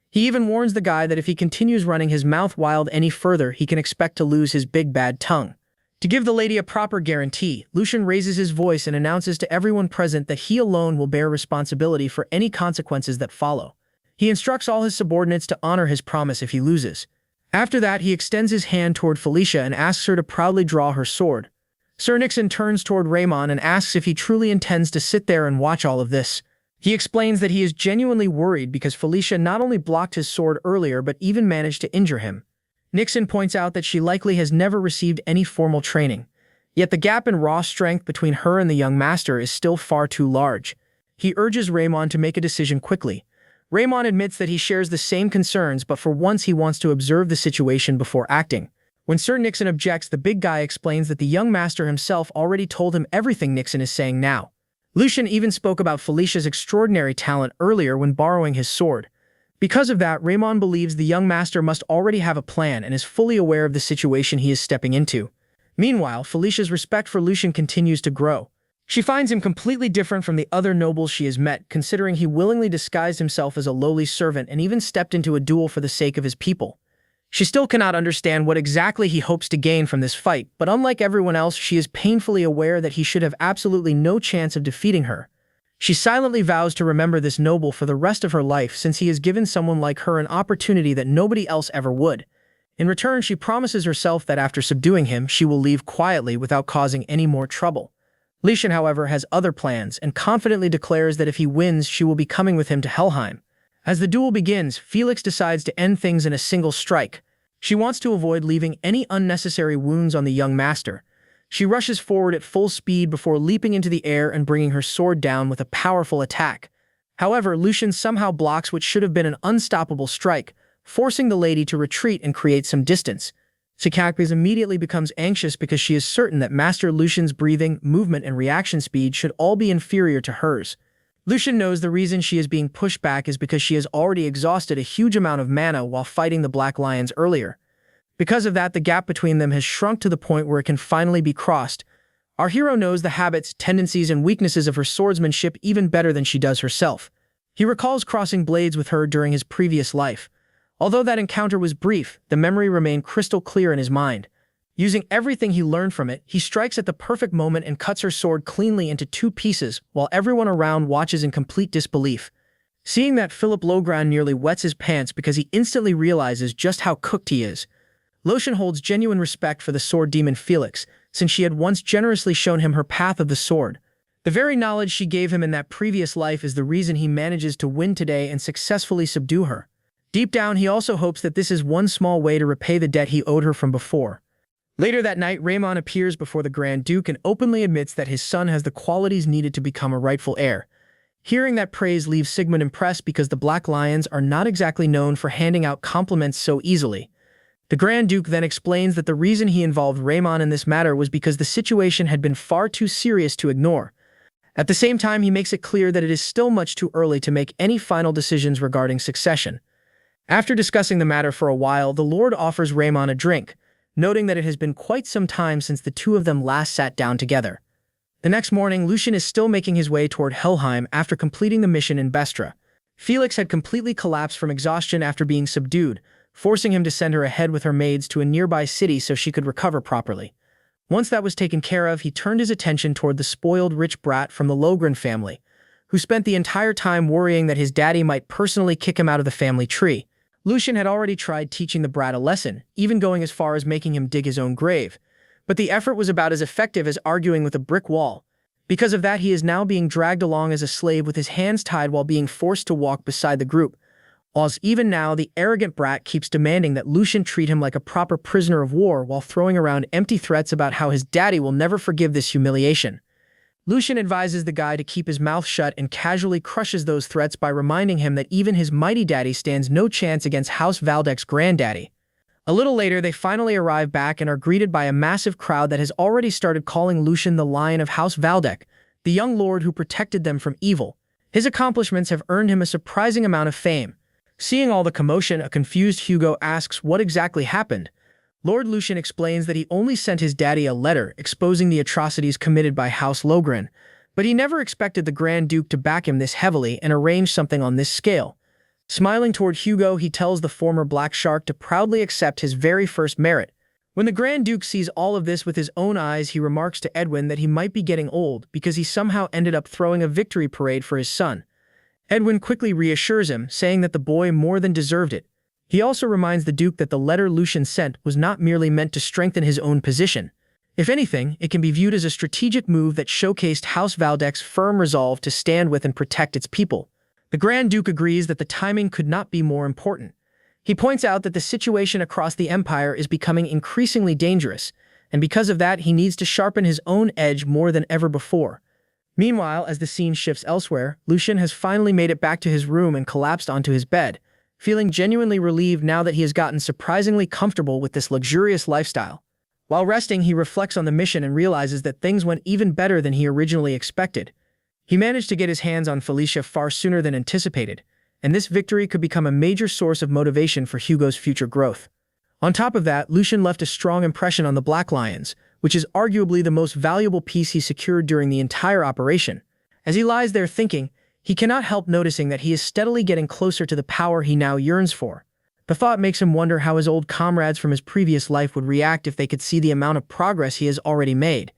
A: He even warns the guy that if he continues running his mouth wild any further, he can expect to lose his big bad tongue. To give the lady a proper guarantee, Lucian raises his voice and announces to everyone present that he alone will bear responsibility for any consequences that follow. He instructs all his subordinates to honor his promise if he loses. After that, he extends his hand toward Felicia and asks her to proudly draw her sword. Sir Nixon turns toward Raymond and asks if he truly intends to sit there and watch all of this. He explains that he is genuinely worried because Felicia not only blocked his sword earlier but even managed to injure him. Nixon points out that she likely has never received any formal training. Yet the gap in raw strength between her and the young master is still far too large. He urges Raymond to make a decision quickly. Raymond admits that he shares the same concerns, but for once he wants to observe the situation before acting. When Sir Nixon objects, the big guy explains that the young master himself already told him everything Nixon is saying now. Lucian even spoke about Felicia's extraordinary talent earlier when borrowing his sword. Because of that, Raymond believes the young master must already have a plan and is fully aware of the situation he is stepping into. Meanwhile, Felicia's respect for Lucian continues to grow. She finds him completely different from the other nobles she has met, considering he willingly disguised himself as a lowly servant and even stepped into a duel for the sake of his people. She still cannot understand what exactly he hopes to gain from this fight, but unlike everyone else, she is painfully aware that he should have absolutely no chance of defeating her. She silently vows to remember this noble for the rest of her life since he has given someone like her an opportunity that nobody else ever would. In return, she promises herself that after subduing him, she will leave quietly without causing any more trouble. Lucian, however, has other plans and confidently declares that if he wins, she will be coming with him to Helheim. As the duel begins, Felix decides to end things in a single strike. She wants to avoid leaving any unnecessary wounds on the young master. She rushes forward at full speed before leaping into the air and bringing her sword down with a powerful attack. However, Lucian somehow blocks what should have been an unstoppable strike, forcing the lady to retreat and create some distance. Sakakis immediately becomes anxious because she is certain that Master Lucian's breathing, movement, and reaction speed should all be inferior to hers. Lucian knows the reason she is being pushed back is because she has already exhausted a huge amount of mana while fighting the Black Lions earlier. Because of that, the gap between them has shrunk to the point where it can finally be crossed. Our hero knows the habits, tendencies, and weaknesses of her swordsmanship even better than she does herself. He recalls crossing blades with her during his previous life. Although that encounter was brief, the memory remained crystal clear in his mind. Using everything he learned from it, he strikes at the perfect moment and cuts her sword cleanly into 2 pieces, while everyone around watches in complete disbelief. Seeing that, Philip Logran nearly wets his pants because he instantly realizes just how cooked he is. Lucian holds genuine respect for the sword demon Felix, since she had once generously shown him her path of the sword. The very knowledge she gave him in that previous life is the reason he manages to win today and successfully subdue her. Deep down, he also hopes that this is one small way to repay the debt he owed her from before. Later that night, Raymond appears before the Grand Duke and openly admits that his son has the qualities needed to become a rightful heir. Hearing that praise leaves Sigmund impressed because the Black Lions are not exactly known for handing out compliments so easily. The Grand Duke then explains that the reason he involved Raymond in this matter was because the situation had been far too serious to ignore. At the same time, he makes it clear that it is still much too early to make any final decisions regarding succession. After discussing the matter for a while, the Lord offers Raymond a drink, noting that it has been quite some time since the two of them last sat down together. The next morning, Lucian is still making his way toward Helheim after completing the mission in Bestra. Felix had completely collapsed from exhaustion after being subdued, forcing him to send her ahead with her maids to a nearby city so she could recover properly. Once that was taken care of, he turned his attention toward the spoiled rich brat from the Logran family, who spent the entire time worrying that his daddy might personally kick him out of the family tree. Lucian had already tried teaching the brat a lesson, even going as far as making him dig his own grave. But the effort was about as effective as arguing with a brick wall. Because of that, he is now being dragged along as a slave with his hands tied while being forced to walk beside the group. Whilst even now, the arrogant brat keeps demanding that Lucian treat him like a proper prisoner of war while throwing around empty threats about how his daddy will never forgive this humiliation. Lucian advises the guy to keep his mouth shut and casually crushes those threats by reminding him that even his mighty daddy stands no chance against House Valdek's granddaddy. A little later, they finally arrive back and are greeted by a massive crowd that has already started calling Lucian the Lion of House Valdek, the young lord who protected them from evil. His accomplishments have earned him a surprising amount of fame. Seeing all the commotion, a confused Hugo asks what exactly happened. Lord Lucian explains that he only sent his daddy a letter exposing the atrocities committed by House Logran, but he never expected the Grand Duke to back him this heavily and arrange something on this scale. Smiling toward Hugo, he tells the former Black Shark to proudly accept his very first merit. When the Grand Duke sees all of this with his own eyes, he remarks to Edwin that he might be getting old because he somehow ended up throwing a victory parade for his son. Edwin quickly reassures him, saying that the boy more than deserved it. He also reminds the Duke that the letter Lucian sent was not merely meant to strengthen his own position. If anything, it can be viewed as a strategic move that showcased House Valdek's firm resolve to stand with and protect its people. The Grand Duke agrees that the timing could not be more important. He points out that the situation across the Empire is becoming increasingly dangerous, and because of that, he needs to sharpen his own edge more than ever before. Meanwhile, as the scene shifts elsewhere, Lucian has finally made it back to his room and collapsed onto his bed, feeling genuinely relieved now that he has gotten surprisingly comfortable with this luxurious lifestyle. While resting, he reflects on the mission and realizes that things went even better than he originally expected. He managed to get his hands on Felicia far sooner than anticipated, and this victory could become a major source of motivation for Hugo's future growth. On top of that, Lucian left a strong impression on the Black Lions, which is arguably the most valuable piece he secured during the entire operation. As he lies there thinking, he cannot help noticing that he is steadily getting closer to the power he now yearns for. The thought makes him wonder how his old comrades from his previous life would react if they could see the amount of progress he has already made.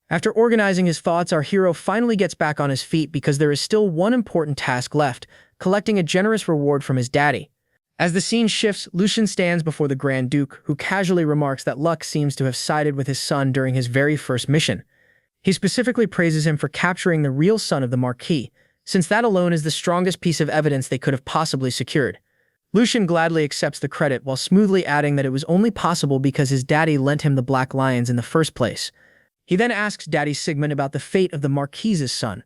A: After organizing his thoughts, our hero finally gets back on his feet because there is still one important task left, collecting a generous reward from his daddy. As the scene shifts, Lucian stands before the Grand Duke, who casually remarks that luck seems to have sided with his son during his very first mission. He specifically praises him for capturing the real son of the Marquis, since that alone is the strongest piece of evidence they could have possibly secured. Lucian gladly accepts the credit while smoothly adding that it was only possible because his daddy lent him the Black Lions in the first place. He then asks Daddy Sigmund about the fate of the Marquis's son,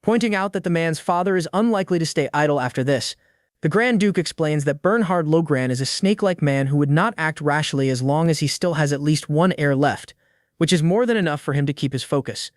A: pointing out that the man's father is unlikely to stay idle after this. The Grand Duke explains that Bernhard Logran is a snake-like man who would not act rashly as long as he still has at least one heir left, which is more than enough for him to keep his focus.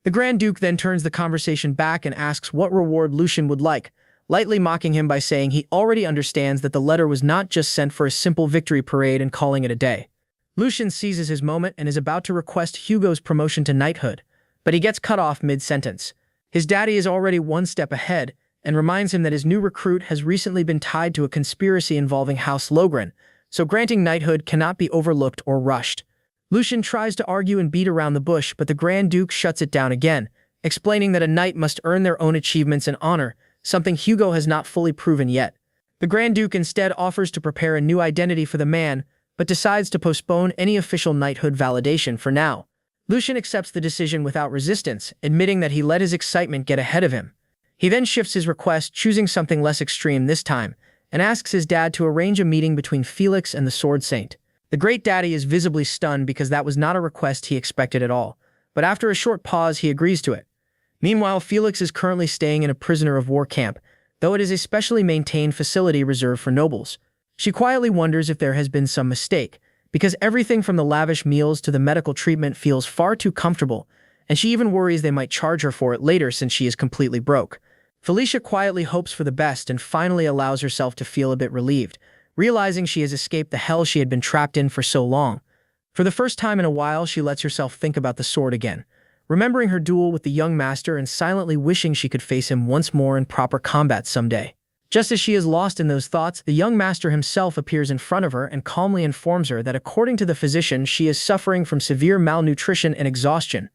A: The Grand Duke then turns the conversation back and asks what reward Lucian would like, lightly mocking him by saying he already understands that the letter was not just sent for a simple victory parade and calling it a day. Lucian seizes his moment and is about to request Hugo's promotion to knighthood, but he gets cut off mid-sentence. His daddy is already one step ahead, and reminds him that his new recruit has recently been tied to a conspiracy involving House Logran, so granting knighthood cannot be overlooked or rushed. Lucian tries to argue and beat around the bush, but the Grand Duke shuts it down again, explaining that a knight must earn their own achievements and honor, something Hugo has not fully proven yet. The Grand Duke instead offers to prepare a new identity for the man, but decides to postpone any official knighthood validation for now. Lucian accepts the decision without resistance, admitting that he let his excitement get ahead of him. He then shifts his request, choosing something less extreme this time, and asks his dad to arrange a meeting between Felix and the Sword Saint. The Great Daddy is visibly stunned because that was not a request he expected at all, but after a short pause he agrees to it. Meanwhile, Felix is currently staying in a prisoner of war camp, though it is a specially maintained facility reserved for nobles. She quietly wonders if there has been some mistake, because everything from the lavish meals to the medical treatment feels far too comfortable, and she even worries they might charge her for it later since she is completely broke. Felicia quietly hopes for the best and finally allows herself to feel a bit relieved, realizing she has escaped the hell she had been trapped in for so long. For the first time in a while, she lets herself think about the sword again, remembering her duel with the young master and silently wishing she could face him once more in proper combat someday. Just as she is lost in those thoughts, the young master himself appears in front of her and calmly informs her that according to the physician, she is suffering from severe malnutrition and exhaustion.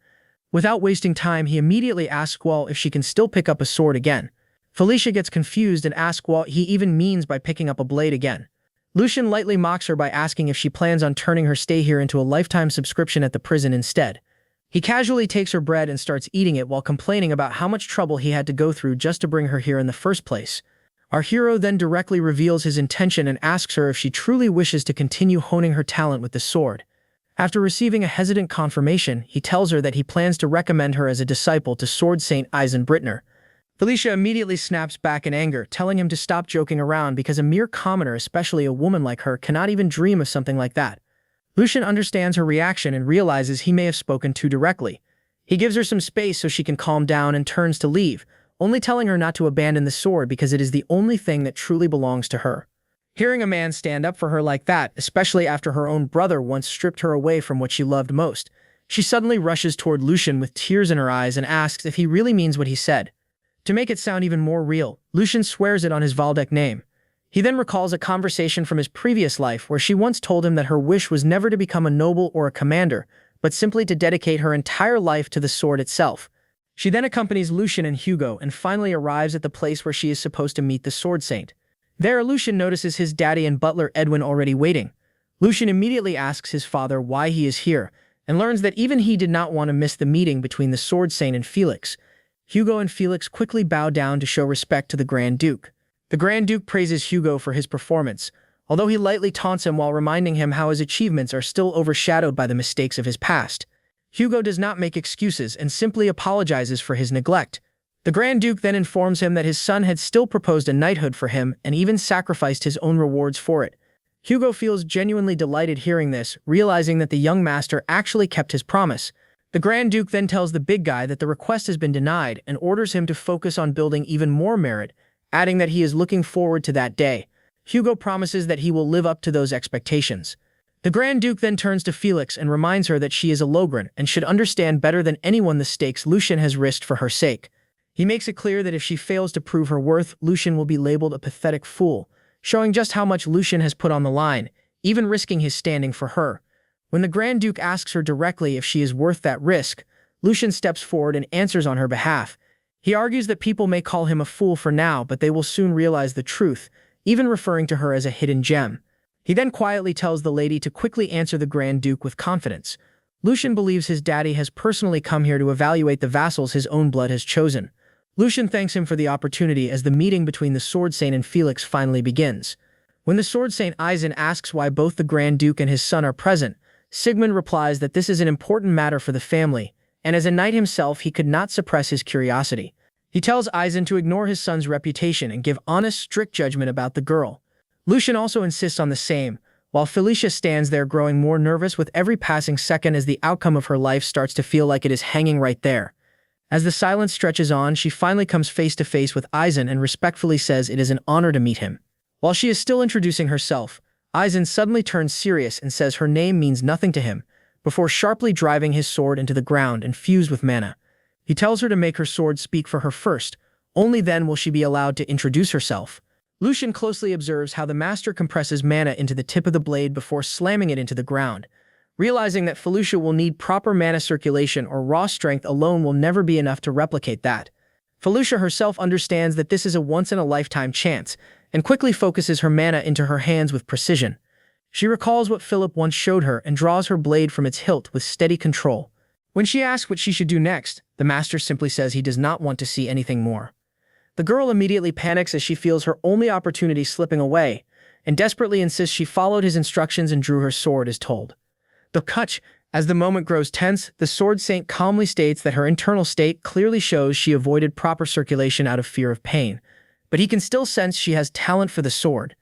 A: Without wasting time, he immediately asks Gual if she can still pick up a sword again. Felicia gets confused and asks what he even means by picking up a blade again. Lucian lightly mocks her by asking if she plans on turning her stay here into a lifetime subscription at the prison instead. He casually takes her bread and starts eating it while complaining about how much trouble he had to go through just to bring her here in the first place. Our hero then directly reveals his intention and asks her if she truly wishes to continue honing her talent with the sword. After receiving a hesitant confirmation, he tells her that he plans to recommend her as a disciple to Sword Saint Eisenbrittner. Felicia immediately snaps back in anger, telling him to stop joking around because a mere commoner, especially a woman like her, cannot even dream of something like that. Lucian understands her reaction and realizes he may have spoken too directly. He gives her some space so she can calm down and turns to leave, only telling her not to abandon the sword because it is the only thing that truly belongs to her. Hearing a man stand up for her like that, especially after her own brother once stripped her away from what she loved most, she suddenly rushes toward Lucian with tears in her eyes and asks if he really means what he said. To make it sound even more real, Lucian swears it on his Valdec name. He then recalls a conversation from his previous life where she once told him that her wish was never to become a noble or a commander, but simply to dedicate her entire life to the sword itself. She then accompanies Lucian and Hugo and finally arrives at the place where she is supposed to meet the Sword Saint. There, Lucian notices his daddy and butler Edwin already waiting. Lucian immediately asks his father why he is here, and learns that even he did not want to miss the meeting between the Sword Saint and Felix. Hugo and Felix quickly bow down to show respect to the Grand Duke. The Grand Duke praises Hugo for his performance, although he lightly taunts him while reminding him how his achievements are still overshadowed by the mistakes of his past. Hugo does not make excuses and simply apologizes for his neglect. The Grand Duke then informs him that his son had still proposed a knighthood for him and even sacrificed his own rewards for it. Hugo feels genuinely delighted hearing this, realizing that the young master actually kept his promise. The Grand Duke then tells the big guy that the request has been denied and orders him to focus on building even more merit, adding that he is looking forward to that day. Hugo promises that he will live up to those expectations. The Grand Duke then turns to Felix and reminds her that she is a Logran and should understand better than anyone the stakes Lucian has risked for her sake. He makes it clear that if she fails to prove her worth, Lucian will be labeled a pathetic fool, showing just how much Lucian has put on the line, even risking his standing for her. When the Grand Duke asks her directly if she is worth that risk, Lucian steps forward and answers on her behalf. He argues that people may call him a fool for now, but they will soon realize the truth, even referring to her as a hidden gem. He then quietly tells the lady to quickly answer the Grand Duke with confidence. Lucian believes his daddy has personally come here to evaluate the vassals his own blood has chosen. Lucian thanks him for the opportunity as the meeting between the Sword Saint and Felix finally begins. When the Sword Saint Eisen asks why both the Grand Duke and his son are present, Sigmund replies that this is an important matter for the family, and as a knight himself he could not suppress his curiosity. He tells Eisen to ignore his son's reputation and give honest, strict judgment about the girl. Lucian also insists on the same, while Felicia stands there growing more nervous with every passing second as the outcome of her life starts to feel like it is hanging right there. As the silence stretches on, she finally comes face to face with Eisen and respectfully says it is an honor to meet him. While she is still introducing herself, Eisen suddenly turns serious and says her name means nothing to him, before sharply driving his sword into the ground infused with mana. He tells her to make her sword speak for her first, only then will she be allowed to introduce herself. Lucian closely observes how the master compresses mana into the tip of the blade before slamming it into the ground. Realizing that Felicia will need proper mana circulation or raw strength alone will never be enough to replicate that. Felicia herself understands that this is a once-in-a-lifetime chance, and quickly focuses her mana into her hands with precision. She recalls what Philip once showed her and draws her blade from its hilt with steady control. When she asks what she should do next, the master simply says he does not want to see anything more. The girl immediately panics as she feels her only opportunity slipping away, and desperately insists she followed his instructions and drew her sword as told. As the moment grows tense, the Sword Saint calmly states that her internal state clearly shows she avoided proper circulation out of fear of pain, but he can still sense she has talent for the sword.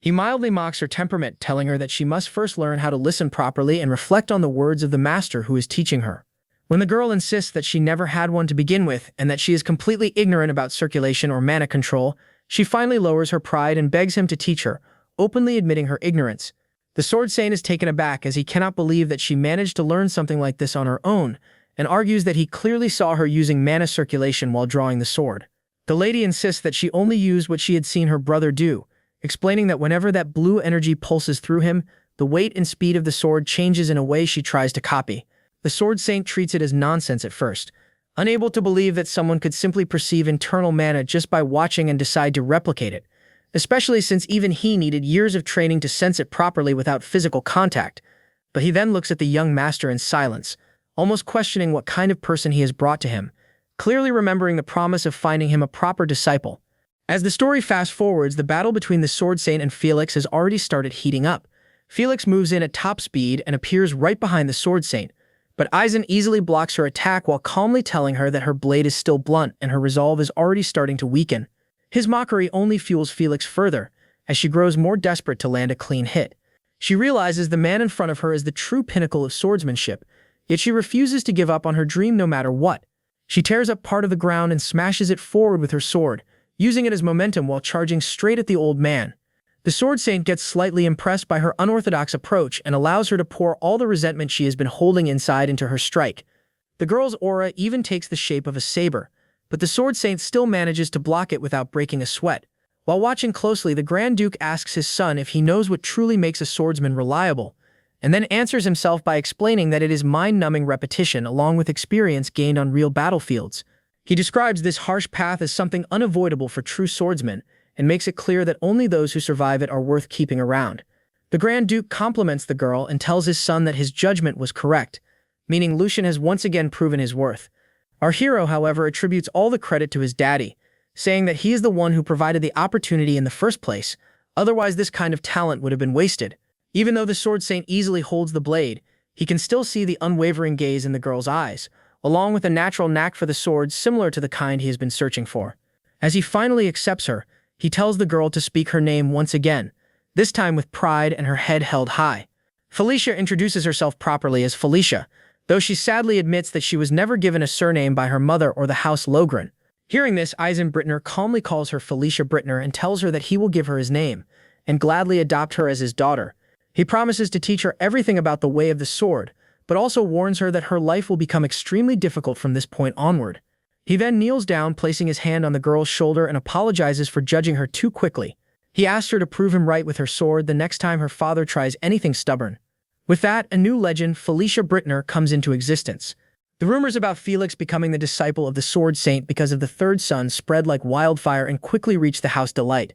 A: He mildly mocks her temperament, telling her that she must first learn how to listen properly and reflect on the words of the master who is teaching her. When the girl insists that she never had one to begin with and that she is completely ignorant about circulation or mana control, she finally lowers her pride and begs him to teach her, openly admitting her ignorance. The Sword Saint is taken aback as he cannot believe that she managed to learn something like this on her own, and argues that he clearly saw her using mana circulation while drawing the sword. The lady insists that she only used what she had seen her brother do, explaining that whenever that blue energy pulses through him, the weight and speed of the sword changes in a way she tries to copy. The Sword Saint treats it as nonsense at first, unable to believe that someone could simply perceive internal mana just by watching and decide to replicate it, especially since even he needed years of training to sense it properly without physical contact. But he then looks at the young master in silence, almost questioning what kind of person he has brought to him, clearly remembering the promise of finding him a proper disciple. As the story fast-forwards, the battle between the Sword Saint and Felix has already started heating up. Felix moves in at top speed and appears right behind the Sword Saint, but Eisen easily blocks her attack while calmly telling her that her blade is still blunt and her resolve is already starting to weaken. His mockery only fuels Felix further, as she grows more desperate to land a clean hit. She realizes the man in front of her is the true pinnacle of swordsmanship, yet she refuses to give up on her dream no matter what. She tears up part of the ground and smashes it forward with her sword, using it as momentum while charging straight at the old man. The Sword Saint gets slightly impressed by her unorthodox approach and allows her to pour all the resentment she has been holding inside into her strike. The girl's aura even takes the shape of a saber, but the Sword Saint still manages to block it without breaking a sweat. While watching closely, the Grand Duke asks his son if he knows what truly makes a swordsman reliable, and then answers himself by explaining that it is mind-numbing repetition along with experience gained on real battlefields. He describes this harsh path as something unavoidable for true swordsmen, and makes it clear that only those who survive it are worth keeping around. The Grand Duke compliments the girl and tells his son that his judgment was correct, meaning Lucian has once again proven his worth. Our hero, however, attributes all the credit to his daddy, saying that he is the one who provided the opportunity in the first place, otherwise this kind of talent would have been wasted. Even though the Sword Saint easily holds the blade, he can still see the unwavering gaze in the girl's eyes, along with a natural knack for the sword similar to the kind he has been searching for. As he finally accepts her, he tells the girl to speak her name once again, this time with pride and her head held high. Felicia introduces herself properly as Felicia, though she sadly admits that she was never given a surname by her mother or the House Logren. Hearing this, Eisen Brittner calmly calls her Felicia Brittner and tells her that he will give her his name, and gladly adopt her as his daughter. He promises to teach her everything about the way of the sword, but also warns her that her life will become extremely difficult from this point onward. He then kneels down, placing his hand on the girl's shoulder, and apologizes for judging her too quickly. He asks her to prove him right with her sword the next time her father tries anything stubborn. With that, a new legend, Felicia Brittner, comes into existence. The rumors about Felix becoming the disciple of the Sword Saint because of the third son spread like wildfire and quickly reached the House Delight.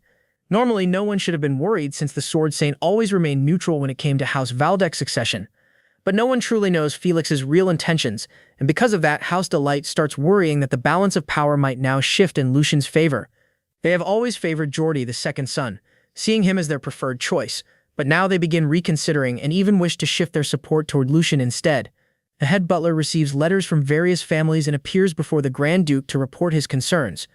A: Normally, no one should have been worried since the Sword Saint always remained neutral when it came to House Valdec's succession. But no one truly knows Felix's real intentions, and because of that, House Delight starts worrying that the balance of power might now shift in Lucian's favor. They have always favored Geordie, the second son, seeing him as their preferred choice, but now they begin reconsidering and even wish to shift their support toward Lucian instead. The head butler receives letters from various families and appears before the Grand Duke to report his concerns.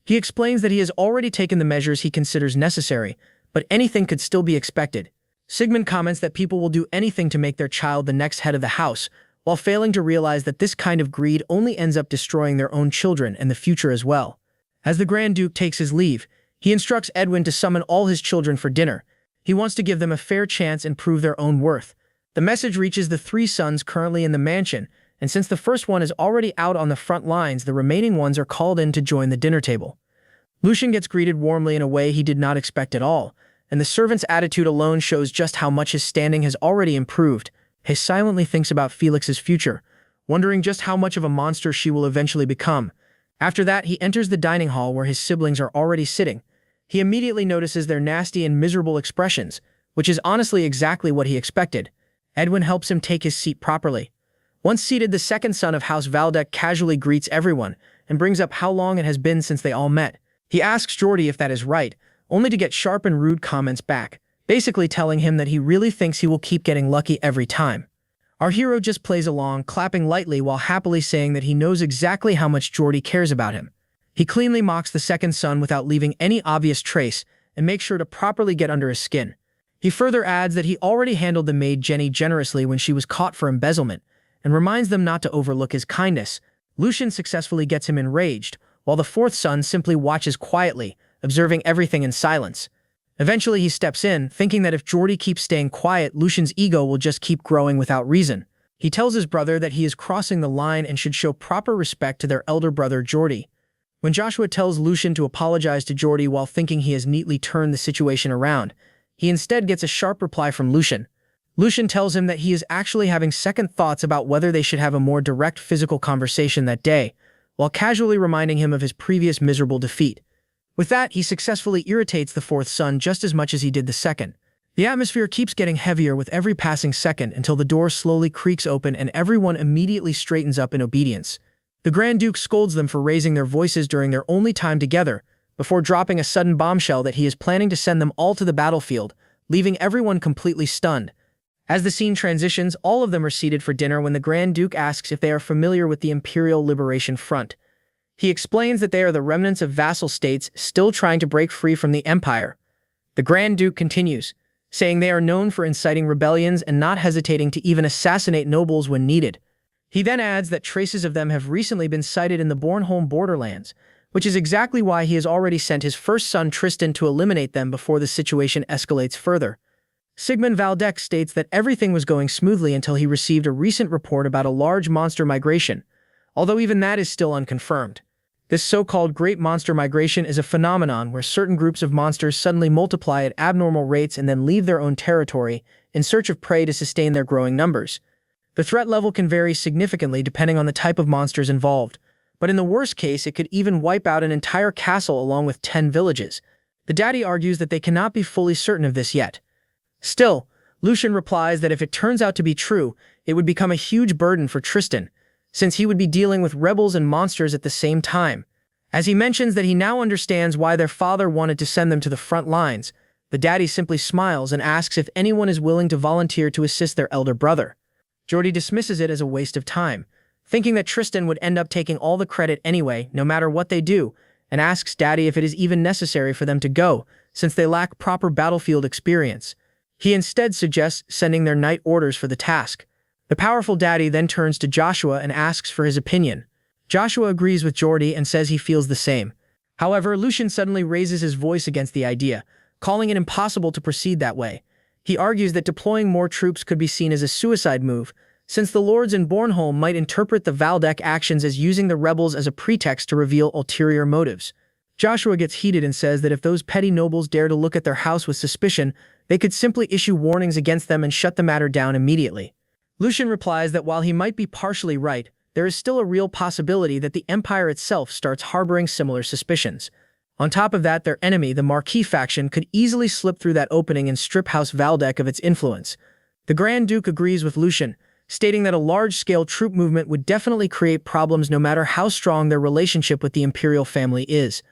A: He explains that he has already taken the measures he considers necessary, but anything could still be expected. Sigmund comments that people will do anything to make their child the next head of the house, while failing to realize that this kind of greed only ends up destroying their own children and the future as well. As the Grand Duke takes his leave, he instructs Edwin to summon all his children for dinner. He wants to give them a fair chance and prove their own worth. The message reaches the three sons currently in the mansion, and since the first one is already out on the front lines, the remaining ones are called in to join the dinner table. Lucian gets greeted warmly in a way he did not expect at all, and the servant's attitude alone shows just how much his standing has already improved. He silently thinks about Felix's future, wondering just how much of a monster she will eventually become. After that, he enters the dining hall where his siblings are already sitting. He immediately notices their nasty and miserable expressions, which is honestly exactly what he expected. Edwin helps him take his seat properly. Once seated, the second son of House Valdec casually greets everyone and brings up how long it has been since they all met. He asks Geordie if that is right, only to get sharp and rude comments back, basically telling him that he really thinks he will keep getting lucky every time. Our hero just plays along, clapping lightly while happily saying that he knows exactly how much Geordie cares about him. He cleanly mocks the second son without leaving any obvious trace and makes sure to properly get under his skin. He further adds that he already handled the maid Jenny generously when she was caught for embezzlement, and reminds them not to overlook his kindness. Lucian successfully gets him enraged, while the fourth son simply watches quietly, observing everything in silence. Eventually he steps in, thinking that if Geordie keeps staying quiet, Lucian's ego will just keep growing without reason. He tells his brother that he is crossing the line and should show proper respect to their elder brother Geordie. When Joshua tells Lucian to apologize to Geordie while thinking he has neatly turned the situation around, he instead gets a sharp reply from Lucian. Lucian tells him that he is actually having second thoughts about whether they should have a more direct physical conversation that day, while casually reminding him of his previous miserable defeat. With that, he successfully irritates the fourth son just as much as he did the second. The atmosphere keeps getting heavier with every passing second until the door slowly creaks open and everyone immediately straightens up in obedience. The Grand Duke scolds them for raising their voices during their only time together, before dropping a sudden bombshell that he is planning to send them all to the battlefield, leaving everyone completely stunned. As the scene transitions, all of them are seated for dinner when the Grand Duke asks if they are familiar with the Imperial Liberation Front. He explains that they are the remnants of vassal states still trying to break free from the Empire. The Grand Duke continues, saying they are known for inciting rebellions and not hesitating to even assassinate nobles when needed. He then adds that traces of them have recently been sighted in the Bornholm borderlands, which is exactly why he has already sent his first son Tristan to eliminate them before the situation escalates further. Sigmund Valdec states that everything was going smoothly until he received a recent report about a large monster migration, although even that is still unconfirmed. This so-called Great Monster Migration is a phenomenon where certain groups of monsters suddenly multiply at abnormal rates and then leave their own territory in search of prey to sustain their growing numbers. The threat level can vary significantly depending on the type of monsters involved, but in the worst case it could even wipe out an entire castle along with 10 villages. The daddy argues that they cannot be fully certain of this yet. Still, Lucian replies that if it turns out to be true, it would become a huge burden for Tristan, since he would be dealing with rebels and monsters at the same time. As he mentions that he now understands why their father wanted to send them to the front lines, the daddy simply smiles and asks if anyone is willing to volunteer to assist their elder brother. Geordie dismisses it as a waste of time, thinking that Tristan would end up taking all the credit anyway, no matter what they do, and asks Daddy if it is even necessary for them to go, since they lack proper battlefield experience. He instead suggests sending their knight orders for the task. The powerful Daddy then turns to Joshua and asks for his opinion. Joshua agrees with Geordie and says he feels the same. However, Lucian suddenly raises his voice against the idea, calling it impossible to proceed that way. He argues that deploying more troops could be seen as a suicide move, since the lords in Bornholm might interpret the Valdec actions as using the rebels as a pretext to reveal ulterior motives. Joshua gets heated and says that if those petty nobles dare to look at their house with suspicion, they could simply issue warnings against them and shut the matter down immediately. Lucian replies that while he might be partially right, there is still a real possibility that the Empire itself starts harboring similar suspicions. On top of that, their enemy, the Marquis faction, could easily slip through that opening and strip House Valdek of its influence. The Grand Duke agrees with Lucian, stating that a large-scale troop movement would definitely create problems no matter how strong their relationship with the imperial family is.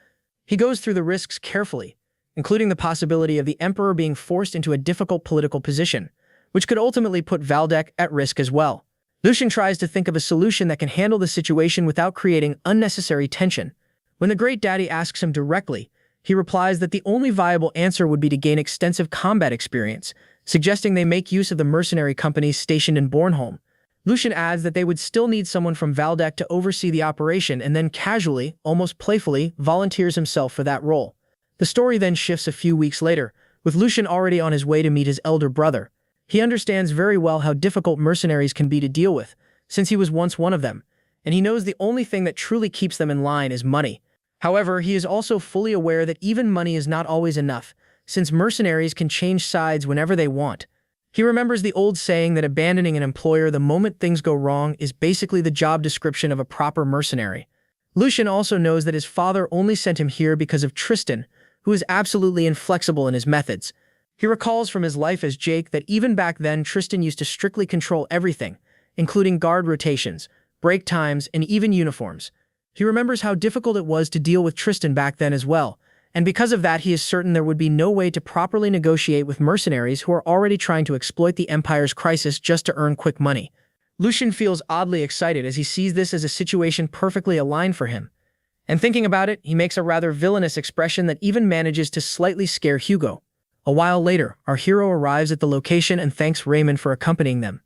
A: He goes through the risks carefully, including the possibility of the Emperor being forced into a difficult political position, which could ultimately put Valdek at risk as well. Lucian tries to think of a solution that can handle the situation without creating unnecessary tension. When the Great Daddy asks him directly, he replies that the only viable answer would be to gain extensive combat experience, suggesting they make use of the mercenary companies stationed in Bornholm. Lucian adds that they would still need someone from Valdek to oversee the operation and then casually, almost playfully, volunteers himself for that role. The story then shifts a few weeks later, with Lucian already on his way to meet his elder brother. He understands very well how difficult mercenaries can be to deal with, since he was once one of them, and he knows the only thing that truly keeps them in line is money. However, he is also fully aware that even money is not always enough, since mercenaries can change sides whenever they want. He remembers the old saying that abandoning an employer the moment things go wrong is basically the job description of a proper mercenary. Lucian also knows that his father only sent him here because of Tristan, who is absolutely inflexible in his methods. He recalls from his life as Jake that even back then Tristan used to strictly control everything, including guard rotations, break times, and even uniforms. He remembers how difficult it was to deal with Tristan back then as well, and because of that he is certain there would be no way to properly negotiate with mercenaries who are already trying to exploit the Empire's crisis just to earn quick money. Lucian feels oddly excited as he sees this as a situation perfectly aligned for him. And thinking about it, he makes a rather villainous expression that even manages to slightly scare Hugo. A while later, our hero arrives at the location and thanks Raymond for accompanying them.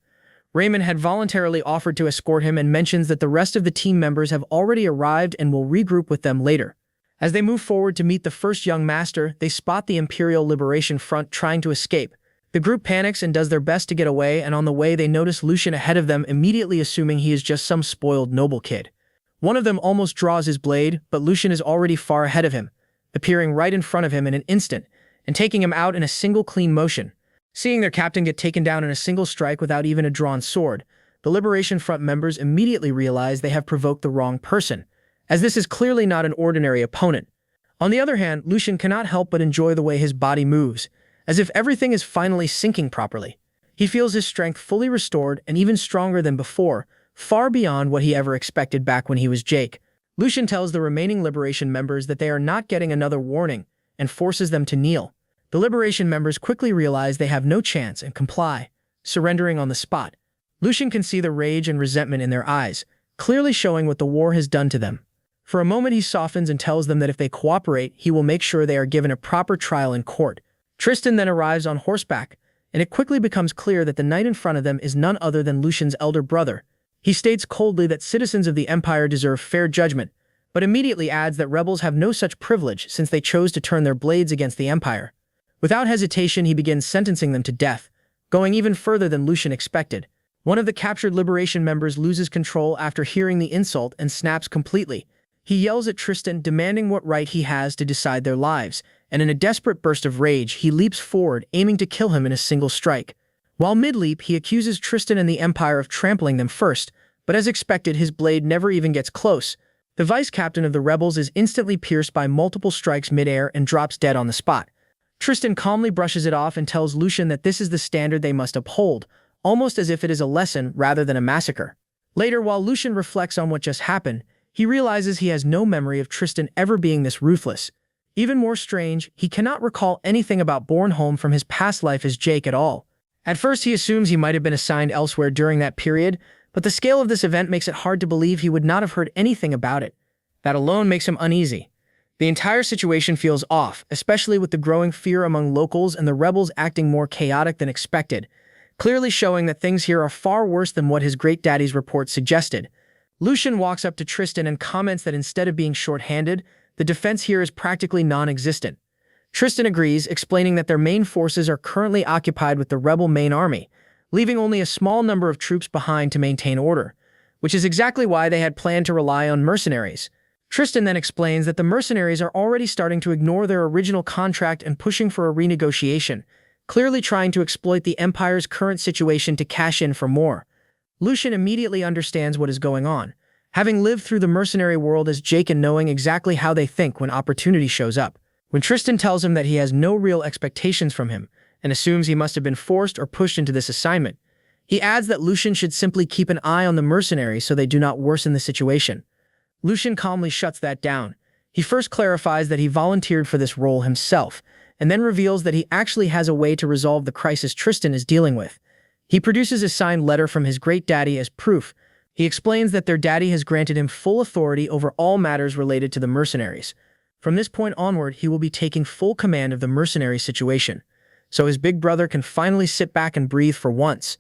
A: Raymond had voluntarily offered to escort him and mentions that the rest of the team members have already arrived and will regroup with them later. As they move forward to meet the first young master, they spot the Imperial Liberation Front trying to escape. The group panics and does their best to get away, and on the way they notice Lucian ahead of them, immediately assuming he is just some spoiled noble kid. One of them almost draws his blade, but Lucian is already far ahead of him, appearing right in front of him in an instant, and taking him out in a single clean motion. Seeing their captain get taken down in a single strike without even a drawn sword, the Liberation Front members immediately realize they have provoked the wrong person, as this is clearly not an ordinary opponent. On the other hand, Lucian cannot help but enjoy the way his body moves, as if everything is finally syncing properly. He feels his strength fully restored and even stronger than before, far beyond what he ever expected back when he was Jake. Lucian tells the remaining Liberation members that they are not getting another warning and forces them to kneel. The Liberation members quickly realize they have no chance and comply, surrendering on the spot. Lucian can see the rage and resentment in their eyes, clearly showing what the war has done to them. For a moment he softens and tells them that if they cooperate, he will make sure they are given a proper trial in court. Tristan then arrives on horseback, and it quickly becomes clear that the knight in front of them is none other than Lucian's elder brother. He states coldly that citizens of the Empire deserve fair judgment, but immediately adds that rebels have no such privilege since they chose to turn their blades against the Empire. Without hesitation, he begins sentencing them to death, going even further than Lucian expected. One of the captured Liberation members loses control after hearing the insult and snaps completely. He yells at Tristan, demanding what right he has to decide their lives, and in a desperate burst of rage, he leaps forward, aiming to kill him in a single strike. While mid-leap, he accuses Tristan and the Empire of trampling them first, but as expected, his blade never even gets close. The vice-captain of the rebels is instantly pierced by multiple strikes mid-air and drops dead on the spot. Tristan calmly brushes it off and tells Lucian that this is the standard they must uphold, almost as if it is a lesson rather than a massacre. Later, while Lucian reflects on what just happened, he realizes he has no memory of Tristan ever being this ruthless. Even more strange, he cannot recall anything about Bornholm from his past life as Jake at all. At first he assumes he might have been assigned elsewhere during that period, but the scale of this event makes it hard to believe he would not have heard anything about it. That alone makes him uneasy. The entire situation feels off, especially with the growing fear among locals and the rebels acting more chaotic than expected, clearly showing that things here are far worse than what his great daddy's report suggested. Lucian walks up to Tristan and comments that instead of being short-handed, the defense here is practically non-existent. Tristan agrees, explaining that their main forces are currently occupied with the rebel main army, leaving only a small number of troops behind to maintain order, which is exactly why they had planned to rely on mercenaries. Tristan then explains that the mercenaries are already starting to ignore their original contract and pushing for a renegotiation, clearly trying to exploit the Empire's current situation to cash in for more. Lucian immediately understands what is going on. having lived through the mercenary world as Jake and knowing exactly how they think when opportunity shows up. When Tristan tells him that he has no real expectations from him and assumes he must have been forced or pushed into this assignment, he adds that Lucien should simply keep an eye on the mercenaries so they do not worsen the situation. Lucien calmly shuts that down. He first clarifies that he volunteered for this role himself, and then reveals that he actually has a way to resolve the crisis Tristan is dealing with. He produces a signed letter from his great daddy as proof. He explains that their daddy has granted him full authority over all matters related to the mercenaries. From this point onward, he will be taking full command of the mercenary situation, so his big brother can finally sit back and breathe for once.